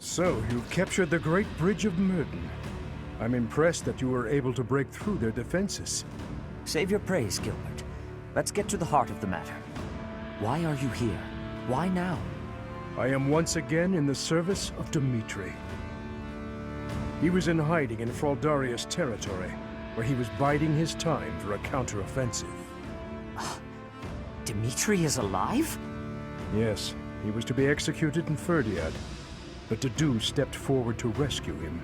So, you've captured the Great Bridge of Myrden. I'm impressed that you were able to break through their defenses. Save your praise, Gilbert. Let's get to the heart of the matter. Why are you here? Why now? I am once again in the service of Dimitri. He was in hiding in Fraldaria's territory, where he was biding his time for a counteroffensive. Dimitri is alive? Yes, he was to be executed in Ferdiad, but Dedu stepped forward to rescue him.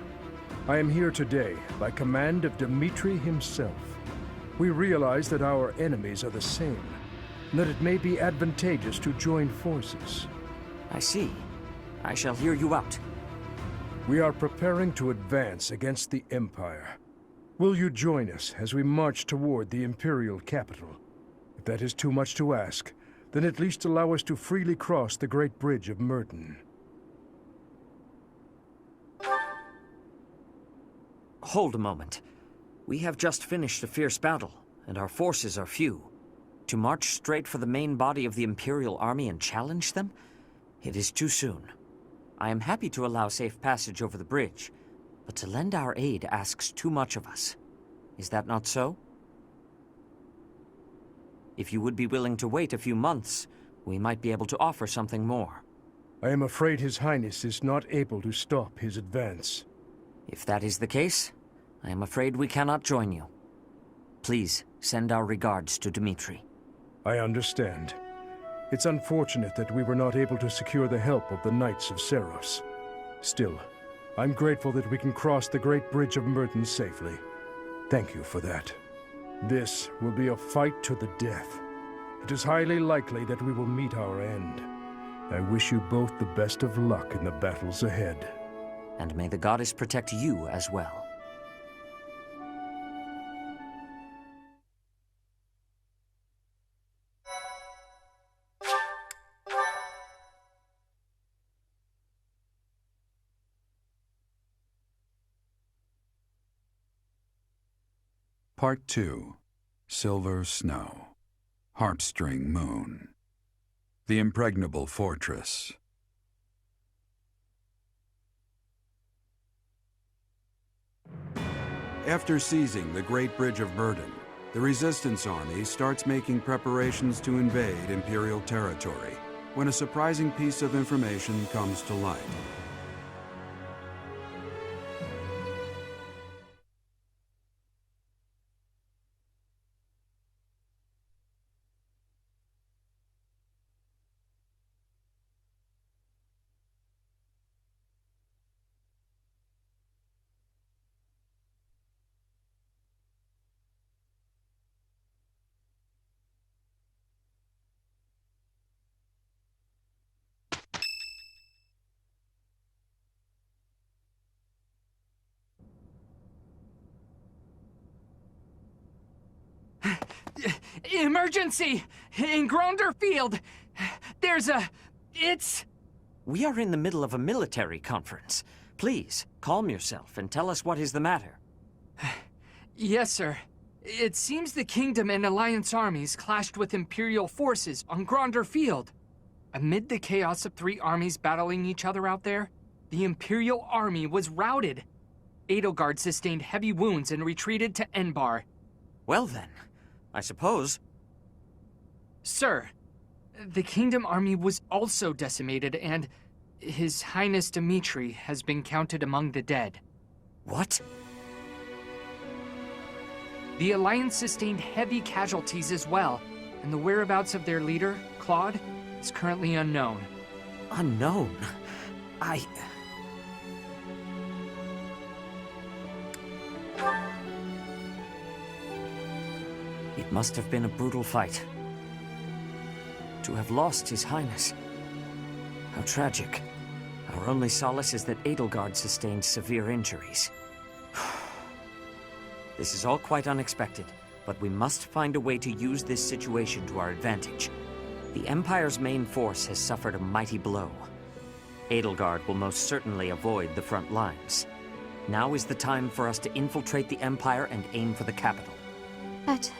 I am here today by command of Dimitri himself. We realize that our enemies are the same, and that it may be advantageous to join forces. I see. I shall hear you out. We are preparing to advance against the Empire. Will you join us as we march toward the Imperial capital? If that is too much to ask, then at least allow us to freely cross the Great Bridge of Myrden. Hold a moment. We have just finished a fierce battle, and our forces are few. To march straight for the main body of the Imperial army and challenge them? It is too soon. I am happy to allow safe passage over the bridge, but to lend our aid asks too much of us. Is that not so? If you would be willing to wait a few months, we might be able to offer something more. I am afraid His Highness is not able to stop his advance. If that is the case, I am afraid we cannot join you. Please, send our regards to Dimitri. I understand. It's unfortunate that we were not able to secure the help of the Knights of Seiros. Still, I'm grateful that we can cross the Great Bridge of Merton safely. Thank you for that. This will be a fight to the death. It is highly likely that we will meet our end. I wish you both the best of luck in the battles ahead. And may the goddess protect you as well. Part 2. Silver Snow. Heartstring Moon. The Impregnable Fortress. After seizing the Great Bridge of Merton, the Resistance Army starts making preparations to invade Imperial territory, when a surprising piece of information comes to light. Emergency! In Gronder Field! We are in the middle of a military conference. Please, calm yourself and tell us what is the matter. Yes, sir. It seems the Kingdom and Alliance armies clashed with Imperial forces on Gronder Field. Amid the chaos of 3 armies battling each other out there, the Imperial army was routed. Edelgard sustained heavy wounds and retreated to Enbar. Well then, I suppose. Sir, the Kingdom army was also decimated, and His Highness Dimitri has been counted among the dead. What? The Alliance sustained heavy casualties as well, and the whereabouts of their leader, Claude, is currently unknown. Unknown? It must have been a brutal fight. To have lost His Highness. How tragic. Our only solace is that Edelgard sustained severe injuries. This is all quite unexpected, but we must find a way to use this situation to our advantage. The Empire's main force has suffered a mighty blow. Edelgard will most certainly avoid the front lines. Now is the time for us to infiltrate the Empire and aim for the capital. But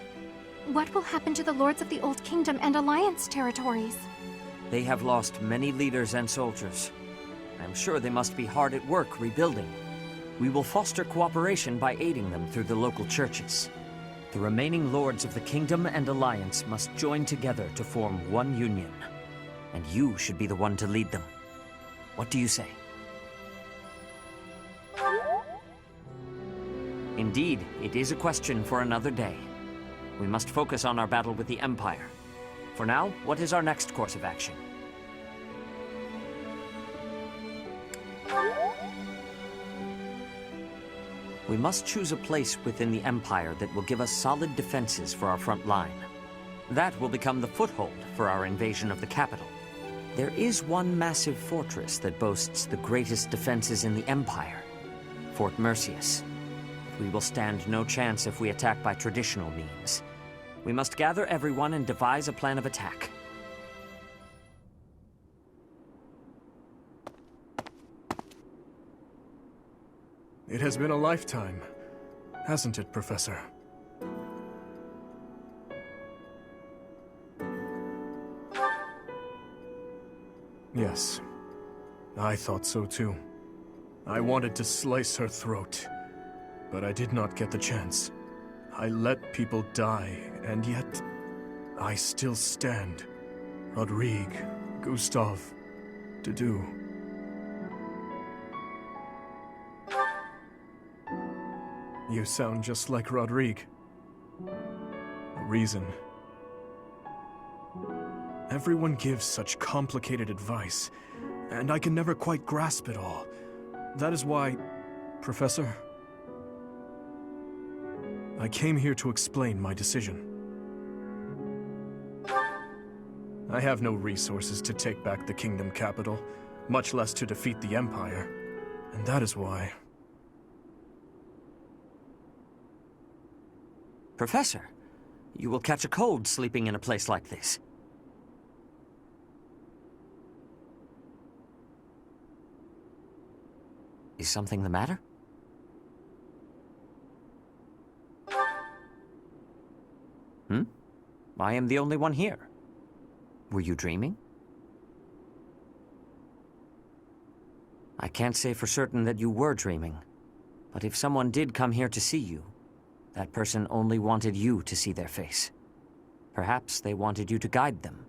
what will happen to the Lords of the Old Kingdom and Alliance territories? They have lost many leaders and soldiers. I'm sure they must be hard at work rebuilding. We will foster cooperation by aiding them through the local churches. The remaining Lords of the Kingdom and Alliance must join together to form one union. And you should be the one to lead them. What do you say? Indeed, it is a question for another day. We must focus on our battle with the Empire. For now, what is our next course of action? We must choose a place within the Empire that will give us solid defenses for our front line. That will become the foothold for our invasion of the capital. There is one massive fortress that boasts the greatest defenses in the Empire, Fort Mercius. But we will stand no chance if we attack by traditional means. We must gather everyone and devise a plan of attack. It has been a lifetime, hasn't it, Professor? Yes, I thought so too. I wanted to slice her throat, but I did not get the chance. I let people die, and yet I still stand. Rodrigue, Gustav, Dedu. You sound just like Rodrigue. A reason. Everyone gives such complicated advice, and I can never quite grasp it all. That is why, Professor, I came here to explain my decision. I have no resources to take back the kingdom capital, much less to defeat the Empire, and that is why... Professor, you will catch a cold sleeping in a place like this. Is something the matter? I am the only one here. Were you dreaming? I can't say for certain that you were dreaming, but if someone did come here to see you, that person only wanted you to see their face. Perhaps they wanted you to guide them.